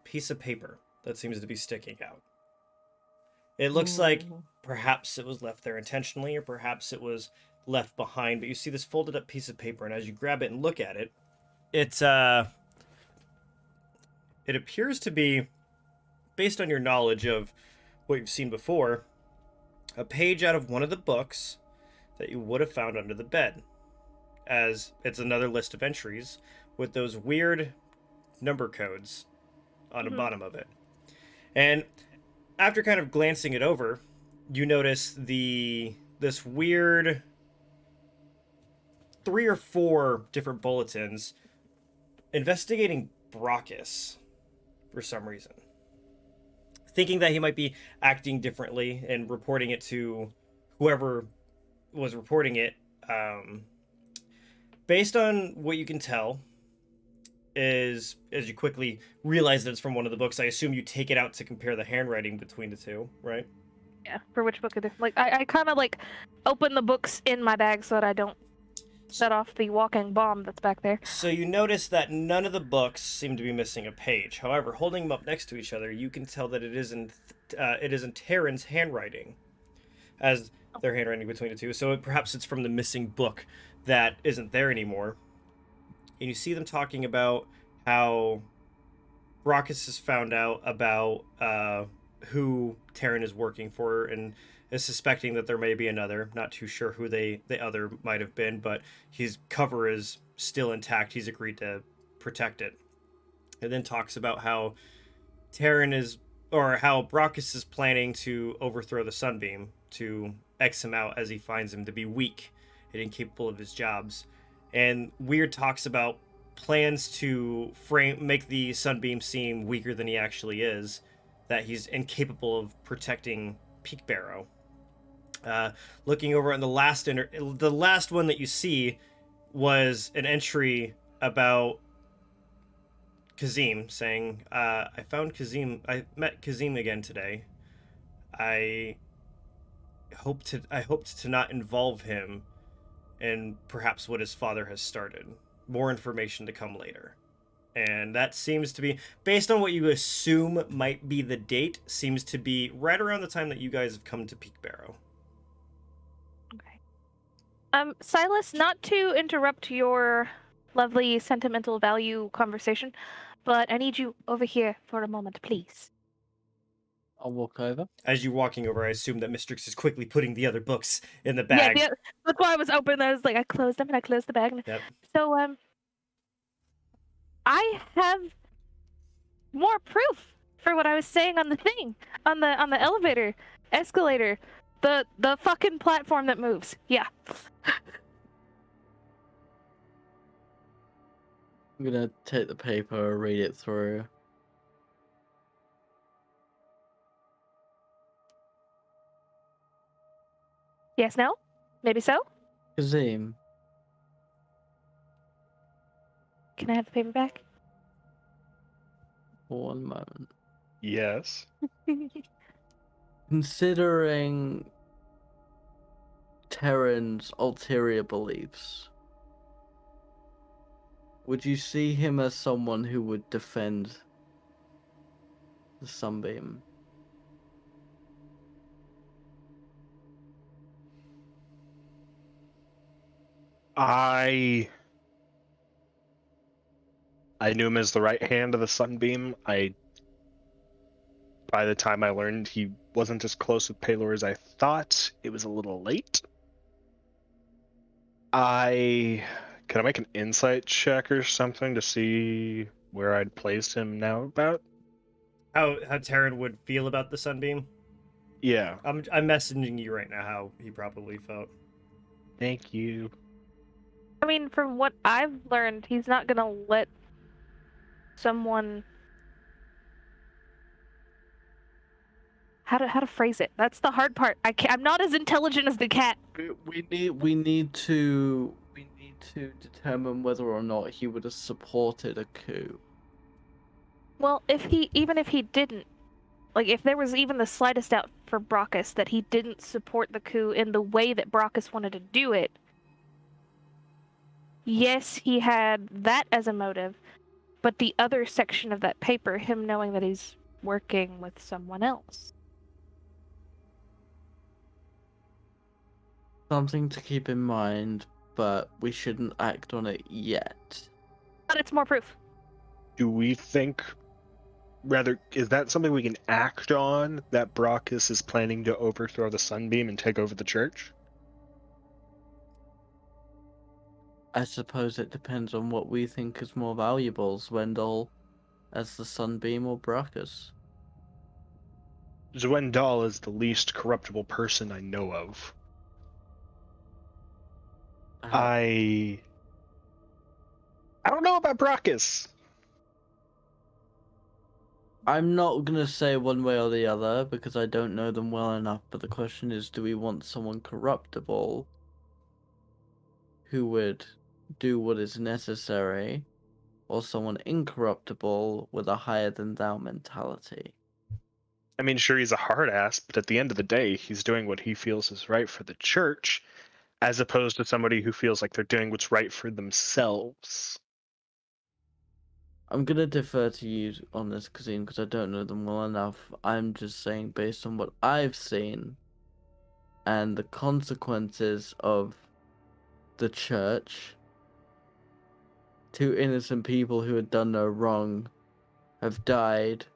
piece of paper that seems to be sticking out. It looks like perhaps it was left there intentionally, or perhaps it was left behind, but you see this folded up piece of paper, and as you grab it and look at it, it appears to be, based on your knowledge of what you've seen before, a page out of one of the books that you would have found under the bed, as it's another list of entries with those weird number codes on the bottom of it. And after kind of glancing it over, you notice the this weird 3 or 4 different bulletins investigating Brockus for some reason, thinking that he might be acting differently and reporting it to whoever was reporting it. Based on what you can tell, is as you quickly realize that it's from one of the books, I assume you take it out to compare the handwriting between the two, right? Yeah, for which book it is. Like, I kind of like open the books in my bag so that I don't set off the walking bomb that's back there. So you notice that none of the books seem to be missing a page. However, holding them up next to each other, you can tell that it is in Terran's handwriting, as their handwriting between the two. So perhaps it's from the missing book that isn't there anymore. And you see them talking about how Brockus has found out about who Terran is working for and is suspecting that there may be another. Not too sure who the other might have been, but his cover is still intact. He's agreed to protect it. And then talks about how how Brockus is planning to overthrow the Sunbeam to X him out, as he finds him to be weak and incapable of his jobs. And Weird talks about plans to make the Sunbeam seem weaker than he actually is, that he's incapable of protecting Peakbarrow. Looking over on the last one that you see was an entry about Kazim saying, I met Kazim again today. I hoped to not involve him in perhaps what his father has started. More information to come later. And that seems to be, based on what you assume might be the date, seems to be right around the time that you guys have come to Peakbarrow. Okay. Silas, not to interrupt your lovely sentimental value conversation, but I need you over here for a moment, please. I'll walk over. As you're walking over, I assume that Mistrix is quickly putting the other books in the bag. Yeah, that's why I was open. I was like, I closed them and I closed the bag. Yep. So, I have more proof for what I was saying on the thing, on the elevator, escalator, the fucking platform that moves. Yeah. I'm gonna take the paper, read it through. Yes, no? Maybe so? Kazim, Can I have the paper back? for 1 moment. Yes. Considering Terran's ulterior beliefs, would you see him as someone who would defend the Sunbeam? I knew him as the right hand of the Sunbeam. By the time I learned he wasn't as close with Paylor as I thought, it was a little late. Can I make an insight check or something to see where I'd place him now about? How Terran would feel about the Sunbeam? Yeah. I'm messaging you right now how he probably felt. Thank you. I mean, from what I've learned, he's not gonna let someone. How to phrase it? That's the hard part. I'm not as intelligent as the cat. We need to determine whether or not he would have supported a coup. Well, even if he didn't, like if there was even the slightest doubt for Brockus that he didn't support the coup in the way that Brockus wanted to do it, yes, he had that as a motive, but the other section of that paper, him knowing that he's working with someone else. Something to keep in mind, but we shouldn't act on it yet. But it's more proof. Do we think, rather, is that something we can act on, that Brockus is planning to overthrow the Sunbeam and take over the church? I suppose it depends on what we think is more valuable, Zwendal as the Sunbeam or Brockus. Zwendal is the least corruptible person I know of. I don't know about Brockus. I'm not gonna say one way or the other because I don't know them well enough, but the question is, do we want someone corruptible who would do what is necessary, or someone incorruptible with a higher than thou mentality? I mean, sure, he's a hard ass, but at the end of the day, he's doing what he feels is right for the church, as opposed to somebody who feels like they're doing what's right for themselves. I'm gonna defer to you on this, Kazim, because I don't know them well enough. I'm just saying, based on what I've seen and the consequences of the church, 2 innocent people who had done no wrong have died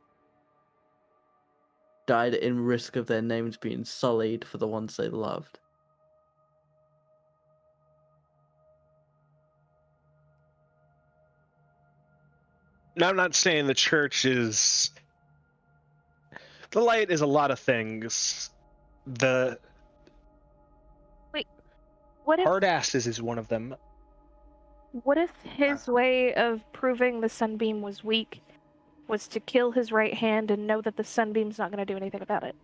in risk of their names being sullied for the ones they loved. Now, I'm not saying the church is. The light is a lot of things. The What if hard asses is one of them. his way of proving the sunbeam was weak was to kill his right hand and know that the sunbeam's not going to do anything about it?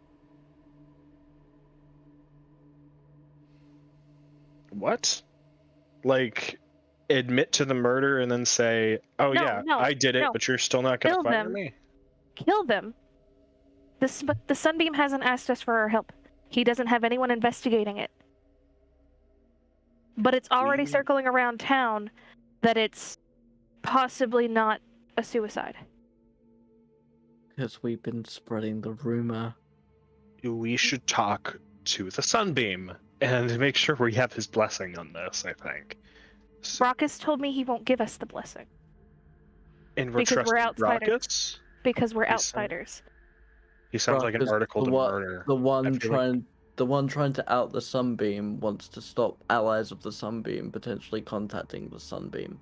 What? Like, admit to the murder and then say, "Oh No, yeah, no, I did it," no. but you're still not gonna Kill fire them. me. Kill them. But the sunbeam hasn't asked us for our help. He doesn't have anyone investigating it. But it's already We- circling around town that it's possibly not a suicide. Because we've been spreading the rumor. We should talk to the Sunbeam and make sure we have his blessing on this. I think. So, Brockus told me he won't give us the blessing and we're because we're trusting outsiders. Brockus. because we're He sound- outsiders. He sounds like an Because article to murder. The one I feel like- trying to out the Sunbeam wants to stop allies of the Sunbeam potentially contacting the Sunbeam.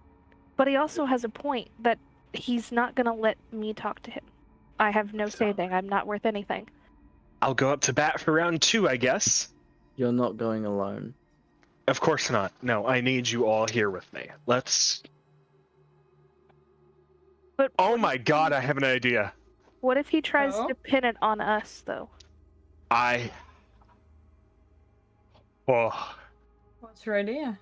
But he also has a point that he's not going to let me talk to him. I have no saving. I'm not worth anything. I'll go up to bat for round 2, I guess. You're not going alone. Of course not. No, I need you all here with me. Let's. But Oh my god, I have an idea. what if he tries Oh? to pin it on us, though? Oh, What's your idea?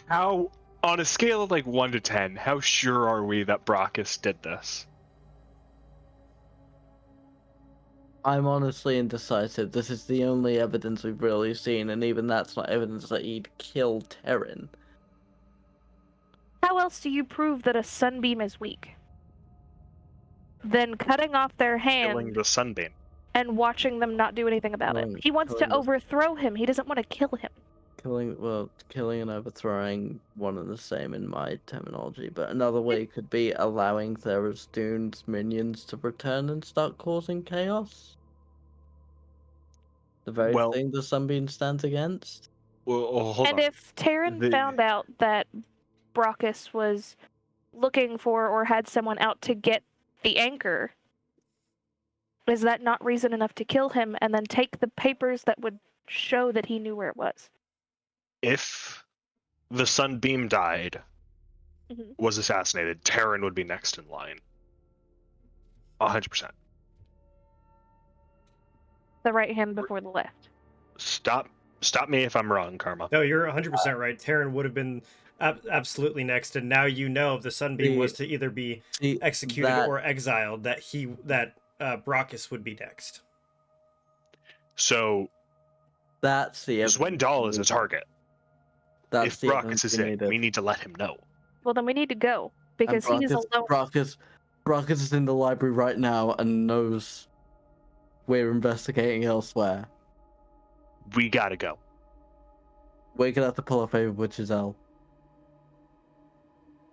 how, on a scale of like 1 to 10, how sure are we that Brockus did this? I'm honestly indecisive. This is the only evidence we've really seen, and even that's not evidence that he'd kill Terran. How else do you prove that a sunbeam is weak? Then cutting off their Killing hand the Sunbeam. and watching them not do anything about it. He wants to killing the- overthrow him. He doesn't want to kill him. Killing and overthrowing, one and the same in my terminology. But another way could be allowing Therastoon's minions to return and start causing chaos. The very Well- thing the Sunbeam stands against. Well, hold And on. if Terran The- found out that Brockus was looking for or had someone out to get the anchor, is that not reason enough to kill him and then take the papers that would show that he knew where it was? If the Sunbeam died, Mhm. was assassinated, Terran would be next in line. 100%. The right hand before the left. Stop me if I'm wrong, Karma. No, you're 100% right. Terran would have been absolutely next, and now you know if the Sunbeam was to either be See, executed that- or exiled, that Brockus would be next. So, That's the evidence. Zwendal is a target. That's If the Brockus evidence is we it, needed. we need to let him know. Well, then we need to go because And he is alone. Brockus is in the library right now and knows we're investigating elsewhere. We gotta go. We're gonna have to pull a favor with Giselle.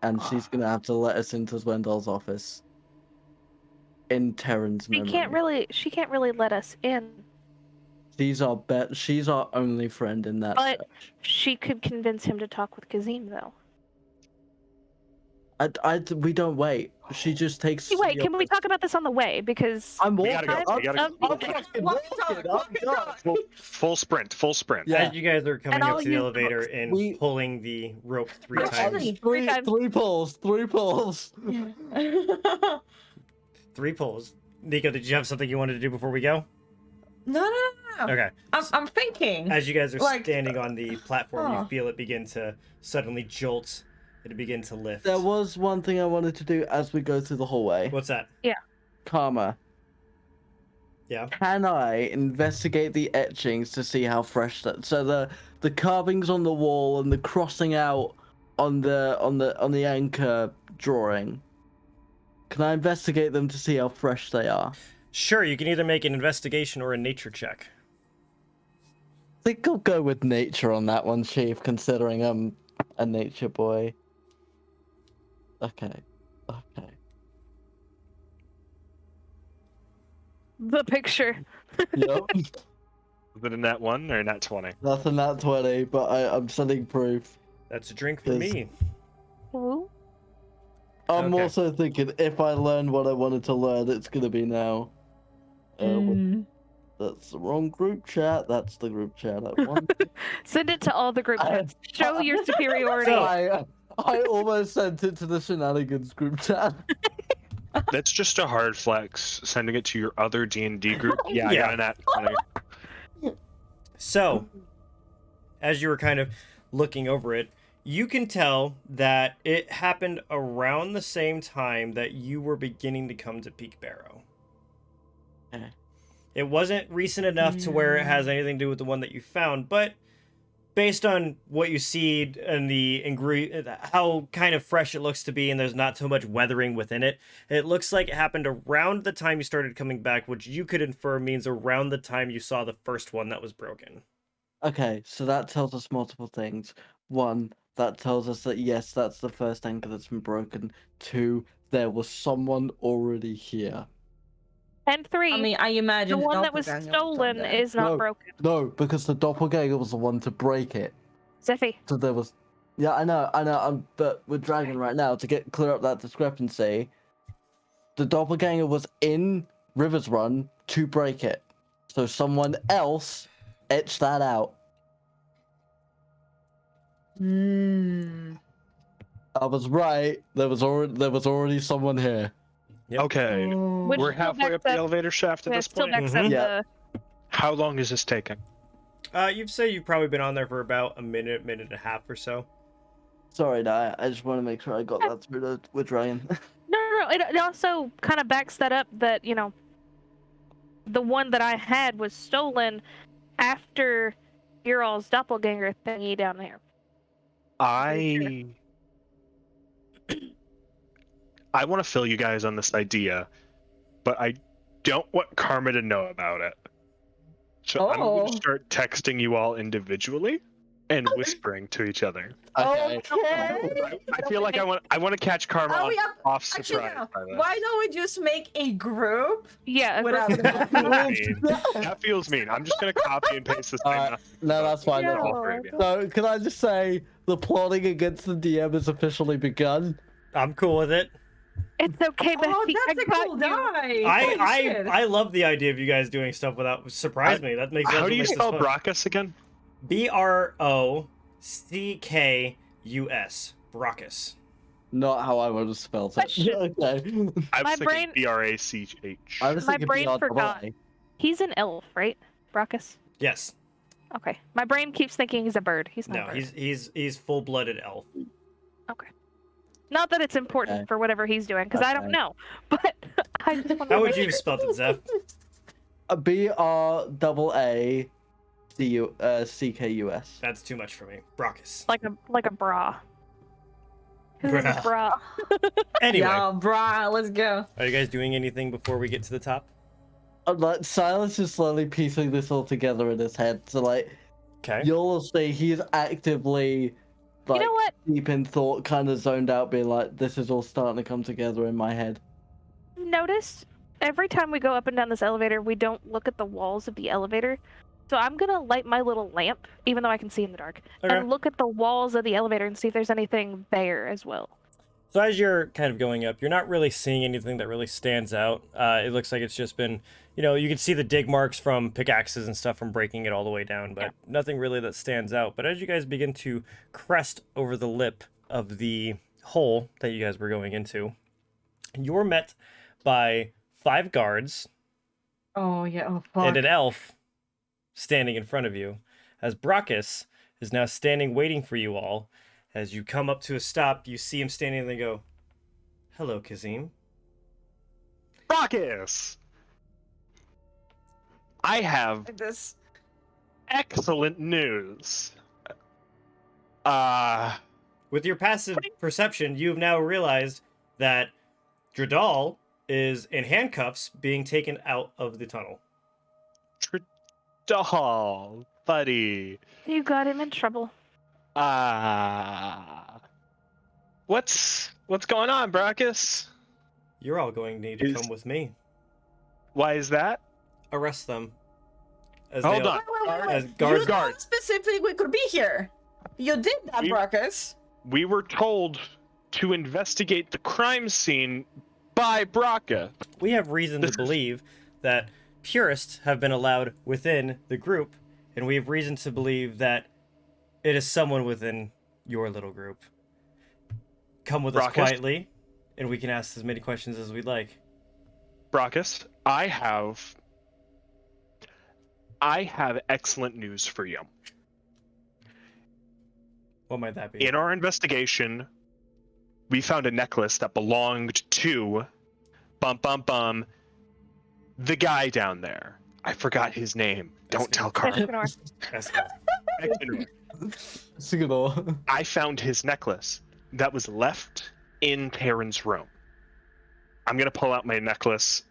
And she's gonna have to let us into Zwendal's office. In Terran's She memory. can't really let us in. She's our only friend in that But search. she could convince him to talk with Kazim, though. We don't wait. She just takes. Hey, wait, the can we office. talk about this on the way? Because I'm We walking. gotta go. I'm, We gotta I'm- go. I'm fucking Walk walking. and talk, I'm walk and done. talk. Full sprint. Yeah. As you guys are coming And up I'll to the use the elevator books. and We- pulling the rope 3 Actually- times. Three times. Three pulls. 3 pulls. 3 pulls. Nico, did you have something you wanted to do before we go? No. Okay. I'm thinking. As you guys are Like, standing on the platform, you huh. feel it begin to suddenly jolt. It begin to lift. There was one thing I wanted to do as we go through the hallway. What's that? Karma. Yeah. Can I investigate the etchings to see how fresh that? So the carvings on the wall and the crossing out on the anchor drawing. Can I investigate them to see how fresh they are? Sure, you can either make an investigation or a nature check. I think I'll go with nature on that one, Chief, considering I'm a nature boy. Okay. the picture. Yep. Was it in that 1 or nat 20? Nothing that 20, but I'm sending proof. That's a drink for Yes. me. Ooh. I'm Okay. also thinking if I learn what I wanted to learn, it's gonna be now. That's the wrong group chat. That's the group chat I want. Send it to all the group chats. Show your superiority. I almost sent it to the shenanigans group chat. That's just a hard flex. Sending it to your other D&D group. Yeah, I Yeah. got a nat 20. So, as you were kind of looking over it, you can tell that it happened around the same time that you were beginning to come to Peakbarrow. Okay. It wasn't recent enough to where it has anything to do with the one that you found, but based on what you see and how kind of fresh it looks to be, and there's not so much weathering within it, it looks like it happened around the time you started coming back, which you could infer means around the time you saw the first one that was broken. Okay, so that tells us multiple things. 1, that tells us that yes, that's the first anchor that's been broken. 2, there was someone already here. And 3, I mean, I imagine the one that was doppelganger stolen done that. is not No. broken. No, because the doppelganger was the one to break it. Zeffy. So there was. Yeah, I know. But with Dragon right now to clear up that discrepancy, the doppelganger was in River's Run to break it. So someone else etched that out. I was right. There was already someone here. Yep. Okay. Which We're still halfway backs up the up- elevator shaft at Yeah, this still point. backs up Yeah. the. How long is this taking? You'd say you've probably been on there for about a minute and a half or so. Sorry, Di. I just want to make sure I got that through with Dragon. No. It also kind of backs that up that, you know, the one that I had was stolen after your all's doppelganger thingy down there. I want to fill you guys on this idea, but I don't want Karma to know about it. So I'm going to start texting you all individually and whispering to each other. Okay. I feel like I want to catch Karma Are we up? off Actually, surprise no. by that. Why don't we just make a group Yeah. without That feels mean. That feels mean. I'm just going to copy and paste this. Alright, no, that's fine. That's No. fine. So, can I just say the plotting against the DM has officially begun? I'm cool with it. It's okay, Bessie. Oh, that's I a got cool you. die. I love the idea of you guys doing stuff without surprise me. That makes How that's do what you makes this spell fun. Brachus again? BROCKUS. Brachus. Not how I would have spelled it. Question. Okay. I My was thinking brain- BRACH. I was My thinking brain BR forgot. double He's an elf, right? Brachus? Yes. Okay. My brain keeps thinking he's a bird. He's not No, a bird. he's full-blooded elf. Okay. Not that it's important Okay. for whatever he's doing, because I don't Okay. know. But I just want to. How would you have spelled it, Zeph? BRAACKUS. That's too much for me. Brachus. like a bra. Who's Bruh. this bra? Anyway, Yeah, brah, let's go. are you guys doing anything before we get to the top? Like, Silas is slowly piecing this all together in his head. So, like, Okay. you'll see he's actively, like, You know what? deep in thought, kind of zoned out, being like, this is all starting to come together in my head. I've noticed every time we go up and down this elevator, we don't look at the walls of the elevator. So I'm gonna light my little lamp, even though I can see in the dark, Okay. and look at the walls of the elevator and see if there's anything there as well. So as you're kind of going up, you're not really seeing anything that really stands out. It looks like it's just been, you can see the dig marks from pickaxes and stuff from breaking it all the way down, but nothing really that stands out. But as you guys begin to crest over the lip of the hole that you guys were going into, you're met by 5 guards Oh yeah. Oh fuck. and an elf standing in front of you, as Brachus is now standing waiting for you all. As you come up to a stop, you see him standing there and go, "Hello, Kazim." Brachus! I have This. excellent news. With your passive perception, you've now realized that Dredal is in handcuffs being taken out of the tunnel. Doll, buddy. You got him in trouble. What's going on, Brachus? You're all going to need to come with me. Why is that? Arrest them. As Hold on. As You guards. told specifically we could be here. You did that, Brachus. We were told to investigate the crime scene by Brachus. We have reason to believe that purists have been allowed within the group, and we have reason to believe that it is someone within your little group. Come with us Brachus? quietly, and we can ask as many questions as we'd like. Brachus, I have excellent news for you. What might that be? In our investigation, we found a necklace that belonged to the guy down there. I forgot his name. Don't tell Carl. Escanor. Escanor. I found his necklace that was left in Terran's room. I'm gonna pull out my necklace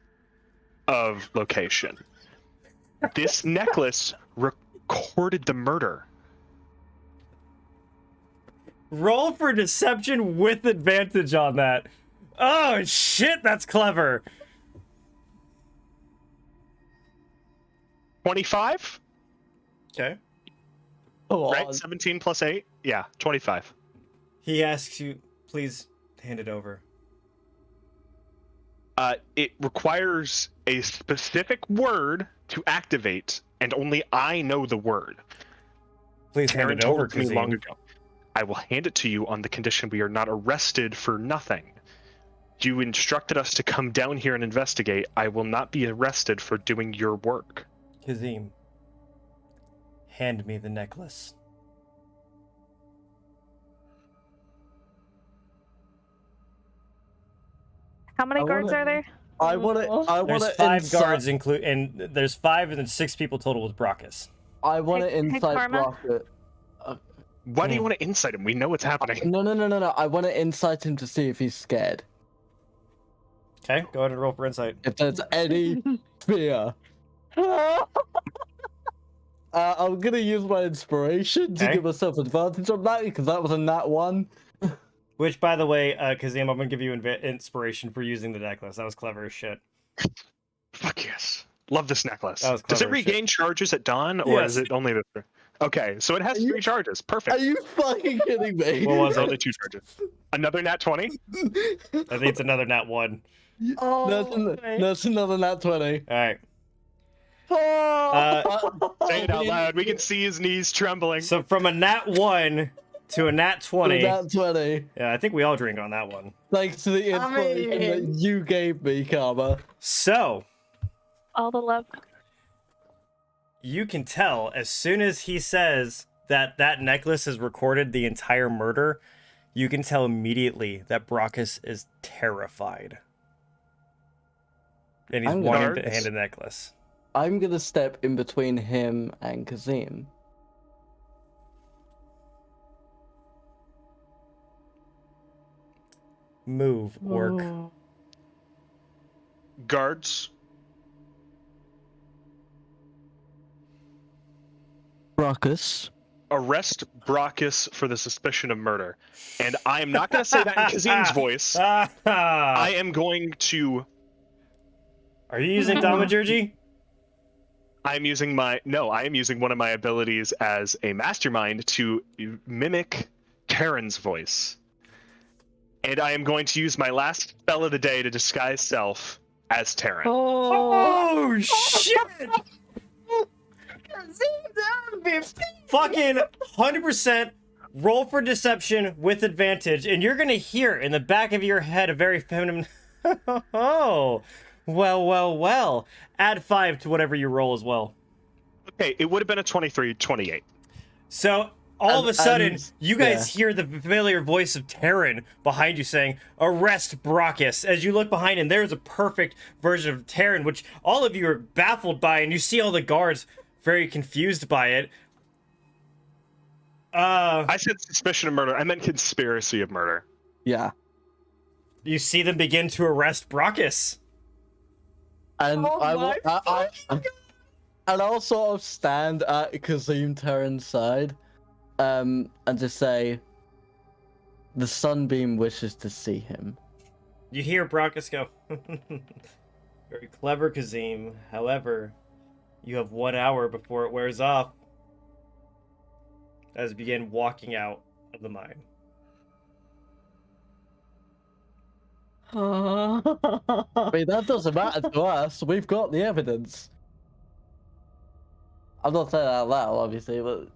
of location. This necklace recorded the murder. Roll for deception with advantage on that. Oh shit, that's clever. 25? Okay. Oh, Right? 17 plus 8? Yeah, 25. He asks you, please hand it over. It requires a specific word to activate, and only I know the word. Please hand Terran it over, told me long Kazim. ago. I will hand it to you on the condition we are not arrested for nothing. You instructed us to come down here and investigate. I will not be arrested for doing your work. Kazim, hand me the necklace. How many guards are there? I want to. There's 5 guards include, and there's 5 and then 6 people total with Brachus. I want to Hey, incite Karma? Rocket. Why do you want to insight him? We know what's happening. No. I want to incite him to see if he's scared. Okay, go ahead and roll for insight. If there's any fear. I'm gonna use my inspiration to Okay. give myself advantage on that because that was a nat 1. Which, by the way, Kazim, I'm gonna give you inspiration for using the necklace. That was clever as shit. Fuck yes. Love this necklace. That was Does it clever as shit. regain charges at dawn, or Yes. is it only the... Okay, so it has Are you- 3 charges. Are Perfect. you fucking kidding me? What was It's only 2 charges. Another nat 20? I think it's another nat 1. Oh. That's another nat 20. All right. Say it out loud. We can see his knees trembling. So from a nat 1 to a nat 20. Nat 20. Yeah, I think we all drink on that one. Thanks to the inspiration that you gave me, Karma. So All the love. you can tell as soon as he says that that necklace has recorded the entire murder, you can tell immediately that Brachus is terrified. And he's I'm wanting to guards. hand a necklace. I'm gonna step in between him and Kazim. Move, orc. Guards, Brachus. arrest Brachus for the suspicion of murder. And I am not going to say that in Kazim's voice. I I am going to... Are you using thaumaturgy? I am using one of my abilities as a mastermind to mimic Terran's voice. And I am going to use my last spell of the day to disguise self as Terran. Oh shit! Fucking 100% roll for deception with advantage, and you're gonna hear in the back of your head a very feminine. Oh, well. Add 5 to whatever you roll as well. Okay, it would have been a 23, 28. So all of a sudden, you guys hear the familiar voice of Terran behind you saying, "Arrest Brachus." As you look behind him, there's a perfect version of Terran, which all of you are baffled by, and you see all the guards very confused by it. I said suspicion of murder. I meant conspiracy of murder. Yeah. You see them begin to arrest Brachus. And I'll sort of stand at Kazim Terran's side, and just say, "The Sunbeam wishes to see him." You hear Brachus go, "Very clever, Kazim. However, you have 1 hour before it wears off." As begin walking out of the mine. I mean, that doesn't matter to us. We've got the evidence. I'm not saying that out loud, obviously, but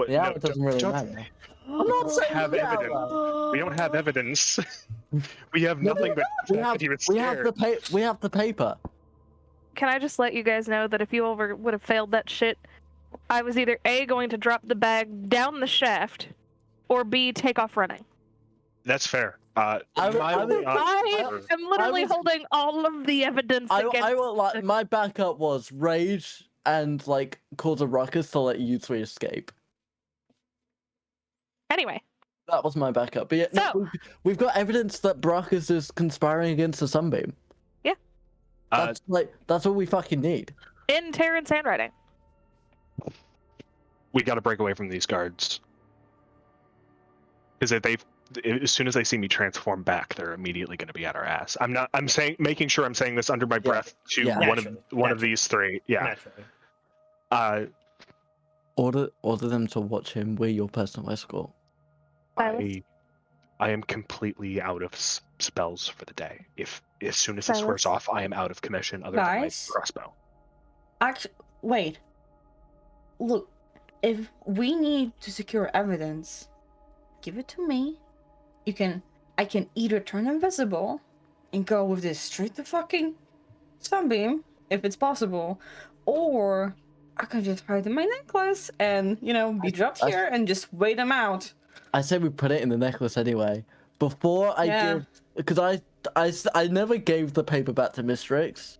the hour doesn't really matter. I'm not saying have it out evidence. loud. We don't have evidence. We have nothing but we have the paper. Can I just let you guys know that if you ever would have failed that shit, I was either A, going to drop the bag down the shaft, or B, take off running. That's fair. I am literally holding all of the evidence against... My backup was rage and, like, cause a ruckus to let you three escape. Anyway. That was my backup. But yeah, so, we've got evidence that Brachus is conspiring against the Sunbeam. Yeah. That's all we fucking need. In Terran's handwriting. We got to break away from these guards. Because as soon as they see me transform back, they're immediately going to be at our ass. I'm making sure I'm saying this under my breath to one of these three. Yeah. Order them to watch him. We're your personal escort. I am completely out of spells for the day. As soon as this wears off, I am out of commission other than my crossbow. Actually, wait. Look, if we need to secure evidence, give it to me. I can either turn invisible and go with this straight to fucking Sunbeam, if it's possible, or I can just hide in my necklace and, be dropped here and just wait them out. I say we put it in the necklace anyway. Before I give, because I never gave the paper back to Mistrix.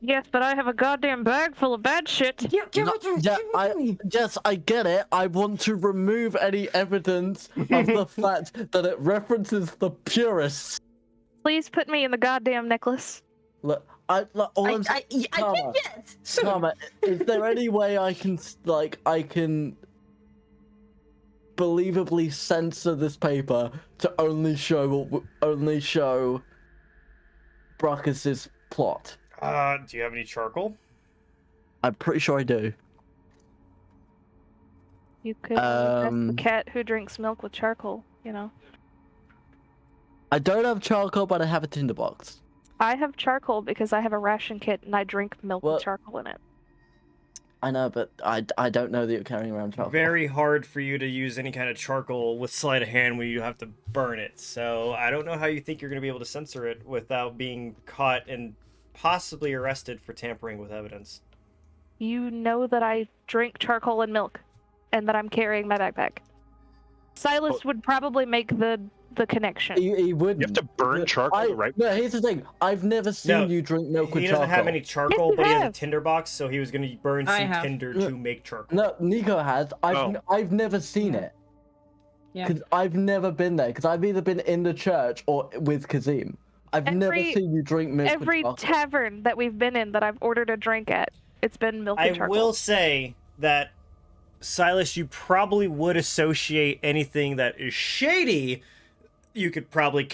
Yes, but I have a goddamn bag full of bad shit. Give it to me. Yes, I get it. I want to remove any evidence of the fact that it references the purists. Please put me in the goddamn necklace. Look, I can't yet. Karma, is there any way I can believably censor this paper to only show Brachus's plot? Do you have any charcoal? I'm pretty sure I do. You could ask the cat who drinks milk with charcoal, I don't have charcoal, but I have a tinderbox. I have charcoal because I have a ration kit and I drink milk with charcoal in it. I know, but I don't know that you're carrying around charcoal. Very hard for you to use any kind of charcoal with sleight of hand when you have to burn it. So I don't know how you think you're going to be able to censor it without being caught and possibly arrested for tampering with evidence. You know that I drink charcoal and milk, and that I'm carrying my backpack. Silas would probably make the connection. He wouldn't. You have to burn charcoal, right? No, here's the thing. I've never seen you drink milk with charcoal. He doesn't have any charcoal, but he has a tinderbox, so he was going to burn some tinder to make charcoal. No, Nico has. I've never seen it. Yeah. Because I've never been there. Because I've either been in the church or with Kazim. I've never seen you drink milk with charcoal. Every tavern that we've been in that I've ordered a drink at, it's been milk with charcoal. I will say that, Silas, you probably would associate anything that is shady. You could probably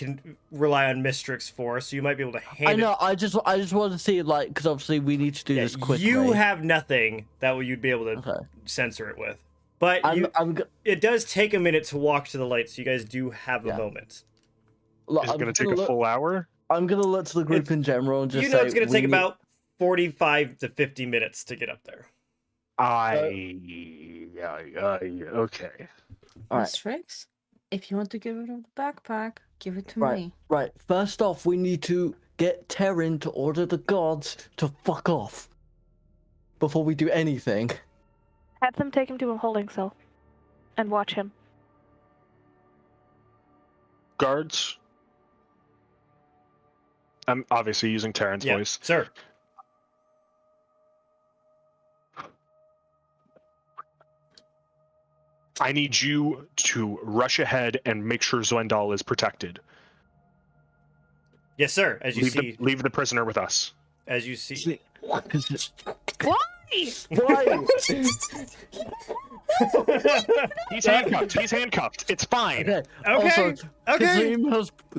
rely on Mistrix for, so you might be able to handle. I know. I just want to see, because obviously we need to do this quickly. You have nothing that you'd be able to censor it with, but it does take a minute to walk to the light, so you guys do have a moment. Look, Is it I'm going to take a look, full hour? I'm gonna look to the group It's- in general and just You know say it's going to we take need- about 45 to 50 minutes to get up there. Okay. All right. Mistrix, if you want to get rid of the backpack, give it to Right, me. right. First off, we need to get Terran to order the guards to fuck off before we do anything. Have them take him to a holding cell and watch him. Guards. I'm obviously using Terran's Yeah, voice. sir. I need you to rush ahead and make sure Zwendal is protected. Yes, sir. As you see, Leave the prisoner with us. as you see. Why? Why? He's handcuffed. He's handcuffed. It's fine. Okay. Okay, Also, okay.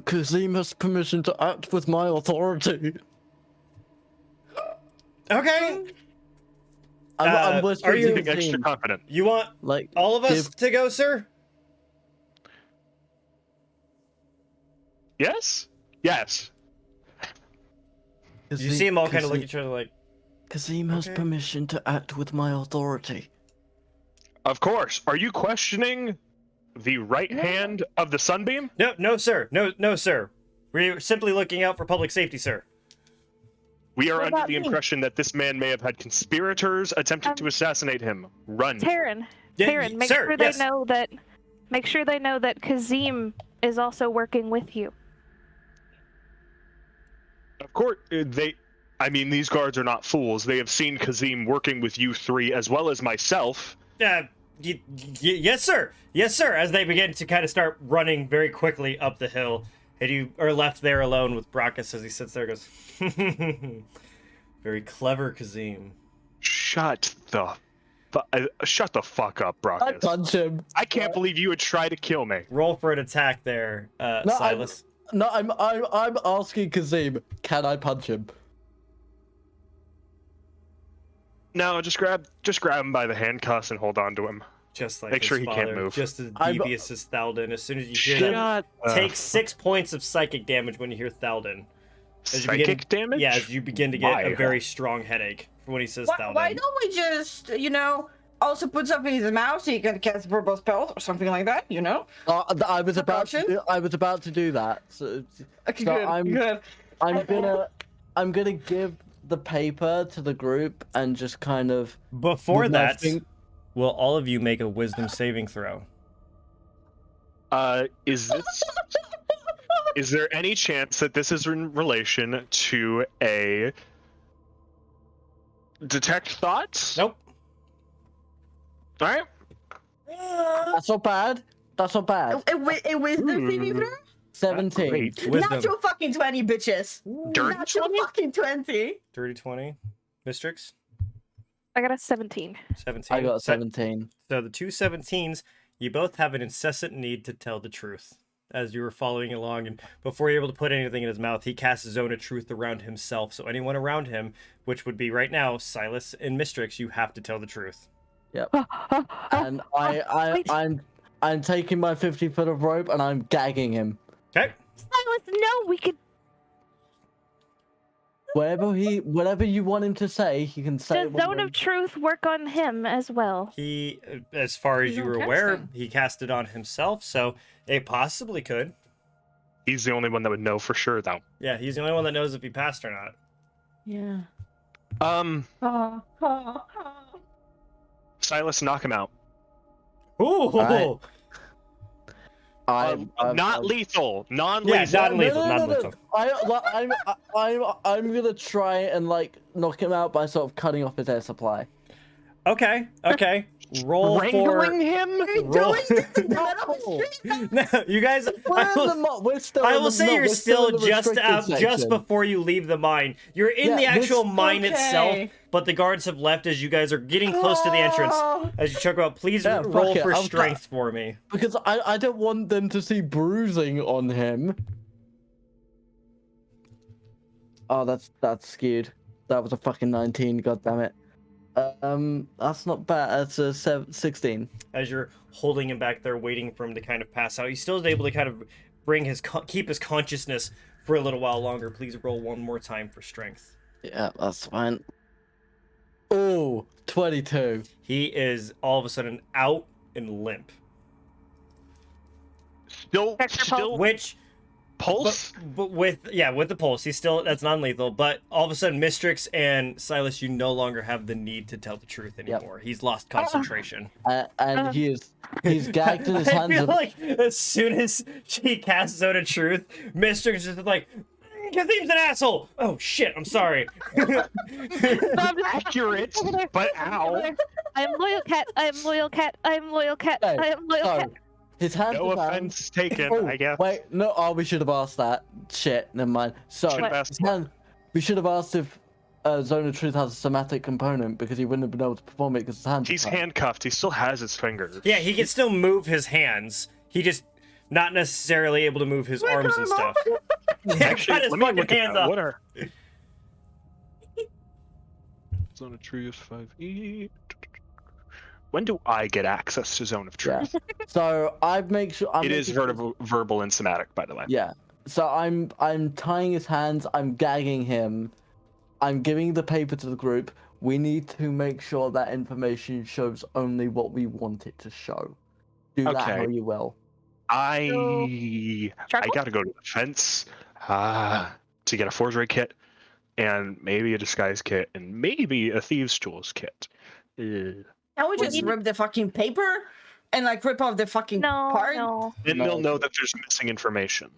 Kazim has permission to act with my authority. Okay. I'm are whispering you- to Being extra Kazim, confident. You want like all of us to go, sir? Yes? Yes. You see them all kind of look at each other like, Kazim has Okay. permission to act with my authority. Of course. Are you questioning the right hand of the Sunbeam? no, no, sir. No, sir. We're simply looking out for public safety, sir. We are What under about the me? impression that this man may have had conspirators attempting to assassinate him. Run. Terran, Yeah, Terran, make sir, sure yes. they know that. Make sure they know that Kazim is also working with you. Of course, these guards are not fools. They have seen Kazim working with you three as well as myself. Yes, sir. Yes, sir. As they begin to kind of start running very quickly up the hill, and you are left there alone with Brackus as he sits there and goes, very clever, Kazim. Shut the fuck up, I Brockus. punch him. I can't believe you would try to kill me. Roll for an attack there, No, Silas. No, I'm asking Kazim, can I punch him? No, just grab him by the handcuffs and hold on to him. Just like make his sure he can't father, move. Just as I'm- devious as Thalden. As soon as you hear that, Shut take 6 points of psychic damage when you hear Thalden. As you begin- Psychic damage? Yeah, as you begin to get Why? a very strong headache when he says Thalden. Why don't we just, also put something in his mouth so you can cast verbal spells or something like that, I was about Precaution? to do that. So, Okay, So good, good. I'm gonna give the paper to the group and just kind of Before with my that, fing- will all of you make a wisdom saving throw? Is there any chance that this is in relation to a detect thoughts? Nope. All right. That's not bad. That's not bad. It wisdom saving throw? 17. Great. Wisdom. Natural fucking 20, bitches. Dirty Natural 20? fucking 20. Dirty 20. Mistrix? I got a 17. 17. I got So- 17. So the two 17s, you both have an incessant need to tell the truth. As you were following along, and before you're able to put anything in his mouth, he casts a zone of truth around himself. So anyone around him, which would be right now Silas and Mistrix, you have to tell the truth. And wait. I'm taking my 50 foot of rope and I'm gagging him. Okay. Silas, no, we could. Whatever you want him to say, he can say. Does Zone of Truth work on him as well? He, as far as He's you on were aware, casting. he cast it on himself, so it possibly could. He's the only one that would know for sure, though. Yeah, he's the only one that knows if he passed or not. Yeah. Silas, knock him out. Ooh! Alright. Not lethal, Yeah, non-lethal. non-lethal, non-lethal. I'm gonna try and knock him out by sort of cutting off his air supply. Okay. Roll for... Wrangling him? Roll... No! No, you guys... We're still I in will the- say no, you're we're still still in the just restricted just section. before you leave the mine. You're in Yeah, the actual this- mine itself, okay. but the guards have left as you guys are getting close to the entrance. Oh. As you chuck out, please Yeah, fuck roll it, for I'll- strength for me. Because I don't want them to see bruising on him. Oh, that's skewed. That was a fucking 19. God damn it. That's not bad. That's a 16. As you're holding him back there, waiting for him to kind of pass out, he still is able to kind of keep his consciousness for a little while longer. Please roll one more time for strength. Yeah, that's fine. Oh, 22. He is all of a sudden out and limp. Still, Check your pulse. Which, pulse. but with the pulse, he's still, that's non-lethal. But all of a sudden, Mistrix and Silas, you no longer have the need to tell the truth anymore. He's lost concentration. And he's gagged in his I hands. feel like as soon as she casts Zone of Truth, Mistrix is just like, Kazim's an asshole. Oh shit, I'm sorry. Accurate, but ow. I am loyal cat. I am loyal cat. I am loyal cat. No, I am loyal cat. His hands No are down. offense taken, Oh, I guess. wait, no, we should have asked that. Shit, never mind. So, Should've asked his hand- we should have asked if Zone of Truth has a somatic component because he wouldn't have been able to perform it because his hands He's are tied. handcuffed. He still has his fingers. Yeah, he can still move his hands. He just not necessarily able to move his arms and stuff. Yeah, Actually, cut his let me fucking look at hands that. off. What are... Zone of Truth 5e. When do I get access to Zone of Yeah. Truth? So I've make sure It is verbal and somatic, by the way. Yeah. So I'm tying his hands. I'm gagging him. I'm giving the paper to the group. We need to make sure that information shows only what we want it to show. Do that Okay. how you will. I Charcoal? gotta go to the fence to get a forgery kit, and maybe a disguise kit, and maybe a thieves' tools kit. Can we just need- rip the fucking paper and like rip off the fucking No, part? no. Then No. they'll know that there's missing information.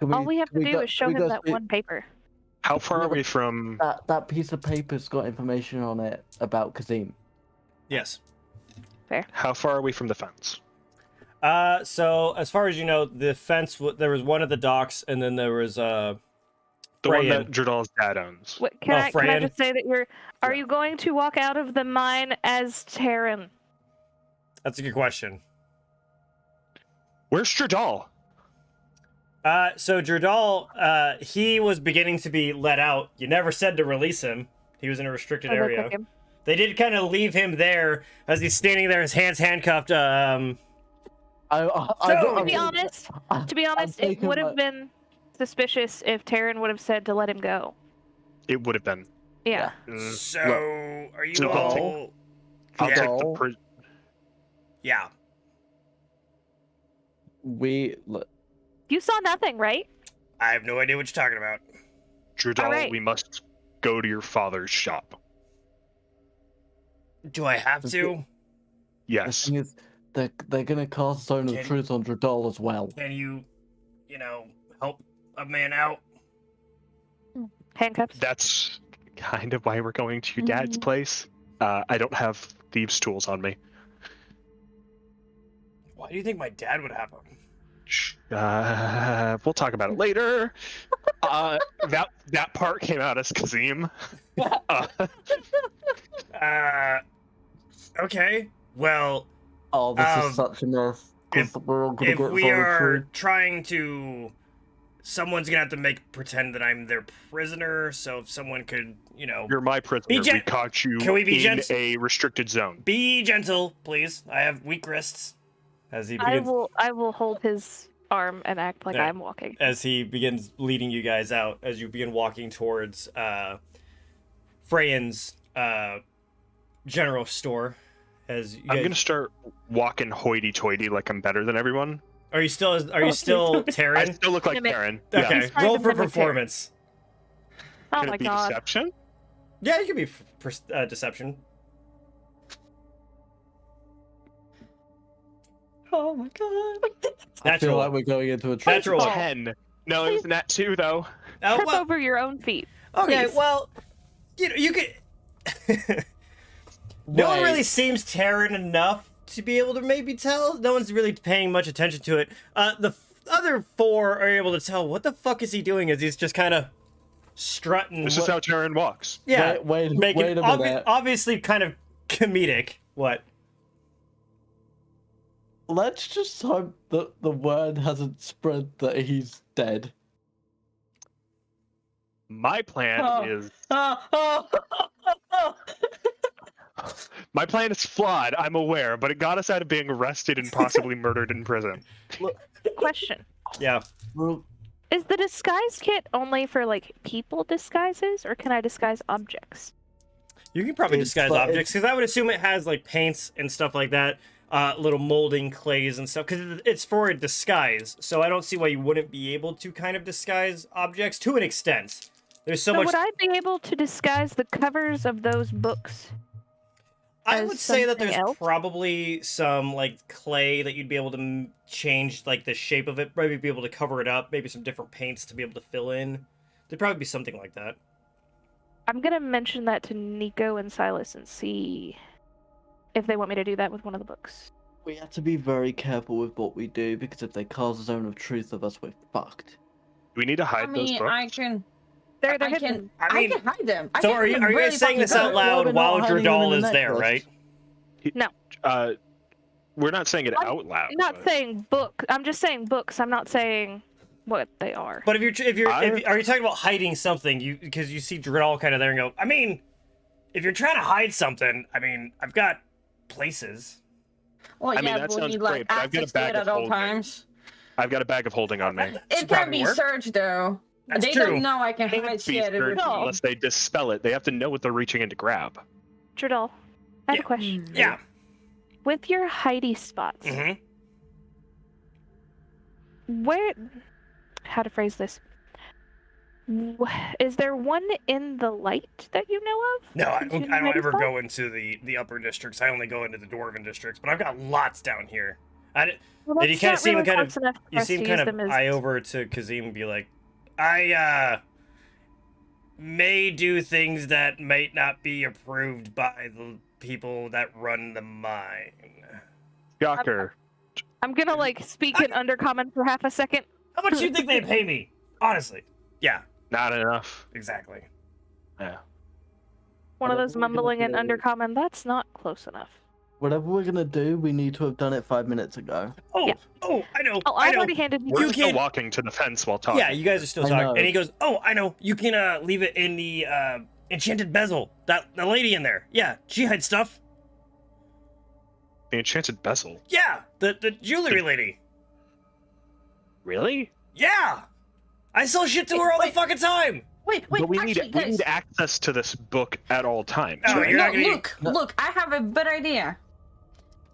Can All we have to do go- is show can we him go that speak- one paper. How far are Yeah. we from? That piece of paper's got information on it about Kazim. Yes. How far are we from the fence? So as far as you know, the fence, there was one at the docks, and then there was The one Freyan. that Dredal's dad owns. Wait, can I Freyan. just say that are Yeah. you going to walk out of the mine as Terran? That's a good question. Where's Dredal? So Dredal, he was beginning to be let out. You never said to release him. He was in a restricted Oh, they area. took him. They did kind of leave him there as he's standing there, his hands handcuffed. To be honest, it taking would have my- been suspicious if Terran would have said to let him go. It would have been. Yeah. So are you So I'll take- all? I'll Yeah. take the Dredal, Yeah. You saw nothing, right? I have no idea what you're talking about. Dredal, Alright. we must go to your father's shop. Do I have to? The Yes. thing is, they're gonna cast Zone of Can- Truth on Dredal as well. Can you help a man out? Handcuffs. That's kind of why we're going to your dad's Mhm. place. I don't have thieves' tools on me. Why do you think my dad would have them? We'll talk about it later. That part came out as Kazim. Okay. Well, Oh, this Um, is such a mess. 'Cause we're all gonna if get we Zone of are Truth. trying to, someone's gonna have to pretend that I'm their prisoner. So if someone could, You're my prisoner. gen- We caught you Can we be in gent- a restricted zone. be gentle, please. I have weak wrists. As he I begins, will hold his arm and act like Yeah. I'm walking. as he begins leading you guys out, as you begin walking towards Freyan's general store. As you I'm guys- gonna start walking hoity-toity like I'm better than everyone. Are you still I Terran? still look like Mimic. Terran. Okay, He's trying roll to for mimic Terran. performance. Oh Can my it be god. deception? Yeah, you can be deception. Oh my god. I feel Natural. like we're going into a trap. Natural. 10. No, it was nat 2 though. Oh, Trip well, over your own feet. okay, please. well, you could. No one Wait. really seems Terran enough to be able to maybe tell. No one's really paying much attention to it. The other four are able to tell what the fuck is he doing as he's just kind of strutting. This is how Terran walks. Yeah, Wait making a minute. obviously kind of comedic. What? Let's just hope that the word hasn't spread that he's dead. My plan Oh. is Oh, oh, oh, My plan is flawed, I'm aware, but it got us out of being arrested and possibly murdered in prison. Question. Yeah. Well, Is the disguise kit only for, like, people disguises, or can I disguise objects? You can probably It's disguise like- objects, because I would assume it has, like, paints and stuff like that, little molding clays and stuff, because it's for a disguise, so I don't see why you wouldn't be able to kind of disguise objects to an extent. There's so much... would I be able to disguise the covers of those books? I as would say that something there's else? probably some, like, clay that you'd be able to change, like, the shape of it, maybe be able to cover it up, maybe some different paints to be able to fill in. There'd probably be something like that. I'm gonna mention that to Nico and Silas and see if they want me to do that with one of the books. we have to be very careful with what we do, because if they cast a zone of truth of us, we're fucked. Do we need to I hide those mean, books? I can. They're I hidden. can. I I mean, can hide them. I So can are you hide them guys really saying this fucking out good. loud we're while not hiding them Dredal in the is there, right? necklace. We're not saying it I'm out loud. not but- saying book. I'm just saying books. I'm not saying what they are. But are you talking about hiding something? Because you see Dredal kind of there and go, I mean, if you're trying to hide something, I mean, I've got places. Well, I mean, yeah, that but we sounds need great, like but I've got a access to bag it of at all holding. times. I've got a bag of holding on me. It should can probably be work. searched though. That's They true. don't know I can Can't hide be shit. searched No. unless they dispel it. They have to know what they're reaching in to grab. Dredal, I have Yeah. a question. Yeah. With your hidey spots, Mm-hmm. where? How to phrase this? Is there one in the light that you know of? No, I Between don't hidey ever spots? go into the upper districts. I only go into the dwarven districts, but I've got lots down here. Well, And you that's kinda not seem really kind of- close enough for You us seem to kind use of them as- eye over to Kazim and be like, I may do things that might not be approved by the people that run the mine. Shocker. I'm gonna like speak in undercommon for half a second. How much do you think they pay me? Honestly. Yeah, Not enough. exactly. Yeah. One of Whatever those we're gonna mumbling in do- undercommon. That's not close enough. Whatever we're gonna do, we need to have done it 5 minutes ago. Oh, Yeah. I know. Oh, I I've know. already handed you. We're You still can- walking to the fence while talking. Yeah, you guys are still I talking. know. And he goes, oh, I know. You can leave it in the enchanted bezel. The lady in there. Yeah, she hides stuff. The enchanted bezel. Yeah, the jewelry lady. Really? Yeah. I sell shit to her all the Wait. fucking time. Wait, But we actually, need guys. access to this book at all times. Oh, right? you're not No, gonna- look, I have a better idea.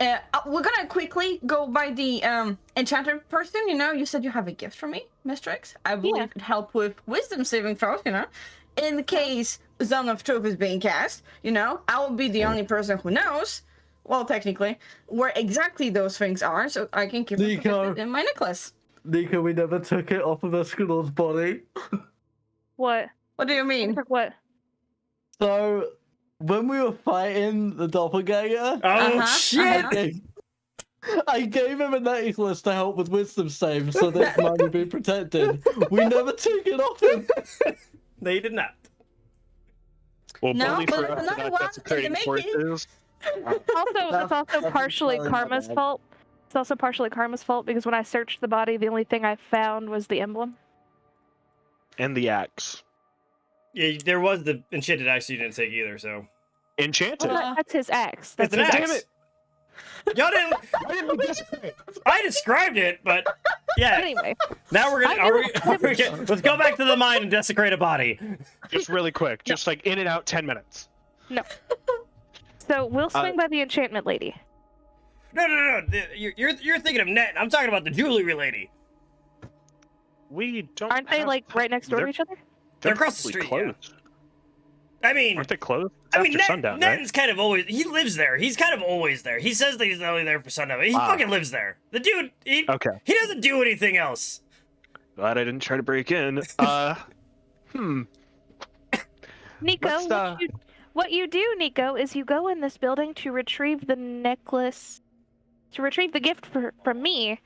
We're gonna quickly go by the enchanter person. You know, you said you have a gift for me, Mistrix. I believe Yeah. it help with wisdom saving throws. You know, in case Zone of Truth is being cast. You know, I will be the only person who knows. Well, technically, where exactly those things are, so I can keep it Nico. protected in my necklace. Nico, we never took it off of Escanor's body. What? What do you mean? What? So, when we were fighting the doppelganger, Oh, Uh-huh, shit. uh-huh. I gave him a necklace to help with wisdom saves so that mine would be protected. We never took it off him. They did not. Well, No, bully but for there's us another not one desecrating to make it. forces. Also, it's also that's partially entirely my Karma's bad. fault. It's also partially Karma's fault because when I searched the body, the only thing I found was the emblem. And the axe. Yeah, there was the enchanted axe you didn't take either, so. Enchanted. Uh, That's his axe. It's That's an his axe. Damn it. Y'all didn't. I described it, but yeah. Anyway, Now we're gonna. I Let's go back to the mine and desecrate a body. Just really quick. Just like in and out 10 minutes. so we'll swing by the enchantment lady. No. You're thinking of Net. I'm talking about the jewelry lady. We don't. Aren't they have like time. right next door to each other? They're across the probably street, yeah. closed. I mean, Aren't they closed? I mean, After sundown, right? Net's kind of always. He lives there. He's kind of always there. He says that he's only there for sundown. He Ah. fucking lives there. The dude. He Okay. doesn't do anything else. Glad I didn't try to break in. Nico, Let's, what you do, Nico, is you go in this building to retrieve the necklace, to retrieve the gift from me,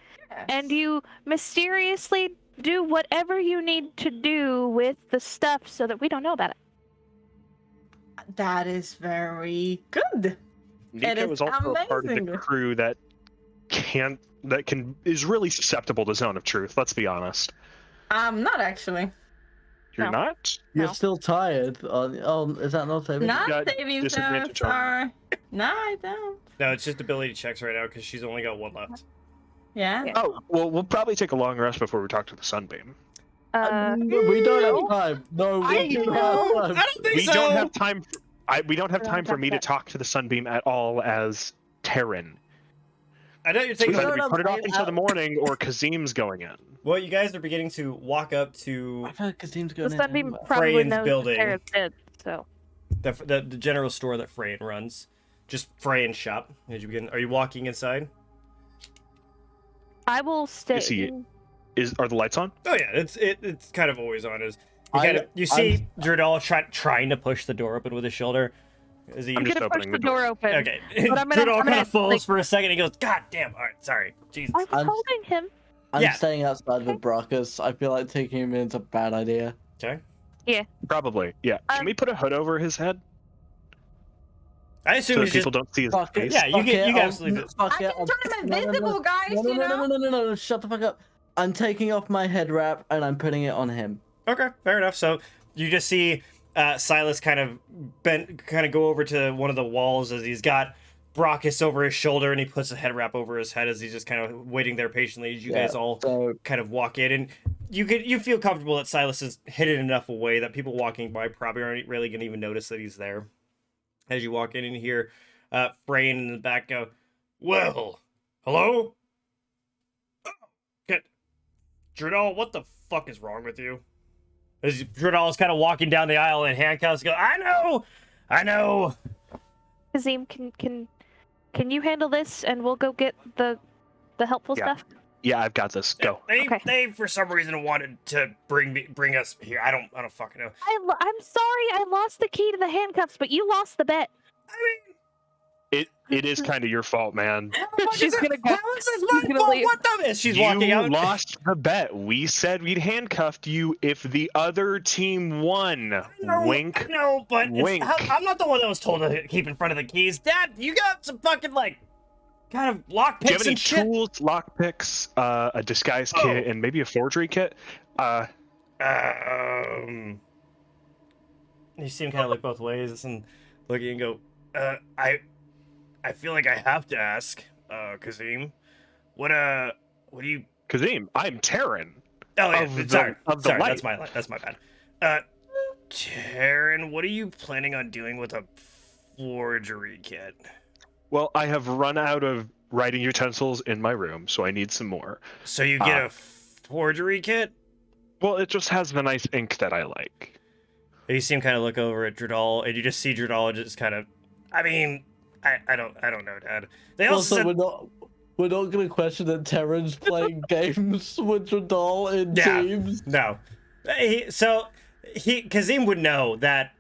and you mysteriously do whatever you need to do with the stuff so that we don't know about it. That is very good. Nico is is also a part of the amazing. crew that is really susceptible to Zone of Truth. Let's be honest. Not actually. You're No. not? You're No. still tired. Oh, is that not saving? Not got saving disadvantage throws on- are. No, I don't. No, it's just ability checks right now because she's only got one left. Yeah. Yeah. Oh, well, we'll probably take a long rest before we talk to the Sunbeam. We don't no. have time. No, we I do know. have I time. don't think We so. don't have time. We don't have We don't time have for time me for to that. talk to the Sunbeam at all as Terran. I know you're So taking. either don't we have put it off time until the out. morning, or Kazim's going in. Well, you guys are beginning to walk up to I heard Kazim's The going in. Sunbeam anyway. probably Freyan's knows building. that Terra's dead, so. the general store that Freyan runs. Just Freyan's shop. As you begin, are you walking inside? I will stay. Is he- Are the lights on? Oh yeah, it's kind of always on. You I'm- see Dredal trying to push the door open with his shoulder. As he, I'm I'm just gonna push opening the the door. door open. okay, But I'm gonna- Dredal I'm kind gonna, of falls like- for a second. And he goes, "God damn! All right, sorry, Jesus." I was I'm- holding him. I'm Yeah. staying outside with Brockus. I feel like taking him in is a bad idea. Okay, Probably. Yeah. Can we put a hood over his head I assume so that he's just. people don't see his Fuck it. face? Yeah, you Fuck get- it, you get I'll- absolutely- fuck I it, can I'll- turn him no, no, no, invisible, guys. No, no, You no, know. no, no, no, no, shut the fuck up. I'm taking off my head wrap and I'm putting it on him. Okay, fair enough. So you just see Silas kind of go over to one of the walls as he's got Brockus over his shoulder, and he puts a head wrap over his head as he's just kind of waiting there patiently as you guys all So kind of walk in, and you feel comfortable that Silas is hidden enough away that people walking by probably aren't really gonna even notice that he's there. As you walk in and hear Frayn in the back go, "Well, hello? Dredal, what the fuck is wrong with you?" As Dredal is kind of walking down the aisle in handcuffs, go, I know. Kazim, can you handle this, and we'll go get the helpful Yeah. stuff? Yeah, I've got this. Go. Okay. They for some reason wanted to bring us here. I don't fucking know. I'm sorry, I lost the key to the handcuffs, but you lost the bet. I mean, It is kind of your fault, man. She's gonna go. how is this she's my gonna fault? leave. What the? She's You walking out. lost the bet. We said we'd handcuffed you if the other team won. Wink. No, but Wink. I'm not the one that was told to keep in front of the keys. Dad, you got some fucking kind of lock Do you picks have any and shit. tools, lockpicks, a disguise Oh. kit, and maybe a forgery kit? You see him kind of look both ways and look at you and go, I feel like I have to ask, Kazim, what do you? Kazim, I'm Terran. Oh yeah, Of the- sorry, of the sorry, light. that's my bad. Terran, what are you planning on doing with a forgery kit? Well, I have run out of writing utensils in my room, so I need some more. So you get a forgery kit? Well, it just has the nice ink that I like. And you see him kind of look over at Dredal, and you just see Dredal just kind of. I mean, I don't know, Dad. They also Also, said, we're not gonna question that Terran's playing games with Dredal in Yeah. teams. no. Kazim would know that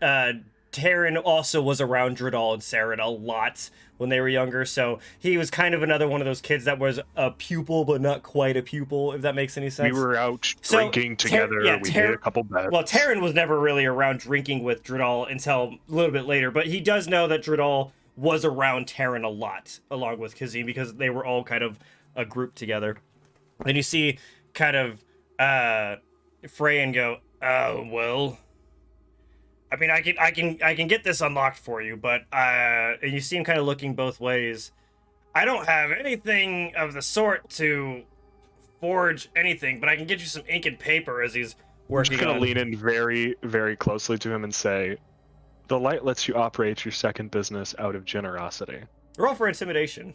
Terran also was around Dredal and Saren a lot when they were younger, so he was kind of another one of those kids that was a pupil, but not quite a pupil, if that makes any sense. We were out So, drinking together. We made a couple bets. Well, Terran was never really around drinking with Dredal until a little bit later, but he does know that Dredal was around Terran a lot, along with Kazim, because they were all kind of a group together. And you see kind of Freyan go, "Oh, well, I mean, I can get this unlocked for you, but and you see him kind of looking both ways. I don't have anything of the sort to forge anything, but I can get you some ink and paper." As he's I'm working just gonna on. lean in very, very closely to him and say, "The light lets you operate your second business out of generosity." Roll for intimidation.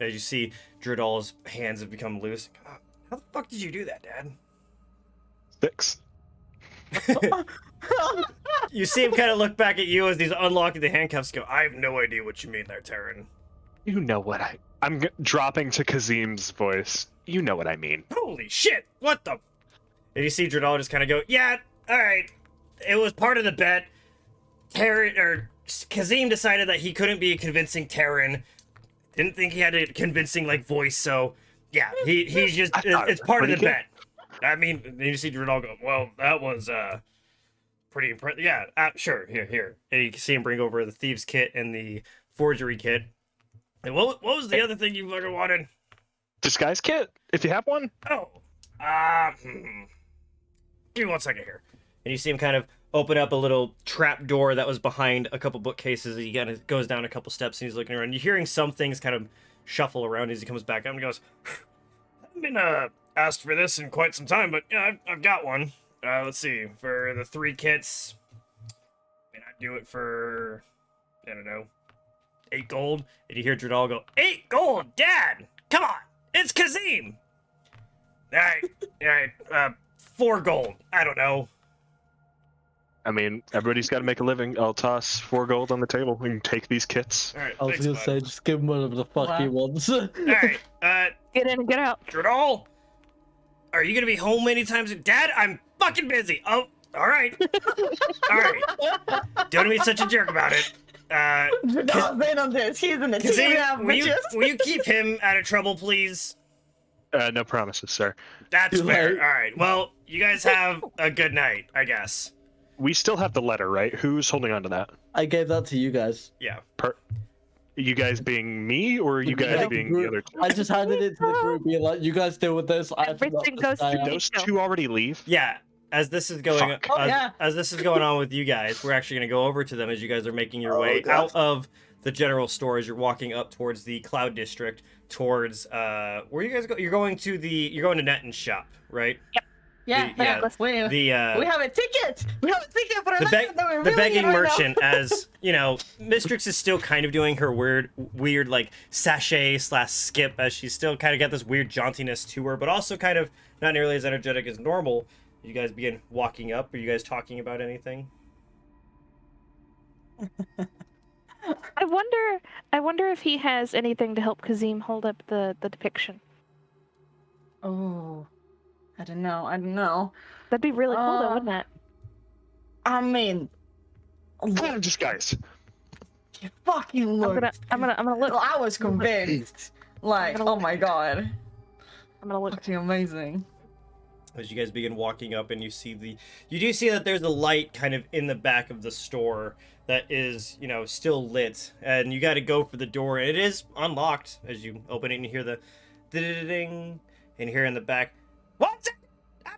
As you see, Dredal's hands have become loose. How the fuck did you do that, Dad? 6. You see him kind of look back at you as he's unlocking the handcuffs. Go, I have no idea what you mean there, Terran. You know what I'm dropping to Kazim's voice. You know what I mean. Holy shit! What the? And you see Dredal just kind of go, yeah, all right. It was part of the bet. Kazim decided that he couldn't be a convincing Terran. Didn't think he had a convincing voice, so yeah, he's just it's part of the pretty bet. I mean, and you see Dredal go, well, that was pretty impressive. Yeah, sure, here. And you can see him bring over the thieves kit and the forgery kit. And what was the other thing you fucking wanted? Disguise kit, if you have one. Oh, give me 1 second here. And you see him kind of open up a little trap door that was behind a couple bookcases. He kind of goes down a couple steps and he's looking around. You're hearing some things kind of shuffle around as he comes back up and goes, I haven't been asked for this in quite some time, but yeah, I've got one. Let's see, for the 3 kits, and I do it for, I don't know, 8 gold. And you hear Dredal go, 8 gold, Dad! Come on, it's Kazim! Alright, 4 gold, I don't know. I mean, everybody's got to make a living. I'll toss 4 gold on the table. We can take these kits. Alright, I was thanks, gonna bud. say, just give him whatever the fuck he wants. Alright, Get in and get out. Dredal, are you gonna be home anytime soon? Dad, I'm fucking busy. Oh, alright. Alright. Don't be such a jerk about it. Don't bet on this. He's in the team Kazim, now, bitches. will you keep him out of trouble, please? No promises, sir. That's Too fair. late. Alright, well, you guys have a good night, I guess. We still have the letter, right? Who's holding on to that? I gave that to you guys. Yeah. You guys being me, or you guys Yeah, being group. the other two? I just handed it to the group, being like, you guys deal with this. I have to Everything not goes stay to out. me. Those 2 already leave? Yeah, as this is going Fuck. Oh, yeah. as this is going on with you guys, we're actually going to go over to them as you guys are making your way God. out of the general store as you're walking up towards the Cloud District, towards where you guys go. You're going to Netton's shop, right? Yeah, The- yeah. We have a ticket. We have a ticket for a the, night that we're the really begging in right now. merchant, as you know, Mistrix is still kind of doing her weird like sachet / skip, as she's still kind of got this weird jauntiness to her, but also kind of not nearly as energetic as normal. You guys begin walking up. Are you guys talking about anything? I wonder if he has anything to help Kazim hold up the depiction. Oh, I don't know. That'd be really cool, though, wouldn't it? I mean, Just guys. you fucking look. I'm gonna look. Well, I was convinced. Like, gonna oh look. my god, I'm gonna look. fucking amazing. As you guys begin walking up, and you do see that there's a light kind of in the back of the store that is, you know, still lit, and you got to go for the door, and it is unlocked as you open it, and you hear the ding, and here in the back, what's it? I'm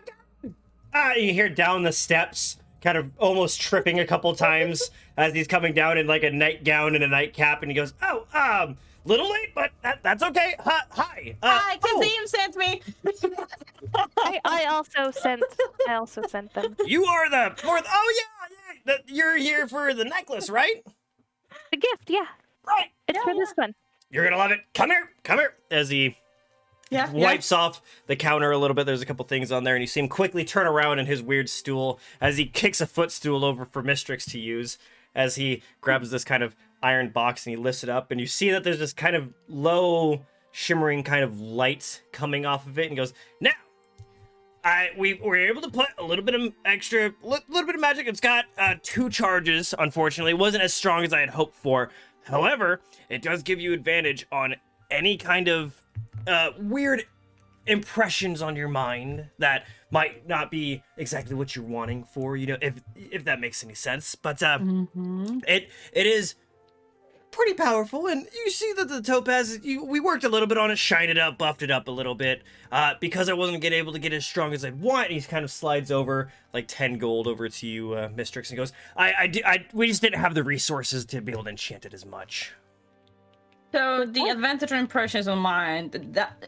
done. You hear down the steps, kind of almost tripping a couple times as he's coming down in like a nightgown and a nightcap, and he goes, "Oh, little late, but that's okay. Hi. Hi, oh, Kazim sent me. I also sent them. you are the fourth. Oh yeah. You're here for the necklace, right? The gift, yeah. Right. It's for this one. You're gonna love it. Come here. As he Yeah, wipes off the counter a little bit, there's a couple things on there, and you see him quickly turn around in his weird stool as he kicks a footstool over for Mistrix to use, as he grabs this kind of iron box and he lifts it up, and you see that there's this kind of low shimmering kind of light coming off of it, and he goes, now we were able to put a little bit of extra, little bit of magic. It's got 2 charges, unfortunately. It wasn't as strong as I had hoped for. However, it does give you advantage on any kind of weird impressions on your mind that might not be exactly what you're wanting for, you know, if that makes any sense. But it is pretty powerful, and you see that the topaz, we worked a little bit on it, shined it up, buffed it up a little bit, because I wasn't able to get as strong as I'd want. And he kind of slides over like 10 gold over to you, Mistrix, and goes, we just didn't have the resources to be able to enchant it as much. So the advantage and impressions on mine,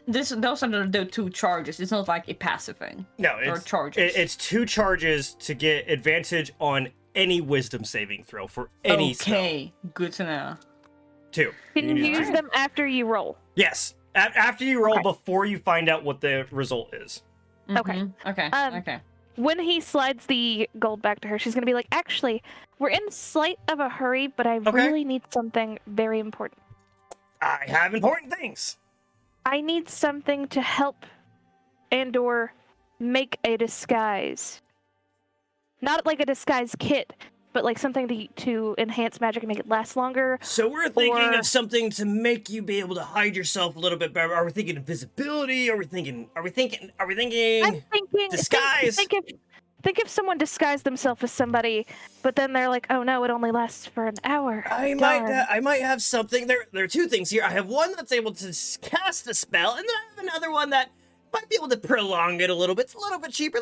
those are the 2 charges. It's not like a passive thing. No, Or it's charges. It's 2 charges to get advantage on any wisdom saving throw for any spell. Okay, good to know. 2. Can you need use two. them after you roll? Yes. After you roll, Okay. before you find out what the result is. Okay. Mhm, Okay. Okay. When he slides the gold back to her, she's gonna be like, actually, we're in slight of a hurry, but I Okay. really need something very important. I have important things. I need something to help and/or make a disguise. Not like a disguise kit, but like something to enhance magic and make it last longer. So we're thinking Or- of something to make you be able to hide yourself a little bit better. Are we thinking invisibility? Are we thinking I'm thinking disguise? Think if someone disguised themselves as somebody, but then they're like, oh no, it only lasts for an hour. I might have something. There are 2 things here. I have one that's able to cast a spell, and then I have another one that might be able to prolong it a little bit. It's a little bit cheaper.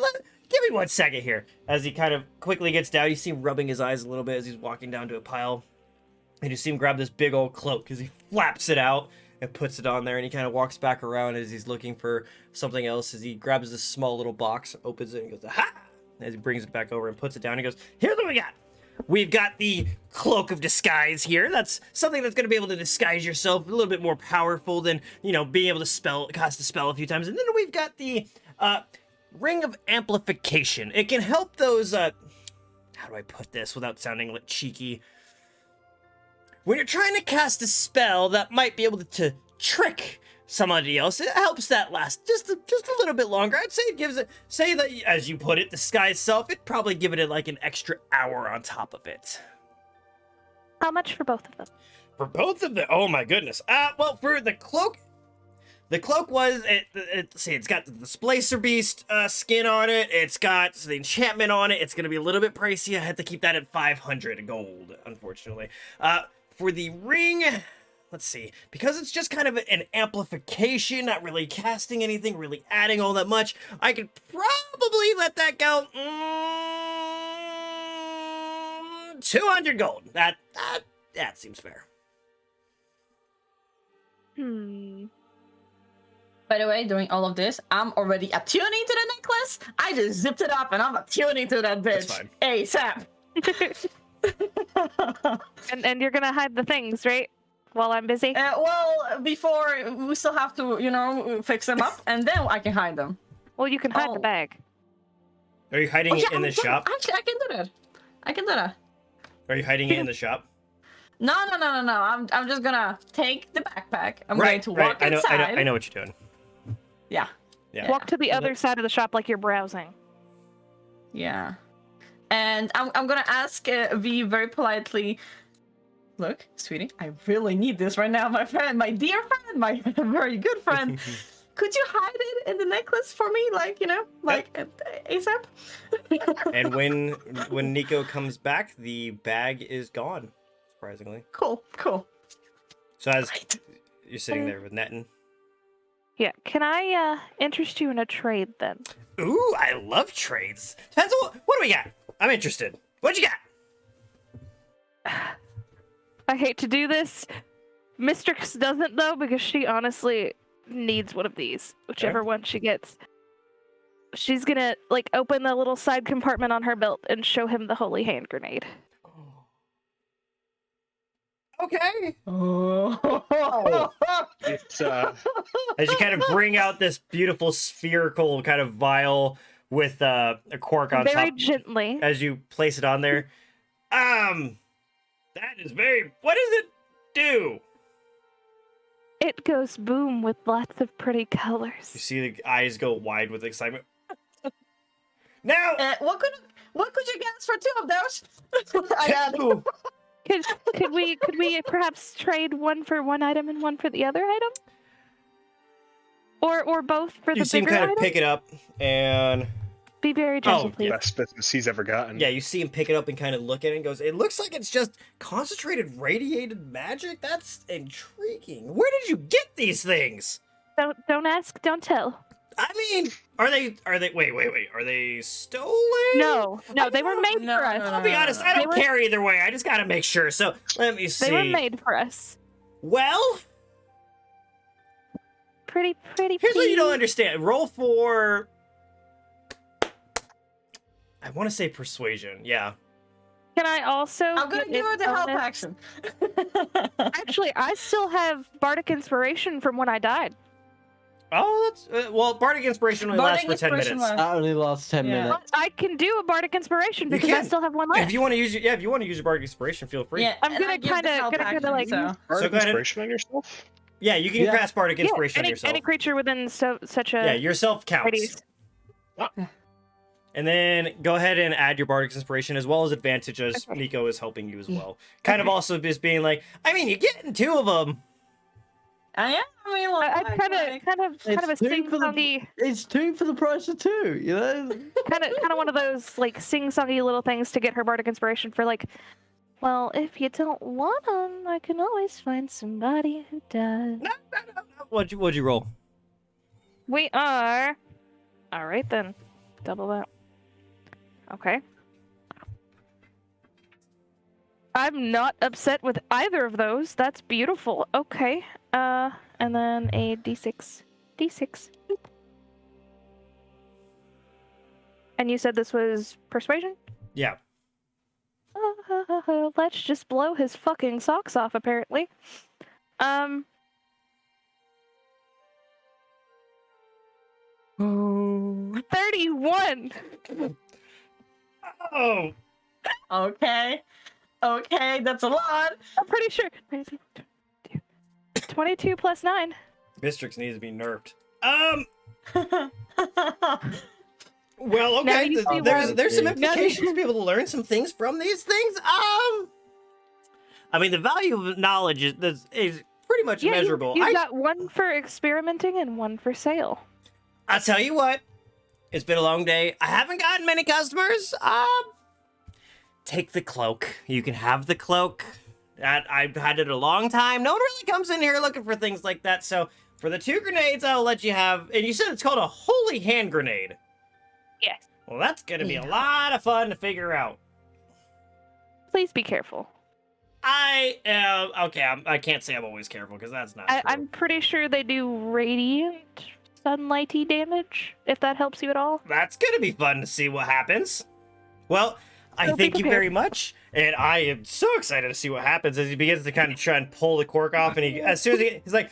Give me 1 second here. As he kind of quickly gets down, you see him rubbing his eyes a little bit as he's walking down to a pile. And you see him grab this big old cloak as he flaps it out and puts it on there. And he kind of walks back around as he's looking for something else. As he grabs this small little box, opens it, and goes, aha! As he brings it back over and puts it down, he goes, here's what we got. We've got the Cloak of Disguise here. That's something that's going to be able to disguise yourself a little bit more powerful than, you know, being able to cast a spell a few times. And then we've got the Ring of Amplification. It can help those, how do I put this without sounding like cheeky? When you're trying to cast a spell that might be able to trick somebody else, it helps that last just a little bit longer. I'd say it gives it, say that, as you put it, disguise self, it'd probably give it like an extra hour on top of it. How much for both of them? For both of them? Oh my goodness. Well, for the cloak was, see, it's got the Displacer Beast skin on it. It's got the enchantment on it. It's going to be a little bit pricey. I had to keep that at 500 gold, unfortunately. For the ring, let's see, because it's just kind of an amplification, not really casting anything, really adding all that much, I could probably let that go 200 gold. That seems fair. By the way, doing all of this, I'm already attuning to the necklace. I just zipped it up and I'm attuning to that bitch. That's fine. ASAP. And you're gonna hide the things, right? While I'm busy? Well, before we still have to, you know, fix them up, and then I can hide them. Well, you can hide the bag. Are you hiding it in the shop? Actually, I can do that. I can do that. Are you hiding it in the shop? No. I'm just gonna take the backpack. I'm going to walk inside. I know what you're doing. Yeah. Walk to the other side of the shop like you're browsing. Yeah. And I'm gonna ask V very politely, look, sweetie, I really need this right now, my friend, my dear friend, my very good friend. Could you hide it in the necklace for me, like, you know, like ASAP? And when Nico comes back, the bag is gone, surprisingly. Cool. So as you're sitting there with Netton. Yeah, can I interest you in a trade then? Ooh, I love trades. Depends on what do we got? I'm interested. What you got? I hate to do this. Mistress doesn't though, because she honestly needs one of these, whichever one she gets. She's gonna like open the little side compartment on her belt and show him the holy hand grenade. Okay. Oh. It's As you kind of bring out this beautiful spherical kind of vial with a cork on Very top. gently. As you place it on there. That is very. What does it do? It goes boom with lots of pretty colors. You see the eyes go wide with excitement. Now, What could you get us for 2 of those? I got it. Ooh, Could we perhaps trade one for one item and one for the other item? Or both for you the see him bigger kind of item? pick it up and Be very gentle, please. best business he's ever gotten. yeah, you see him pick it up and kind of look at it and goes, it looks like it's just concentrated radiated magic. That's intriguing. Where did you get these things? Don't ask, don't tell. I mean, are they wait, are they stolen? No, they were made No, for us. no, I'll be honest, I They don't were- care either way. I just gotta make sure. So let me see. They were made for us. Well, Pretty here's what you don't please. understand. Roll for, I want to say persuasion. Yeah. Can I also I'm gonna get give her the a help bonus? action. Actually, I still have Bardic Inspiration from when I died. Oh, that's well. Bardic Inspiration only lasts Bardic for 10 Inspiration minutes. lasts- That only lasts 10 Yeah. minutes. I can do a Bardic Inspiration You because I can. still have one left. If you want to use if you want to use your Bardic Inspiration, feel free. Yeah, I'm and gonna I give the kinda- help gonna action, like- so. Bardic So go ahead and- inspiration on yourself? Yeah, you can Yeah. cast Bardic Inspiration on any, yourself. any creature within such a Yeah, yourself counts. radius. And then go ahead and add your Bardic Inspiration as well as advantage as Okay. Nico is helping you as well. Kind of also just being like, I mean, you're getting 2 of them. I mean, like, I kind of a It's two for the- sing-songy, It's 2 for the price of 2, you know? kind of one of those like sing-songy little things to get her Bardic Inspiration for like. Well, if you don't want them, I can always find somebody who does. What'd you roll? We are. All right then. Double that. Okay. I'm not upset with either of those. That's beautiful. Okay. And then a d6. D6. And you said this was persuasion? Yeah. Let's just blow his fucking socks off, apparently. 31! Oh, Okay. Okay, that's a lot. I'm pretty sure. 22 plus 9. Mistrix needs to be nerfed. Well, Now okay. you see There's some why- implications to be able to learn some things from these things. I mean, the value of knowledge is pretty much Yeah, measurable. you've got one for experimenting and one for sale. I'll tell you what. It's been a long day. I haven't gotten many customers. Take the cloak. You can have the cloak. I've had it a long time. No one really comes in here looking for things like that. So for the 2 grenades, I'll let you have. And you said it's called a holy hand grenade. Yes. Well, that's gonna be a lot of fun to figure out. Please be careful. I am okay. I can't say I'm always careful because that's not true. I'm pretty sure they do radiant sunlighty damage, if that helps you at all. That's gonna be fun to see what happens. Well, I So be thank you prepared. very much, and I am so excited to see what happens as he begins to kind of try and pull the cork off, and as soon as he's like,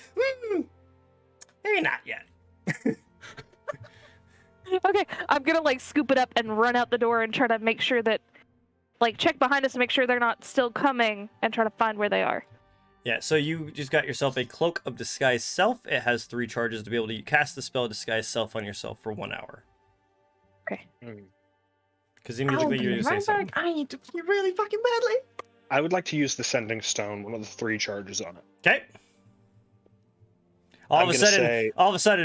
maybe not yet. Okay, I'm gonna like scoop it up and run out the door and try to make sure that, like, check behind us to make sure they're not still coming and try to find where they are. Yeah, so you just got yourself a Cloak of Disguise Self. It has 3 charges to be able to cast the spell Disguise Self on yourself for 1 hour. Okay. Kazim, you I'll look like be you're gonna say right something. back. I need to pee really fucking badly. I would like to use the Sending Stone, one of the 3 charges on it. Okay. All I'm of a gonna sudden,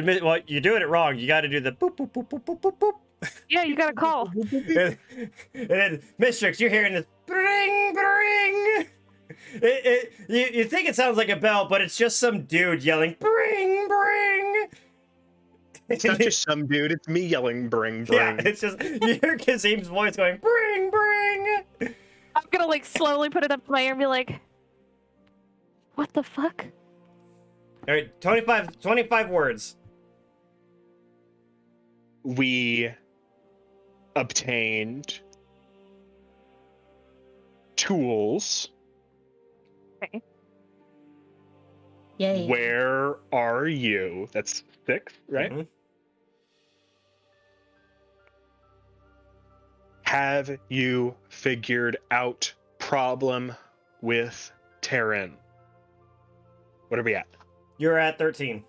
say- well, you're doing it wrong. You got to do the boop boop boop boop boop boop boop. Yeah, you got a call. And then, Mistrix, you're hearing this bring, bring. You think it sounds like a bell, but it's just some dude yelling bring, bring. It's not just some dude, it's me yelling bring, bring. Yeah, it's just you hear Kazim's voice going bring, bring. I'm gonna like slowly put it up to my ear and be like, what the fuck? All right, 25 words. We obtained tools. Okay. Yay. Where are you? That's 6, right? Mhm. Have you figured out problem with Terran? What are we at? You're at 13.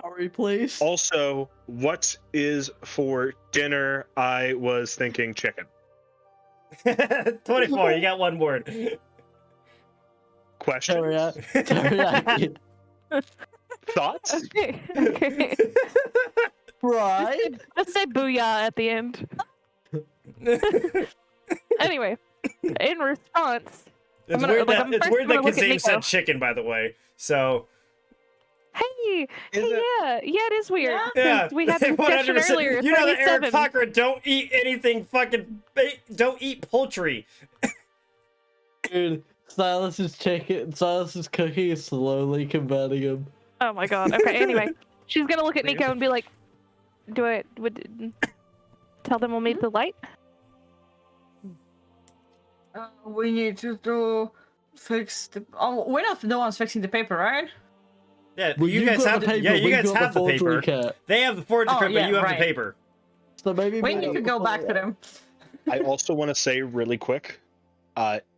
Hurry, please. Also, what is for dinner? I was thinking chicken. 24. You got 1 word. Question? Teriyaki. Thoughts? Okay. Okay. Right? Let's say booyah at the end. Anyway, in response, It's gonna- weird like, that, I'm it's first weird that gonna look at Kazim said Nico. chicken, by the way. So hey, Is it? yeah, it is weird. yeah, We had a discussion 100%. earlier. You know that Eric 37. Cochran don't eat anything fucking. Don't eat poultry. Dude, Silas's cooking is slowly converting him. Oh my god. Okay. Anyway, she's gonna look at Nico and be like, would tell them we'll meet the light? We need to fix the. Oh, we're not the ones fixing the paper, right? Yeah, Well, you you've guys got have the the paper, yeah, you we've guys got have the forgery paper. cat. They have the forged Oh, paper, yeah, but you have right. the paper. So maybe We need to go back to them. I also want to say really quick,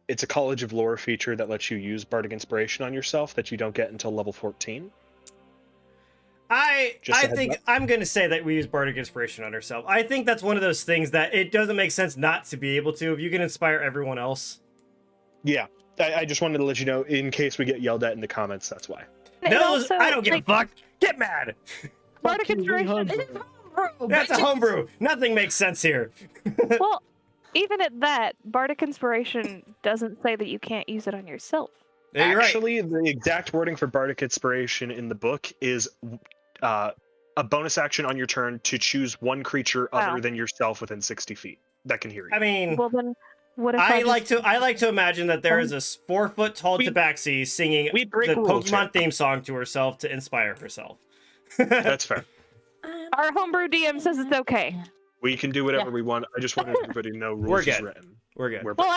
it's a College of Lore feature that lets you use Bardic Inspiration on yourself that you don't get until level 14. Just a I heads think up. I'm gonna say that we use Bardic Inspiration on ourselves. I think that's one of those things that it doesn't make sense not to be able to if you can inspire everyone else. Yeah, I just wanted to let you know in case we get yelled at in the comments, that's why. And No, also, I don't give like, a fuck. Get mad. Bardic Fuck you, we Inspiration. hungry. Bro, That's a bitches. homebrew. Nothing makes sense here. Well, even at that, Bardic Inspiration doesn't say that you can't use it on yourself. Yeah, you're right. Actually, the exact wording for Bardic Inspiration in the book is a bonus action on your turn to choose one creature other Wow. than yourself within 60 feet that can hear you. I mean, Well then, what if I like to imagine that there is a 4-foot tall We- tabaxi singing we break the rules Pokemon here. theme song to herself to inspire herself. That's fair. Our homebrew DM says it's okay. We can do whatever we want. I just wanted everybody to know rules is good. written. We're good. We're Well,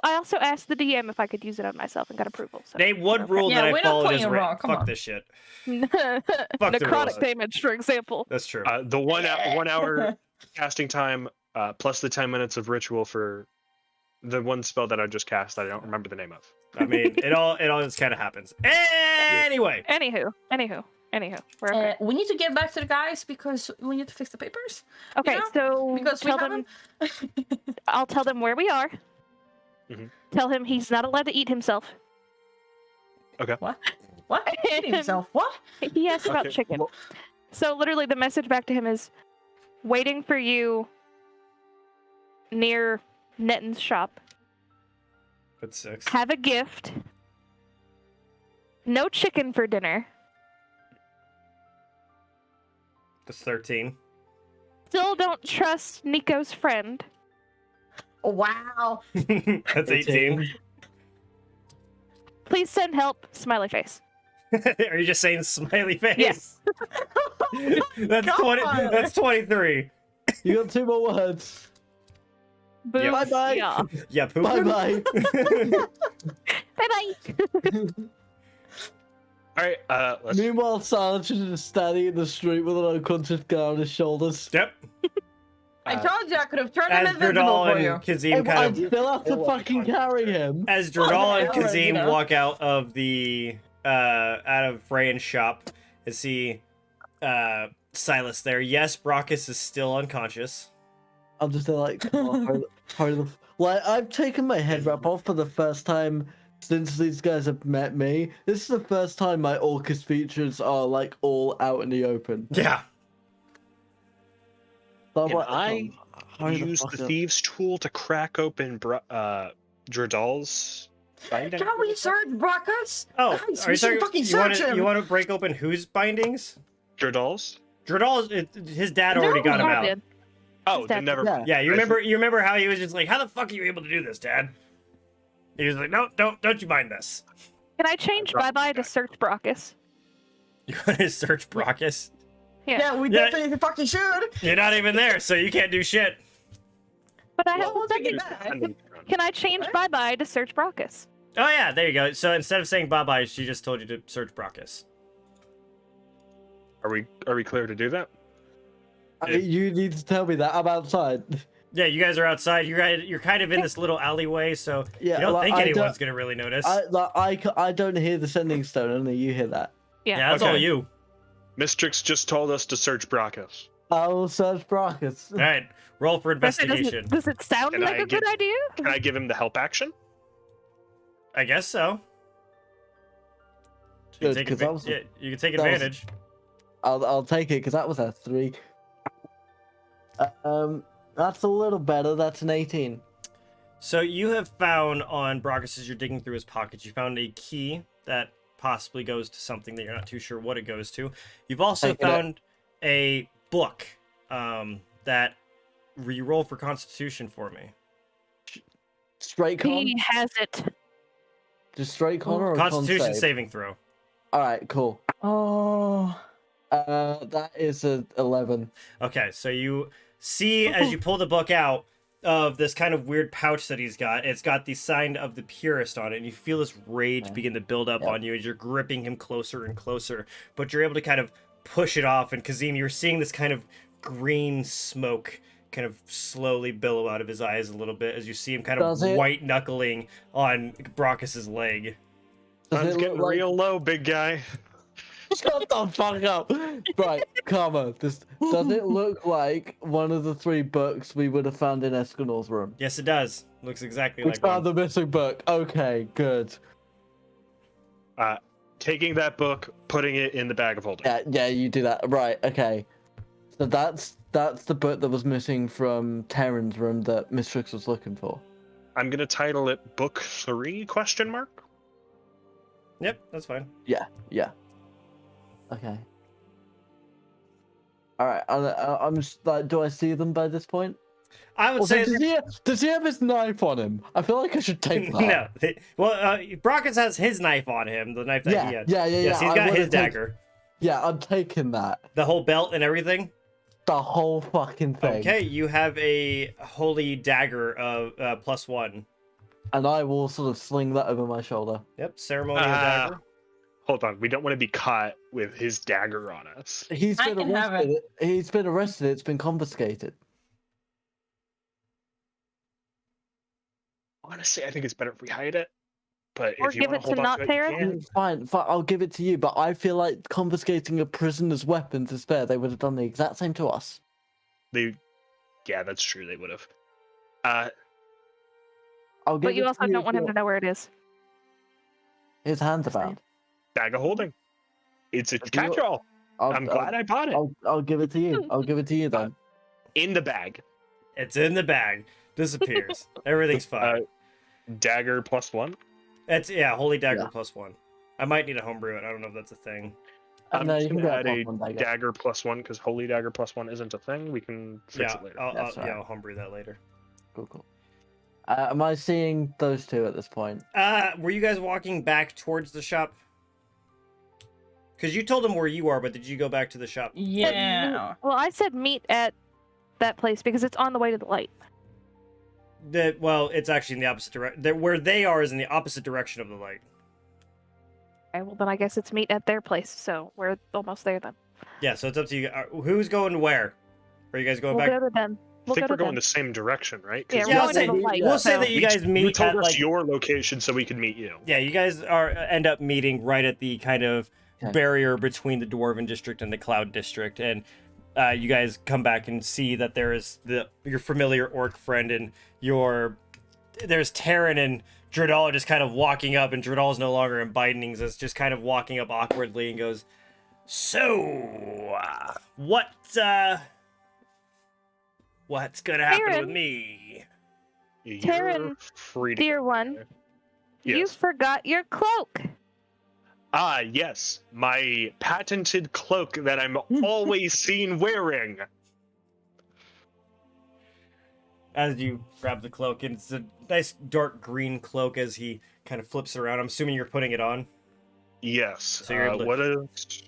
I also asked the DM if I could use it on myself and got approval. So. Name one Okay. rule Yeah, that we're I not followed putting as you written. wrong, come Fuck on. this shit. the Necrotic rules. damage, for example. That's true. the 1 hour casting time plus the 10 minutes of ritual for the one spell that I just cast that I don't remember the name of. I mean, it all just kind of happens. Anyway, Anywho, we're okay. We need to get back to the guys because we need to fix the papers. Okay, know, so Because we tell have them. them. I'll tell them where we are. Mhm. Tell him he's not allowed to eat himself. What? Eat himself? What? He asked about Okay, chicken. well- So literally, the message back to him is, waiting for you near Netten's shop. that's 6. Have a gift. No chicken for dinner. That's 13. Still don't trust Nico's friend. Wow. That's 18. Please send help. Smiley face. Are you just saying smiley face? Yes. that's God. 20. That's 23. You got 2 more words. Boo. Yep. Bye-bye. Yeah. Yeah, poop. Bye bye. Bye-bye. All right, let's. Meanwhile, Silence is just standing in the street with an unconscious guy on his shoulders. Yep. I told you I could have turned As him invisible Dredal for you. and Kazim I kind of still have to fucking carry him. as Dredal and Well, Kazim you know. walk out of the out of Rayan's shop and see Silas there. Yes, Brockus is still unconscious. I'm just like, like I've taken my head wrap off for the first time since these guys have met me. This is the first time my Orcus features are like all out in the open. Yeah. So I'm Can like, I hurry use fuck the up. thieves' tool to crack open Dredal's binding? Can we search Brockus? Oh, Guys, are we you should talking? fucking You want search to him. you want to break open whose bindings? Dredal's? Dredal, his dad already got him I out. did. Oh, His then dad- never. Yeah. Yeah, you remember how he was just like, how the fuck are you able to do this, Dad? He was like, no, don't you mind this. Can I change dropped bye-bye the to search Brockus? You want to search Brockus? Yeah, we Yeah. definitely fucking should. You're not even there, so you can't do shit. But I have Well, a we'll take second. it back. Can I change bye-bye to search Brockus? Oh yeah, there you go. So instead of saying bye-bye, she just told you to search Brockus. Are we clear to do that? You need to tell me that. I'm outside. Yeah, you guys are outside. You're kind of in this little alleyway, so Yeah, you don't like, think I anyone's gonna really notice. I don't hear the sending stone. Only you hear that. Yeah. Yeah, that's Okay. all you. Mistrix just told us to search Brockus. I will search Brockus. All right, roll for investigation. Does it sound Can like I a good get- idea? Can I give him the help action? I guess so. You Good, can take, 'cause that was a- yeah, you can take that was a- advantage. I'll take it because that was a 3. That's a little better. That's an 18. So you have found on Brockus as you're digging through his pockets, you found a key that possibly goes to something that you're not too sure what it goes to. You've also Taking it. found a book that re-roll for Constitution for me. Straight con. He has it. Just straight con or a Constitution con save? saving throw. All right, cool. Oh. That is a 11. Okay, so you see as you pull the book out of this kind of weird pouch that he's got, it's got the sign of the purist on it, and you feel this rage Okay. begin to build up Yep. on you as you're gripping him closer and closer, but you're able to kind of push it off, and Kazim, you're seeing this kind of green smoke kind of slowly billow out of his eyes a little bit as you see him kind of Does it? white knuckling on Brockus's leg. Does Sun's it look getting like... real low, big guy. Shut the fuck up! Right, Karma, does it look like one of the 3 books we would have found in Escanor's room? Yes, it does. Looks exactly We like found one. the missing book. Okay, good. Taking that book, putting it in the bag of holding. Yeah, you do that. Right, okay. So that's the book that was missing from Terran's room that Mistrix was looking for. I'm gonna title it Book 3? Question mark. Yep, that's fine. Yeah. Okay. All right. I'm just like, do I see them by this point? I would Also, say does he have his knife on him? I feel like I should take that. no. Well, Brockens has his knife on him, the knife that he had. Yeah. Yes, he's I got wanna his dagger. Yeah, I'm taking that. The whole belt and everything. The whole fucking thing. Okay, you have a holy dagger of +1. And I will sort of sling that over my shoulder. Yep, ceremonial dagger. Hold on, we don't want to be caught with his dagger on us. He's I been can have arrested. He's been arrested. It's been confiscated. Honestly, I think it's better if we hide it. But Or if you give want it to to hold on not to it, Terran? you can. Fine, I'll give it to you. But I feel like confiscating a prisoner's weapons is fair. They would have done the exact same to us. Yeah, that's true. They would have. I'll give But you it also to don't want if him to know where it is. His hands Just saying. about. Bag of holding. It's a If you- catch-all. I'm glad I bought it. I'll give it to you. I'll give it to you then. In the bag. It's in the bag. Disappears. Everything's fine. Dagger +1. It's holy dagger Yeah. +1. I might need a homebrew it. I don't know if that's a thing. I'm No, just you can gonna get add a a +1 dagger. dagger +1 because holy dagger +1 isn't a thing. We can fix Yeah, it later. I'll That's right. I'll homebrew that later. Cool. Am I seeing those two at this point? Were you guys walking back towards the shop? Because you told them where you are, but did you go back to the shop? Yeah. Well, I said meet at that place because it's on the way to the light. Well, it's actually in the opposite direction. Where they are is in the opposite direction of the light. Okay, well then I guess it's meet at their place, so we're almost there then. Yeah, so it's up to you. Who's going where? Are you guys going We'll back? go to them. I We'll think go we're to going them. the same direction, right? Yeah, 'Cause we're Yeah, going to the light. we'll say so- that you guys you meet told at us like your location so we could meet you. yeah, you guys end up meeting right at the kind of Okay. barrier between the Dwarven district and the Cloud district, and you guys come back and see that there is your familiar orc friend and there's Terran and Dredal just kind of walking up, and Dredal's no longer in Bindings, is just kind of walking up awkwardly and goes, "So, what's gonna happen with Terran. me?" You're Terran, free to dear go one, there. You Yes. forgot your cloak. Ah, yes. My patented cloak that I'm always seen wearing. As you grab the cloak, and it's a nice dark green cloak as he kind of flips around. I'm assuming you're putting it on. Yes. So you're able to- what is...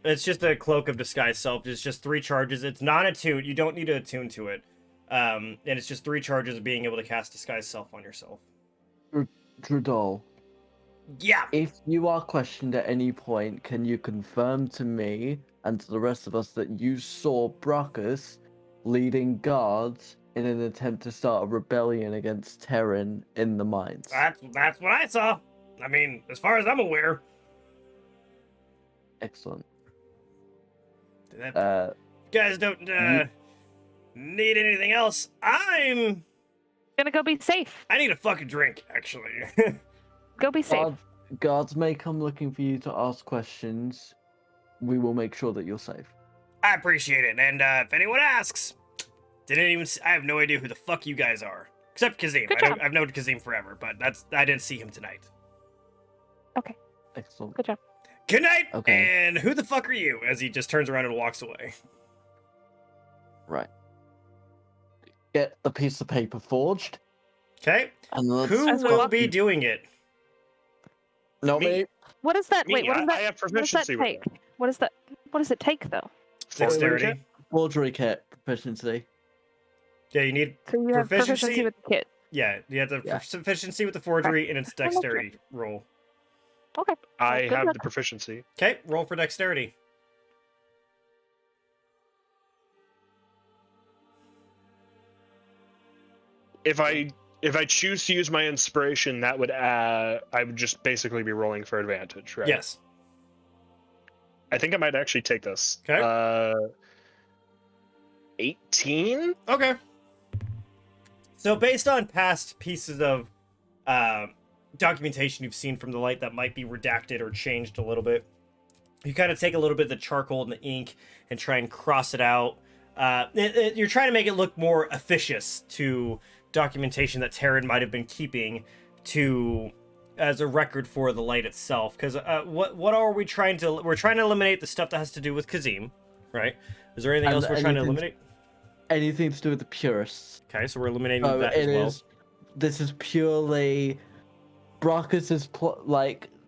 It's just a cloak of disguise self. It's just 3 charges. It's not attuned. You don't need to attune to it. And it's just 3 charges of being able to cast disguise self on yourself. Drudol, Yeah. if you are questioned at any point, can you confirm to me and to the rest of us that you saw Brockus leading guards in an attempt to start a rebellion against Terran in the mines? That's what I saw. I mean, as far as I'm aware. Excellent. If Uh, you guys don't need anything else, I Gonna go be safe. need a fucking drink, actually. Go be safe. guards may come looking for you to ask questions. We will make sure that you're safe. I appreciate it. And if anyone asks, I have no idea who the fuck you guys are. Except Kazim. Good job. I've known Kazim forever, but I didn't see him tonight. Excellent. Good job. Good night. Okay. And who the fuck are you? As he just turns around and walks away. Right. Get the piece of paper forged. Okay. And let's Who As will well. be doing it? Not Me. me. What is that? Me, Wait, what is I that? have What does that proficiency with take? What is that? What does it take though? Dexterity. Forgery kit proficiency. Yeah, you need. So you have Proficiency? proficiency with the kit. Yeah, you have the Yeah. proficiency with the forgery, and it's dexterity roll. Okay. I good have luck. the proficiency. Okay, roll for dexterity. If I choose to use my inspiration, that would I would just basically be rolling for advantage, right? Yes. I think I might actually take this. Okay. 18? Okay. So based on past pieces of documentation you've seen from the light that might be redacted or changed a little bit, you kind of take a little bit of the charcoal and the ink and try and cross it out. You're trying to make it look more officious to documentation that Terran might have been keeping to as a record for the light itself. Because what are we trying to? We're trying to eliminate the stuff that has to do with Kazim, right? Is there anything And else we're trying to anything- eliminate? Anything to do with the purists. Okay, so we're eliminating So that as well. this is purely Brachus's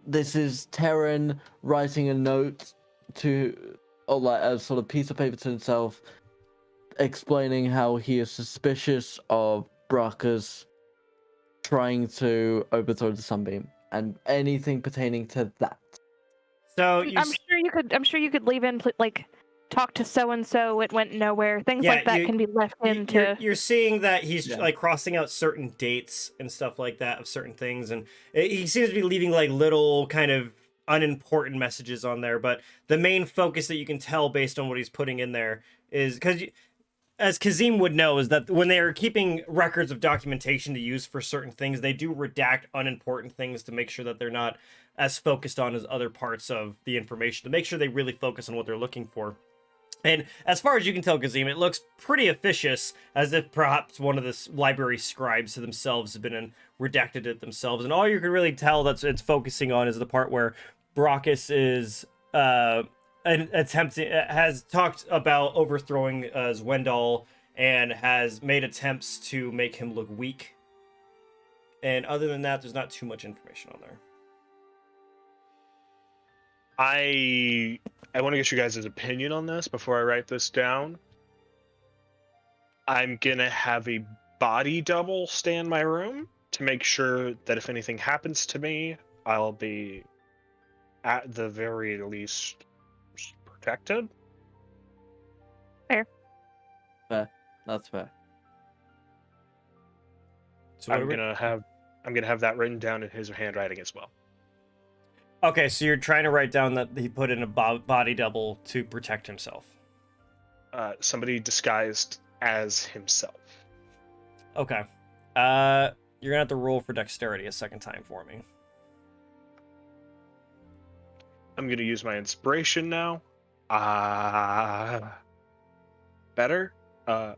this is Terran writing a note to, or like a sort of piece of paper to himself, explaining how he is suspicious of Brachus trying to overthrow the Sunbeam and anything pertaining to that. So I'm sure you could leave in like talk to so and so. It went nowhere. Things Yeah, like that can be left into. You're seeing that he's Yeah. like crossing out certain dates and stuff like that of certain things, and he seems to be leaving like little kind of unimportant messages on there. But the main focus that you can tell based on what he's putting in there is because, as Kazim would know, is that when they are keeping records of documentation to use for certain things, they do redact unimportant things to make sure that they're not as focused on as other parts of the information, to make sure they really focus on what they're looking for. And as far as you can tell, Kazim, it looks pretty officious, as if perhaps one of the library scribes themselves has been and redacted it themselves. And all you can really tell that it's focusing on is the part where Brachus is has talked about overthrowing Zwendal and has made attempts to make him look weak. And other than that, there's not too much information on there. I want to get you guys' opinion on this before I write this down. I'm gonna have a body double stay in my room to make sure that if anything happens to me, I'll be at the very least protected. That's fair. So I'm gonna have that written down in his handwriting as well. Okay, so you're trying to write down that he put in a body double to protect himself. Somebody disguised as himself. Okay. You're gonna have to roll for dexterity a second time for me. I'm gonna use my inspiration now. Better. So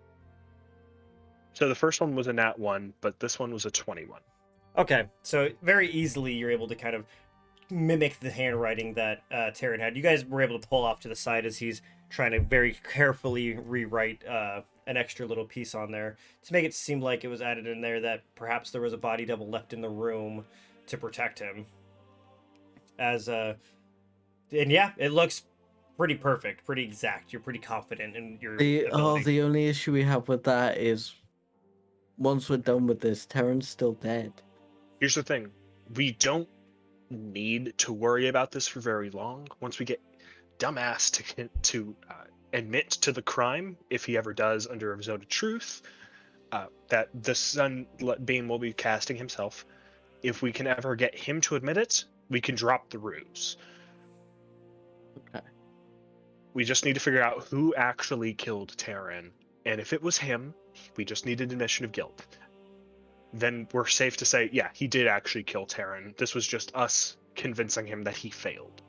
the first one was a nat 1, but this one was a 21. Okay, so very easily you're able to kind of mimic the handwriting that Terran had. You guys were able to pull off to the side as he's trying to very carefully rewrite an extra little piece on there to make it seem like it was added in there that perhaps there was a body double left in the room to protect him. And yeah, it looks pretty perfect, pretty exact. You're pretty confident in your ability. The only issue we have with that is once we're done with this, Terran's still dead. Here's the thing. We don't need to worry about this for very long. Once we get dumbass to admit to the crime, if he ever does under a zone of truth, that the Sunbeam will be casting himself. If we can ever get him to admit it, we can drop the ruse. Okay. We just need to figure out who actually killed Terran, and if it was him, we just need an admission of guilt. Then we're safe to say, yeah, he did actually kill Terran. This was just us convincing him that he failed.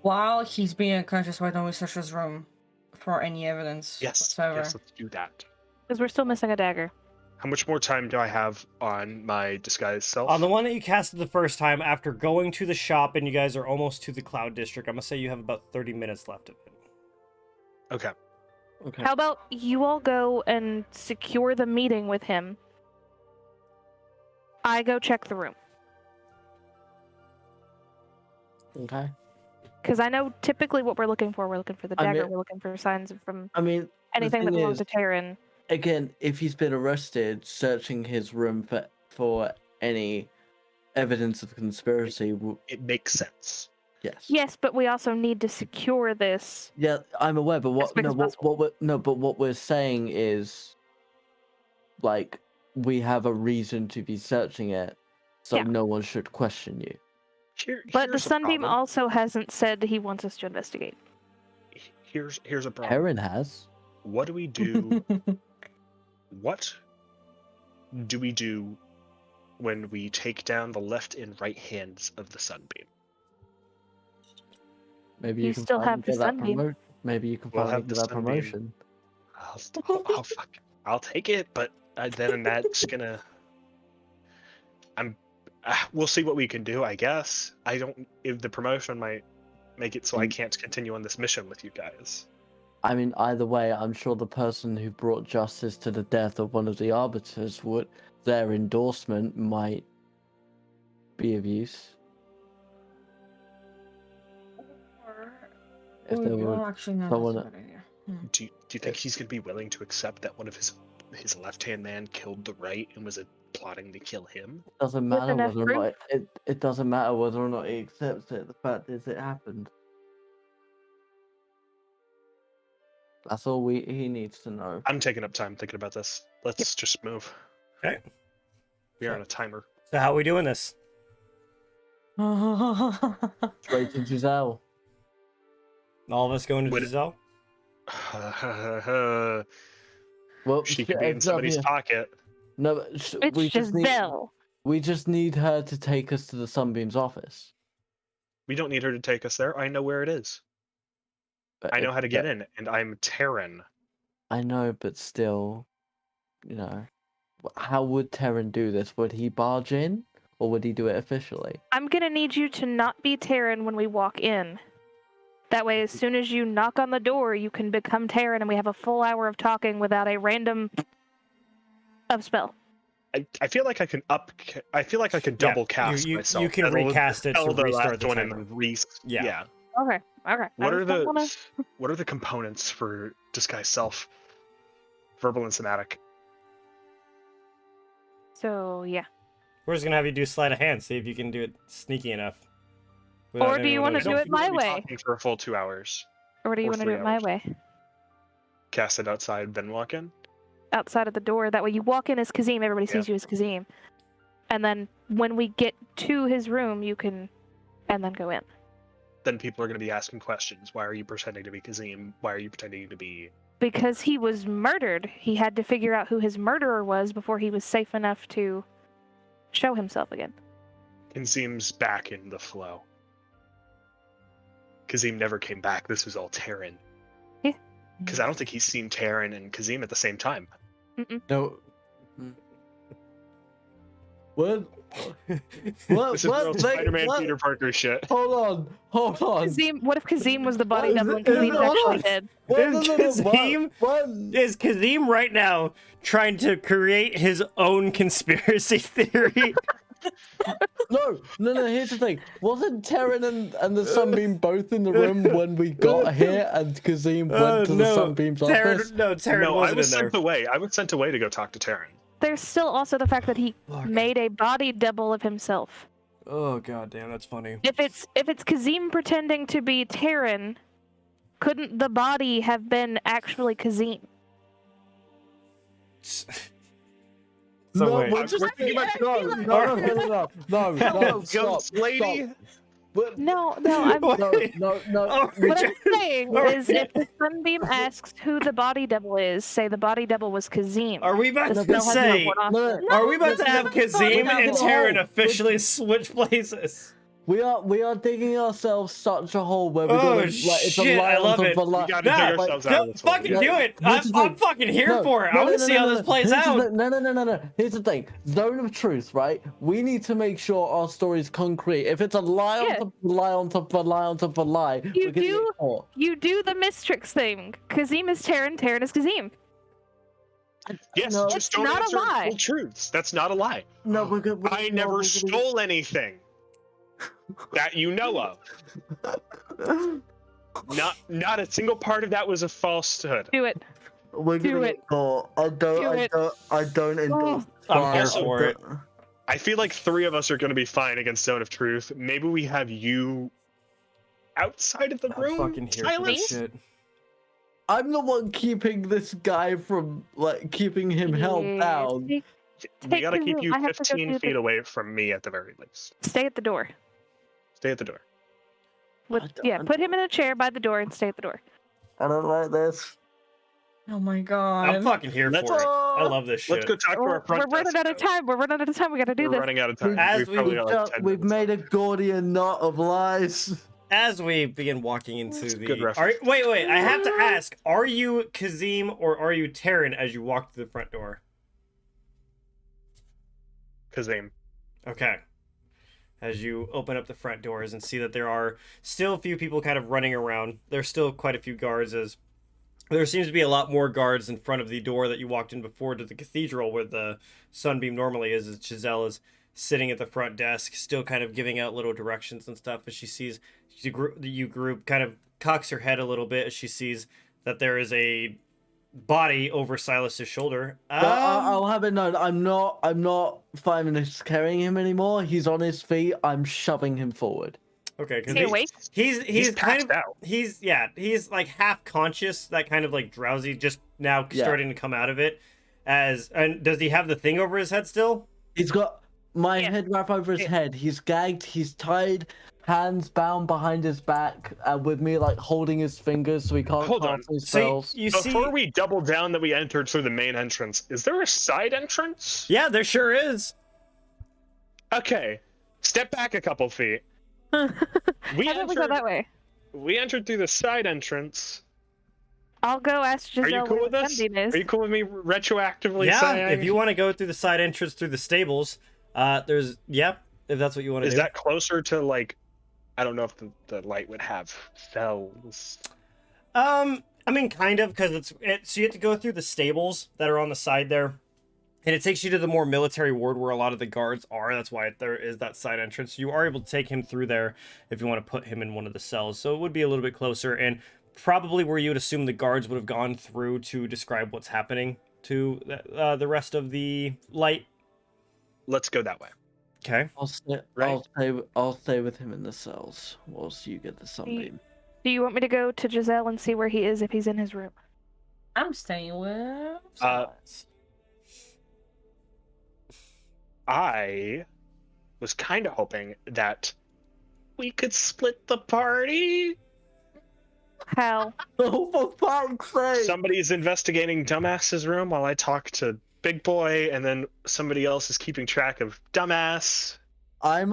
While he's being unconscious, why don't we search his room for any evidence whatsoever? Yes, let's do that. Because we're still missing a dagger. How much more time do I have on my disguised self? On the one that you casted the first time, after going to the shop and you guys are almost to the Cloud District, I'm going to say you have about 30 minutes left of it. Okay. Okay. How about you all go and secure the meeting with him? I go check the room. Okay. Because I know typically what we're looking for the I dagger. mean- We're looking for signs from I mean, anything that thing belongs is- to Terran. again, if he's been arrested, searching his room for any evidence of conspiracy, It makes sense. yes. Yes, but we also need to secure this. Yeah, I'm aware, but As quick as possible. what we're saying is, like, we have a reason to be searching it, so Yeah. no one should question you. But the Here's a Sunbeam problem. also hasn't said he wants us to investigate. Here's a problem. Terran has. What do we do? What do we do when we take down the left and right hands of the Sunbeam? Maybe You you can still finally have the get that Sunbeam. Maybe you can We'll finally have get the that Sunbeam. promotion. I'll take it, but then that's gonna. We'll see what we can do, I guess. I don't. If the promotion might make it so I can't continue on this mission with you guys. I mean, either way, I'm sure the person who brought justice to the death of one of the arbiters would their endorsement might be of use. If there were actually, no, someone- that's a good idea. Do you think he's gonna be willing to accept that one of his left-hand man killed the right and was plotting to kill him? doesn't With matter enough whether or not proof? it doesn't matter whether or not he accepts it. The fact is, it happened. That's all he needs to know. I'm taking up time thinking about this. Let's just move. Okay. We are on a timer. So how are we doing this? Straight to Giselle. All of us going to Would- Giselle? Well, She could be in it's up somebody's here. pocket. No, but It's we just need Belle. we just need her to take us to the Sunbeam's office. We don't need her to take us there. I know where it is. But I know if how to get that- in, and I'm Terran. I know, but still, how would Terran do this? Would he barge in, or would he do it officially? I'm gonna need you to not be Terran when we walk in. That way, as soon as you knock on the door, you can become Terran, and we have a full hour of talking without a random of spell. I feel like I can I feel like I can Yeah, double cast you myself. can That'll recast it to tell the restart last the one timer. and Yeah. yeah. Okay. I What are just don't wanna- the components for disguise self? Verbal and somatic. So yeah. We're just gonna have you do sleight of hand, see if you can do it sneaky enough. without Or do you anyone wanna I don't do noticing. it think we're my gonna be way? talking for a full 2 hours. Or do you Or want to do 3 it my hours. way? Cast it outside, then walk in. Outside of the door. That way you walk in as Kazim, everybody sees you as Kazim. And then when we get to his room, you can... And then go in. Then people are going to be asking questions. Why are you pretending to be Kazim? Why are you pretending to be... Because he was murdered. He had to figure out who his murderer was before he was safe enough to show himself again. Kazim's back in the flow. Kazim never came back. This was all Terran. Yeah. Because I don't think he's seen Terran and Kazim at the same time. No. What? What? This is real Spider-Man Peter Parker shit. Hold on. Kazim, what if Kazim was the body What is double it- and Kazim's is it- actually what? dead? Kazim? What? Is Kazim right now trying to create his own conspiracy theory? No. Here's the thing. Wasn't Terran and the Sunbeam both in the room when we got here, and Kazim went to the Sunbeam's office? Terran No, I wasn't was in there. sent away. I was sent away to go talk to Terran. There's still also the fact that he made a body double of himself. Oh god damn, that's funny. If it's Kazim pretending to be Terran, couldn't the body have been actually Kazim? So No, wait. we're just We're thinking about no, Ghost stop, lady. stop. But- No, I'm. Wait. No. Oh, What I'm saying Are is, we- if the Sunbeam asks who the body double is, say the body double was Kazim. Are we about The to spell has no say? one-off. No, Are we about to have Kazim no, and no, Terran no. officially switch places? we are digging ourselves such a hole where we're Oh, gonna it's shit, a I love it. We gotta dig Nah, ourselves out of this hole. fucking do it! This is I'm fucking here for it. I want to see how this plays out. No. Here's the thing. Zone of truth, right? We need to make sure our story's concrete. If it's a lie Yeah. on top of lie on top of lie on top of lie, You we're gonna do- get caught. You do the Mistrix thing. Kazim is Terran, Terran is Kazim. Yes, No, just it's don't not a answer lie. full truths. That's not a lie. No, we're good. I never stole anything that you know of. Not a single part of that was a falsehood. Do it. We're Do gonna it. get caught. I don't endorse. I'm here that. for it. I feel like 3 of us are going to be fine against Zone of Truth. Maybe we have you outside of the I'm room. fucking here for Silence? this shit. I'm the one keeping this guy from keeping him held Yeah, down. Take We gotta keep Kazim. you I have to go 15 do feet the- away from me at the very least. Stay at the door. Stay at the door. Put him in a chair by the door and stay at the door. I don't like this. Oh my god. I'm fucking here Let's- for it. I love this shit. Let's go talk to We're our front running desk out of now. time. We're running out of time. We gotta do We're this. running out of time. As We've we probably got like 10 We've minutes made a left. Gordian knot of lies. As we begin walking into That's a the... good reference. Wait, I have to ask, are you Kazim or are you Terran as you walk through the front door? Kazim. Okay. as you open up the front doors and see that there are still a few people kind of running around. There's still quite a few guards, as there seems to be a lot more guards in front of the door that you walked in before to the cathedral where the Sunbeam normally is, as Giselle is sitting at the front desk, still kind of giving out little directions and stuff as she sees you group kind of cocks her head a little bit as she sees that there is a body over Silas's shoulder. I'll have it known, I'm not 5 minutes carrying him anymore. He's on his feet. I'm shoving him forward. Okay, Is he awake? He's kind passed of out. he's like half conscious, that kind of like drowsy, just now starting to come out of it. And does he have the thing over his head still? He's got my Yeah. head wrap over his head. He's gagged. He's tied, hands bound behind his back, with me like holding his fingers so he can't Hold on. cast his So spells. you Before see, we double down that we entered through the main entrance, is there a side entrance? yeah, there sure is. Okay, step back a couple feet. We Haven't we go that way? We entered through the side entrance. I'll go ask Are Giselle you cool where with the this? Sunbeam is. Are you cool with me retroactively Yeah, saying? if you want to go through the side entrance through the stables, if that's what you want to Is do. that closer to like? I don't know if the light would have cells. I mean, kind of, because so you have to go through the stables that are on the side there, and it takes you to the more military ward where a lot of the guards are. That's why there is that side entrance. You are able to take him through there if you want to put him in one of the cells. So it would be a little bit closer, and probably where you would assume the guards would have gone through to describe what's happening to the rest of the light. Let's go that way. Okay. Right. I'll stay with him in the cells whilst you get the sunbeam. Do you want me to go to Giselle and see where he is if he's in his room? I'm staying with. I was kind of hoping that we could split the party. How? Oh, for fuck's sake! Somebody's investigating Dumbass's room while I talk to Big Boy, and then somebody else is keeping track of Dumbass. I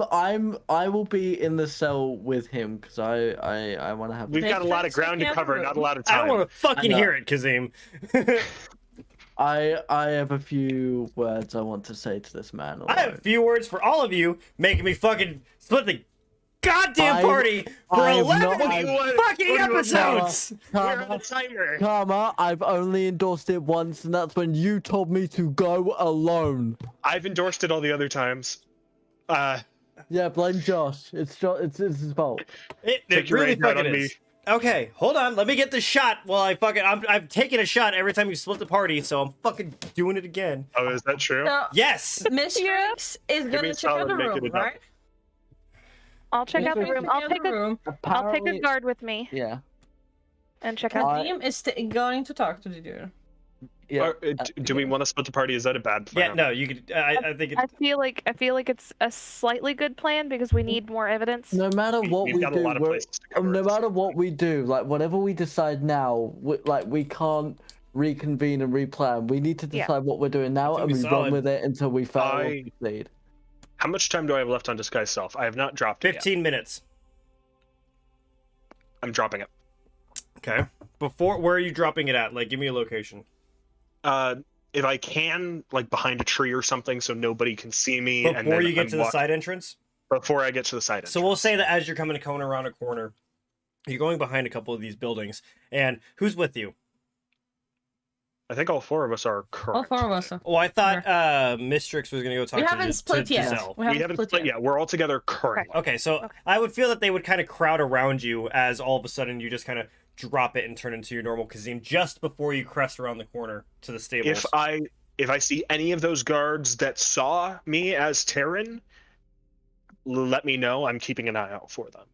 will be in the cell with him because I want to have. We've got a lot of ground to cover, not a lot of I time. don't want to fucking I know. hear it, Kazim. I have a few words I want to say to this man. I have a alone. few words for all of you, making me fucking split the goddamn party for I've 11 not- I've- fucking episodes! We're on Karma, a timer. Karma, I've only endorsed it once, and that's when you told me to go alone. I've endorsed it all the other times. Yeah, blame Josh. It's his fault. It Take your really rage out fucking on me. is. Okay, hold on. Let me get this shot while I'm taking a shot every time you split the party, so I'm fucking doing it again. Oh, is that true? So, Yes! Mistress is me gonna a check out solid, the make it room, enough. right? I'll check out the Mistress room. is I'll checking take out the a room. I'll take a guard with me Yeah. and check out. Kazim is going to talk to the dude. Yeah. Do we want to split the party? Is that a bad plan? Yeah, no, you could. I think I feel like it's a slightly good plan because we need more evidence. No matter what We've we got do, a lot of places to cover. no matter what we do, like whatever we decide now, we can't reconvene and replan. We need to Yeah. decide what we're doing now, It's and gonna we be run solid. with it until we fail or I- succeed. How much time do I have left on Disguise Self? I have not dropped it yet. 15 minutes. I'm dropping it. Okay. Where are you dropping it at? Like, give me a location. If I can, like behind a tree or something, so nobody can see me. and Before then you get to the unlock- side entrance? Before I get to the side. So we'll say that as you're coming around a corner, you're going behind a couple of these buildings, and who's with you? I think all four of us are correct. All four of us. Oh, I thought Mistrix was going to go talk We to haven't to split yet. Giselle. We We haven't haven't split yet. We're all together currently. Okay, so I would feel that they would kind of crowd around you as all of a sudden you just kind of drop it and turn into your normal Kazim just before you crest around the corner to the stables. If I see any of those guards that saw me as Terran, let me know. I'm keeping an eye out for them.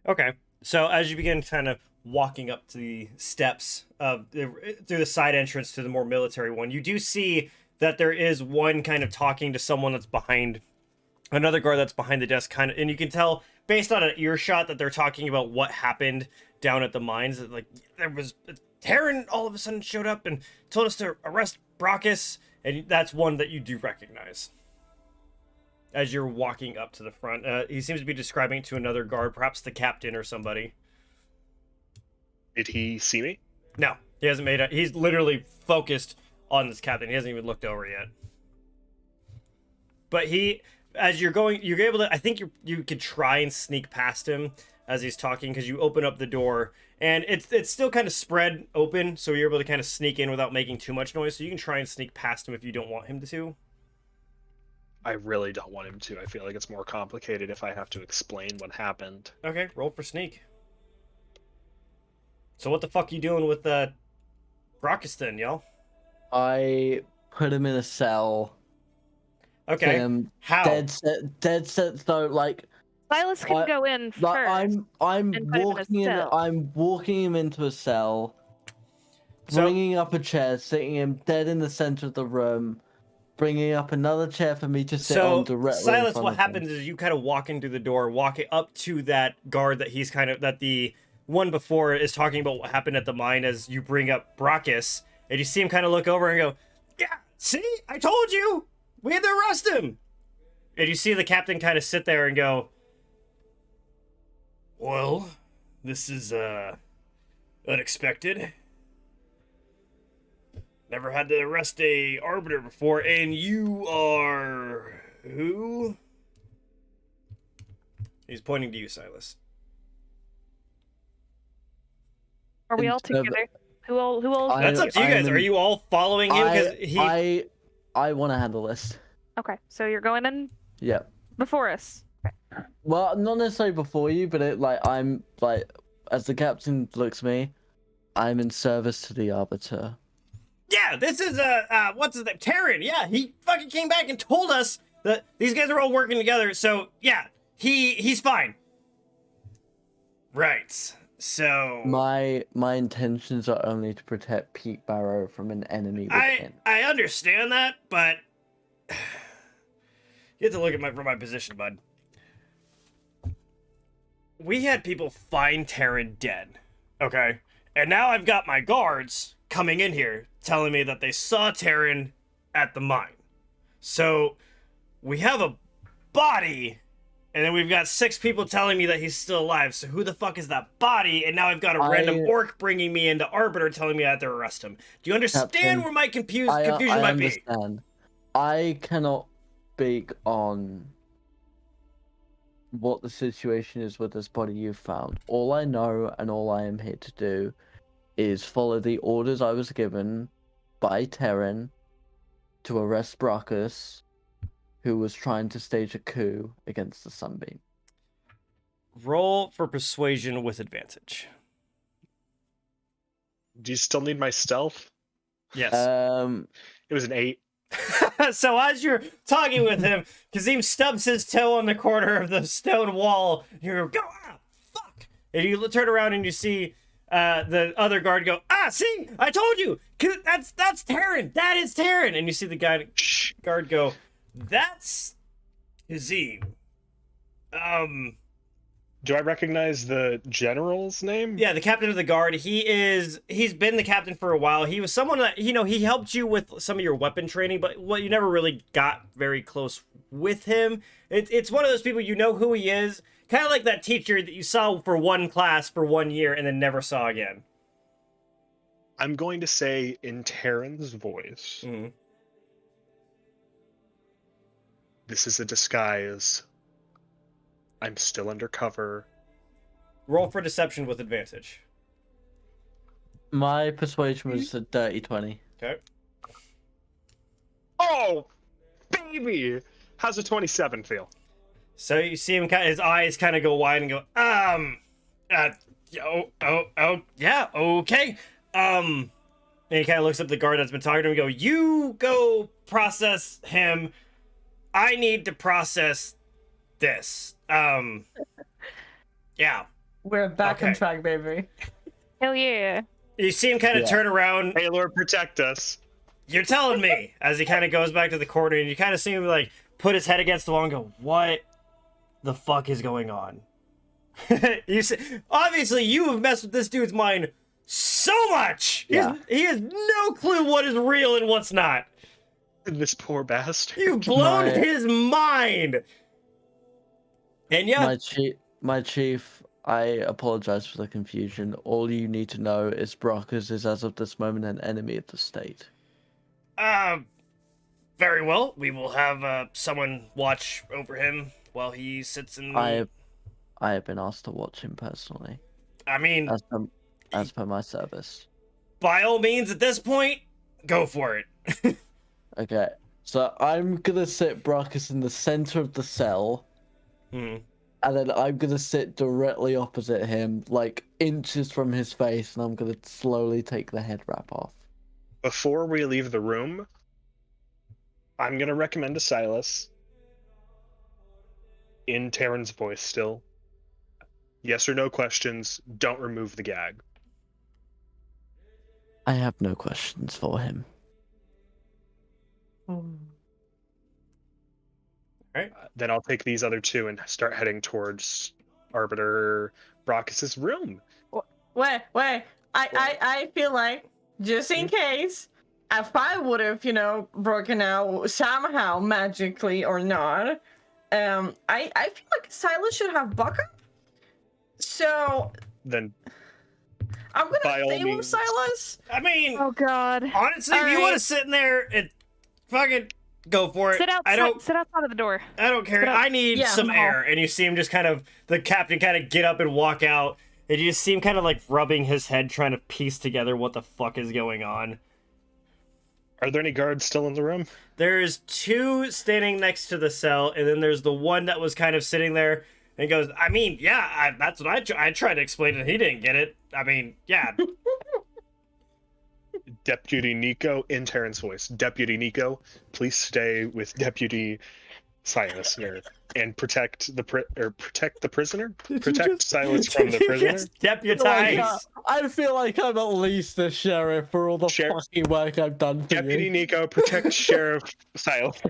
Okay, so as you begin kind of walking up to the steps of through the side entrance to the more military one, you do see that there is one kind of talking to someone that's behind another guard that's behind the desk, kind of, and you can tell based on an earshot that they're talking about what happened down at the mines. Like there was Terran all of a sudden showed up and told us to arrest Brachus, and that's one that you do recognize as you're walking up to the front. He seems to be describing it to another guard, perhaps the captain or somebody. Did he see me? No, he hasn't made it. He's literally focused on this captain. He hasn't even looked over yet. But as you're going, you're able to. I think you could try and sneak past him as he's talking because you open up the door and it's still kind of spread open, so you're able to kind of sneak in without making too much noise. So you can try and sneak past him if you don't want him to. I really don't want him to. I feel like it's more complicated if I have to explain what happened. Okay, roll for sneak. So what the fuck you doing with Brockus then, y'all? I put him in a cell. Okay. How? Dead set. So like, Silas can go in first. like I'm and put him in a walking in. cell. I'm walking him into a cell. So- Bringing up a chair, sitting him dead in the center of the room. Bringing up another chair for me to sit on directly. Silas, in front what of happens him. is you kind of walk into the door, walking up to that guard that he's that the one before is talking about what happened at the mine as you bring up Brockus, and you see him kind of look over and go, "Yeah, see, I told you, we had to arrest him." And you see the captain kind of sit there and go, "Well, this is unexpected. Never had to arrest a arbiter before, and you are who?" He's pointing to you, Silas. Are we all Instead of- together? Who all? That's up to you guys. Are you all following him? Because I want to handle this. Okay, so you're going in Yeah. before us. Well, not necessarily before you, but I'm like, as the captain looks at me, I'm in service to the arbiter. Yeah, this is what's his name? Terran. Yeah, he fucking came back and told us that these guys are all working together. So yeah, he's fine. Right. So My intentions are only to protect Peakbarrow from an enemy within. I understand that, but you have to look at from my position, bud. We had people find Terran dead, okay? And now I've got my guards coming in here telling me that they saw Terran at the mine. So we have a body, and then we've got 6 people telling me that he's still alive. So who the fuck is that body? And now I've got a random orc bringing me into Arbiter telling me I have to arrest him. Do you understand Captain, where my confusion I might be? understand. I cannot speak on what the situation is with this body you've found. All I know and all I am here to do is follow the orders I was given by Terran to arrest Brockus, who was trying to stage a coup against the Sunbeam. Roll for persuasion with advantage. Do you still need my stealth? Yes. It was an 8. So as you're talking with him, Kazim stubs his toe on the corner of the stone wall. You go, "Ah, fuck!" And you turn around and you see the other guard go, "Ah, see, I told you, that's Terran. That is Terran." And you see the guard go, "That's Kazim." Do I recognize the general's name? Yeah, the captain of the guard. He's been the captain for a while. He was someone that, he helped you with some of your weapon training, but you never really got very close with him. It's one of those people, you know who he is. Kind of like that teacher that you saw for one class for 1 year and then never saw again. I'm going to say in Terran's voice, Mm-hmm. This is a disguise. I'm still undercover. Roll for deception with advantage. My persuasion was a dirty 20. Okay. Oh, baby! How's a 27 feel? So you see him his eyes kind of go wide and go, yeah, okay. And he kind of looks up the guard that's been talking to him and go, "You go process him. I need to process this." Yeah. We're back on Okay. track, baby. Hell yeah. You see him kind of turn around. Hey, Lord, protect us. "You're telling me," as he kind of goes back to the corner, and you kind of see him like put his head against the wall and go, "What the fuck is going on?" You see, obviously you have messed with this dude's mind so much. Yeah. He has no clue what is real and what's not. This poor bastard. You've blown My- his mind. And yeah, My chief, I apologize for the confusion. All you need to know is Brockus is, as of this moment, an enemy of the state. Very well. We will have someone watch over him while he sits in the... I have been asked to watch him personally, I mean, as per my service. by all means, at this point, go for it. Okay, so I'm gonna sit Brachus in the center of the cell, Hmm. and then I'm gonna sit directly opposite him, like inches from his face, and I'm gonna slowly take the head wrap off. Before we leave the room, I'm going to recommend to Silas, in Terran's voice still, yes or no questions, don't remove the gag. I have no questions for him. Then I'll take these other two and start heading towards Arbiter Brachus's room. Wait. I feel like, just in case, if I would have, broken out somehow magically or not, I feel like Silas should have backup. So Then I'm By gonna all stay with means. Silas. I mean, Oh God. honestly, if you Alright. want to sit in there and fucking go for it. Sit outside. Sit outside of the door. I don't care. Sit up. I need Yeah, some no. air. And you see him just kind of, the captain kind of get up and walk out. And you just see him kind of like rubbing his head, trying to piece together what the fuck is going on. Are there any guards still in the room? There's two standing next to the cell, and then there's the one that was kind of sitting there and goes, I mean, yeah, that's what I tried to explain, and he didn't get it. I mean, yeah. Deputy Nico, in Terran's voice. Deputy Nico, please stay with Deputy Silas here and protect the prisoner. Protect Silas from the prisoner. Yes, deputize. Like, I feel like I'm at least a sheriff for all the fucking work I've done for Deputy you. Nico, protect Sheriff Silas.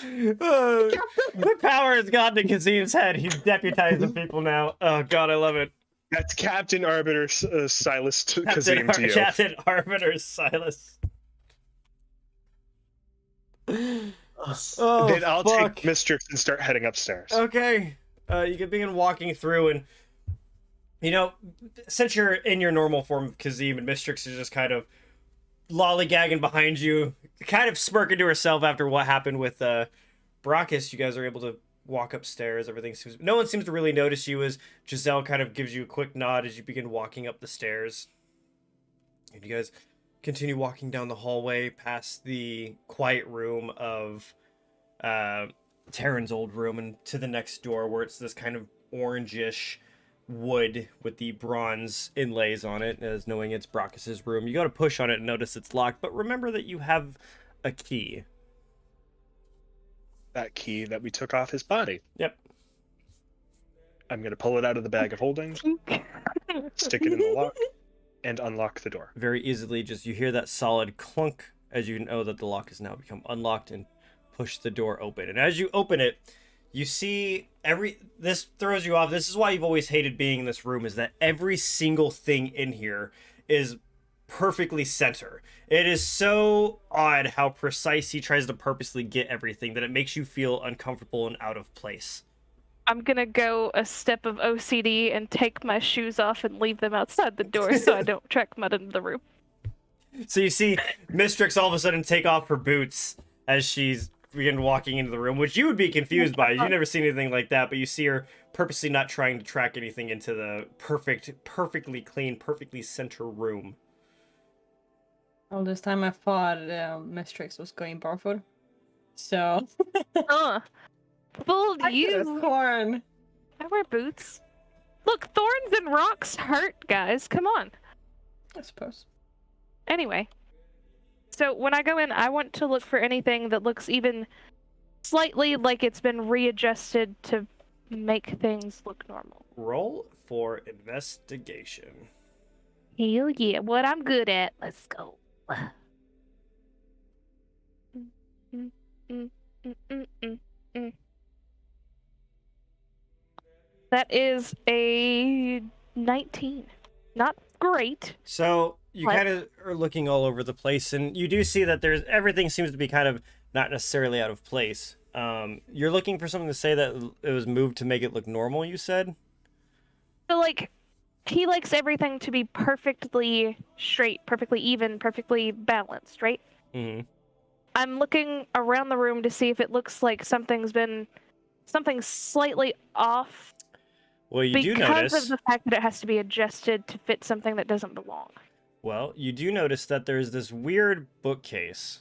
The power has gone to Kazim's head. He's deputizing people now. Oh god, I love it. That's Captain Arbiter Silas to Kazim to you. Captain Arbiter Silas. Oh, Then I'll fuck. take Mistrix and start heading upstairs. Okay. You can begin walking through, and since you're in your normal form of Kazim, and Mistrix is just kind of lollygagging behind you, kind of smirking to herself after what happened with Brachus, you guys are able to walk upstairs. No one seems to really notice you as Giselle kind of gives you a quick nod as you begin walking up the stairs. And you guys continue walking down the hallway past the quiet room of Terran's old room and to the next door where it's this kind of orangish wood with the bronze inlays on it, as knowing it's Brachus's room. You go to push on it and notice it's locked, but remember that you have a key. That key that we took off his body. Yep. I'm going to pull it out of the bag of holding, stick it in the lock, and unlock the door. Very easily, just you hear that solid clunk as you know that the lock has now become unlocked, and push the door open. And as you open it, you see this throws you off. This is why you've always hated being in this room, is that every single thing in here is perfectly center. It is so odd how precise he tries to purposely get everything that it makes you feel uncomfortable and out of place. I'm gonna go a step of OCD and take my shoes off and leave them outside the door so I don't track mud into the room. So you see Mistrix all of a sudden take off her boots as she's begin walking into the room, which you would be confused by. You've never seen anything like that, but you see her purposely not trying to track anything into the perfectly clean, perfectly center room. All this time I thought Mistrix was going barefoot. So Fooled I could have you. sworn. I wear boots. Look, thorns and rocks hurt, guys. Come on. I suppose. Anyway. So when I go in, I want to look for anything that looks even slightly like it's been readjusted to make things look normal. Roll for investigation. Hell yeah, what I'm good at. Let's go. That is a 19. Not great. So you What? kind of are looking all over the place, and you do see that everything seems to be kind of not necessarily out of place. You're looking for something to say that it was moved to make it look normal, you said? So, like, he likes everything to be perfectly straight, perfectly even, perfectly balanced, right? Mm-hmm. I'm looking around the room to see if it looks like something slightly off. Well, you do Because notice. of the fact that it has to be adjusted to fit something that doesn't belong. Well, you do notice that there's this weird bookcase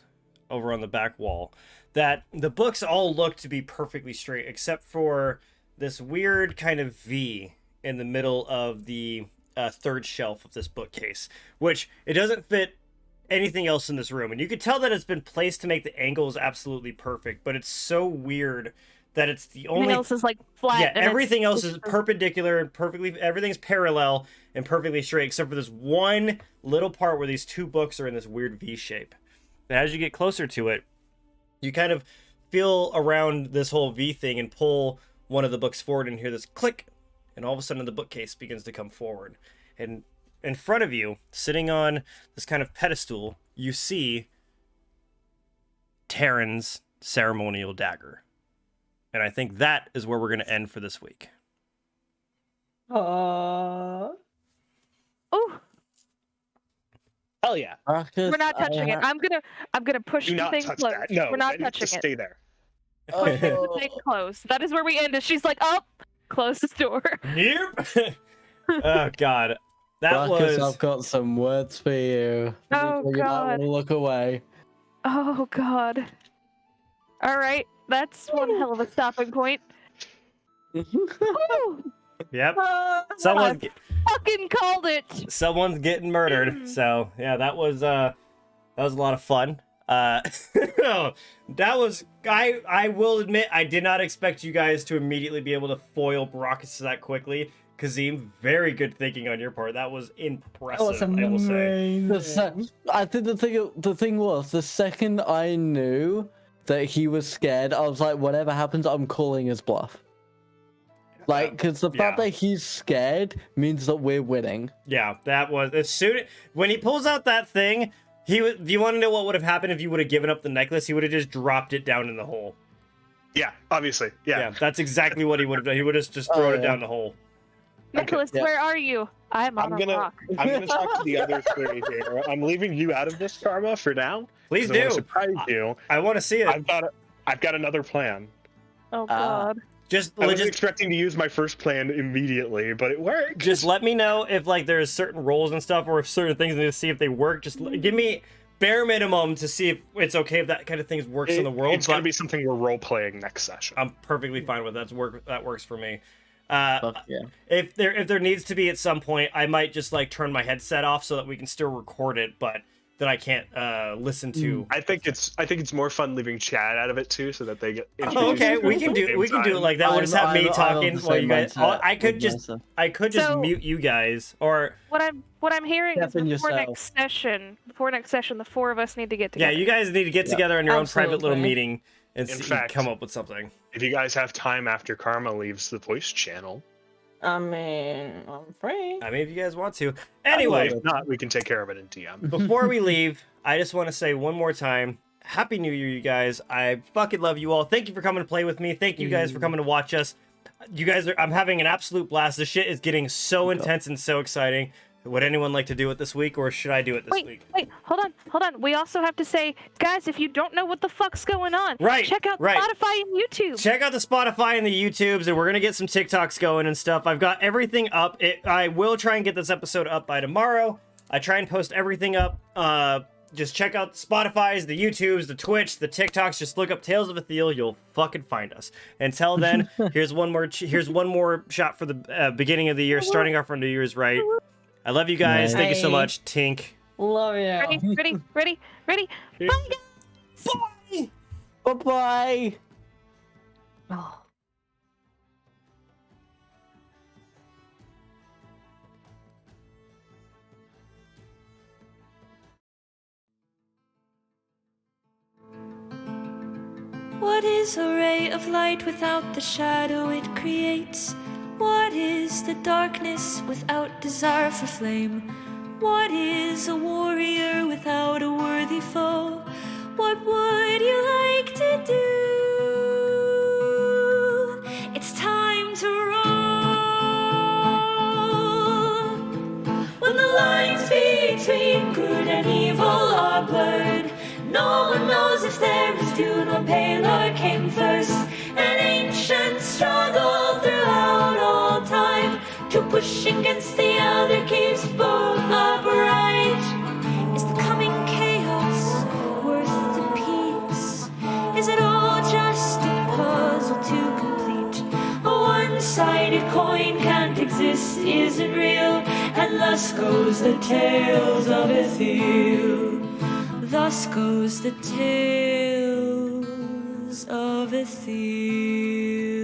over on the back wall that the books all look to be perfectly straight except for this weird kind of V in the middle of the third shelf of this bookcase, which it doesn't fit anything else in this room. And you could tell that it's been placed to make the angles absolutely perfect, but it's so weird that it's the only Everything else is like flat. yeah, and everything else it's is perpendicular and perfectly, everything's parallel and perfectly straight, except for this one little part where these two books are in this weird V shape. And as you get closer to it, you kind of feel around this whole V thing and pull one of the books forward and hear this click, and all of a sudden the bookcase begins to come forward. And in front of you, sitting on this kind of pedestal, you see Terran's ceremonial dagger. And I think that is where we're going to end for this week. Oh, Hell yeah. we're not touching it. I'm gonna push Do the not thing touch close. that. No, we're not that needs to touching it. stay there. Push the Oh, thing close. That is where we end. She's like, "Oh, close this door." Nope. Oh God, that Marcus, was. I've got some words for you. Oh, You might God. want to look away. Oh God. All right, that's one hell of a stopping point. Woo! Yep. Oh, Someone's Fucking called it. someone's getting murdered. So yeah, that was a lot of fun. That was I will admit I did not expect you guys to immediately be able to foil Baracus that quickly. Kazim, very good thinking on your part. That was impressive. I will say. I think the thing was, the second I knew that he was scared, I was like, whatever happens, I'm calling his bluff. Like, because the fact yeah. that he's scared means that we're winning. Yeah, that was as soon when he pulls out that thing. Do you want to know what would have happened if you would have given up the necklace? He would have just dropped it down in the hole. Yeah, obviously. Yeah. That's exactly what he would have done. He would have just thrown it down the hole. Nicholas, yeah. where are you? I'm on a rock. I'm gonna talk to the other three here. I'm leaving you out of this, Karma, for now. Please 'cause I wanna do. surprise you. I want to see it. I've got another plan. Oh God. Just I was expecting to use my first plan immediately, but it worked. Just let me know if like there's certain roles and stuff, or if certain things need to see if they work. Just give me bare minimum to see if it's okay if that kind of thing works in the world. It's gonna be something we're role playing next session. I'm perfectly fine with that. That works for me. Fuck yeah. If there needs to be at some point, I might just like turn my headset off so that we can still record it, but that I can't listen to. I think it's more fun leaving chat out of it too, so that they get. Oh, okay, we can do it like that. We'll just have me talking while you guys. I could just So- mute you guys, or What I'm hearing is Step in before yourself. next session, the four of us need to get yeah, together. you guys need to get together in your own private little absolutely. meeting and In see, fact- come up with something. If you guys have time after Karma leaves the voice channel, I mean, I'm free. I mean, if you guys want to. Anyway, if not, we can take care of it in DM. before we leave, I just want to say one more time, Happy New Year, you guys. I fucking love you all. Thank you for coming to play with me. Thank you guys for coming to watch us. You guys I'm having an absolute blast. This shit is getting so intense and so exciting. Would anyone like to do it this week, or should I do it this week? Wait, hold on. We also have to say, guys, if you don't know what the fuck's going on, Right, check out right. Spotify and YouTube. Check out the Spotify and the YouTubes, and we're gonna get some TikToks going and stuff. I've got everything up. I will try and get this episode up by tomorrow. I try and post everything up. Just check out the Spotify's, the YouTubes, the Twitch, the TikToks. Just look up Tales of Ethyl. You'll fucking find us. Until then, here's one more shot for the beginning of the year, starting off on New Year's right. I love you guys. Thank you so Bye. much, Tink. Love you. Ready? Bye, guys. Bye-bye. Oh. What is a ray of light without the shadow it creates? What is the darkness without desire for flame? What is a warrior without a worthy foe? What would you like to do? It's time to roll. When the lines between good and evil are blurred, No one knows if there is Dune or Palar came first. An ancient struggle throughout all time to push against the other keeps both upright. Is the coming chaos worth the peace? Is it all just a puzzle to complete? A one-sided coin can't exist, isn't real, and thus goes the tales of Ethyl. Thus goes the tales of Ethyl.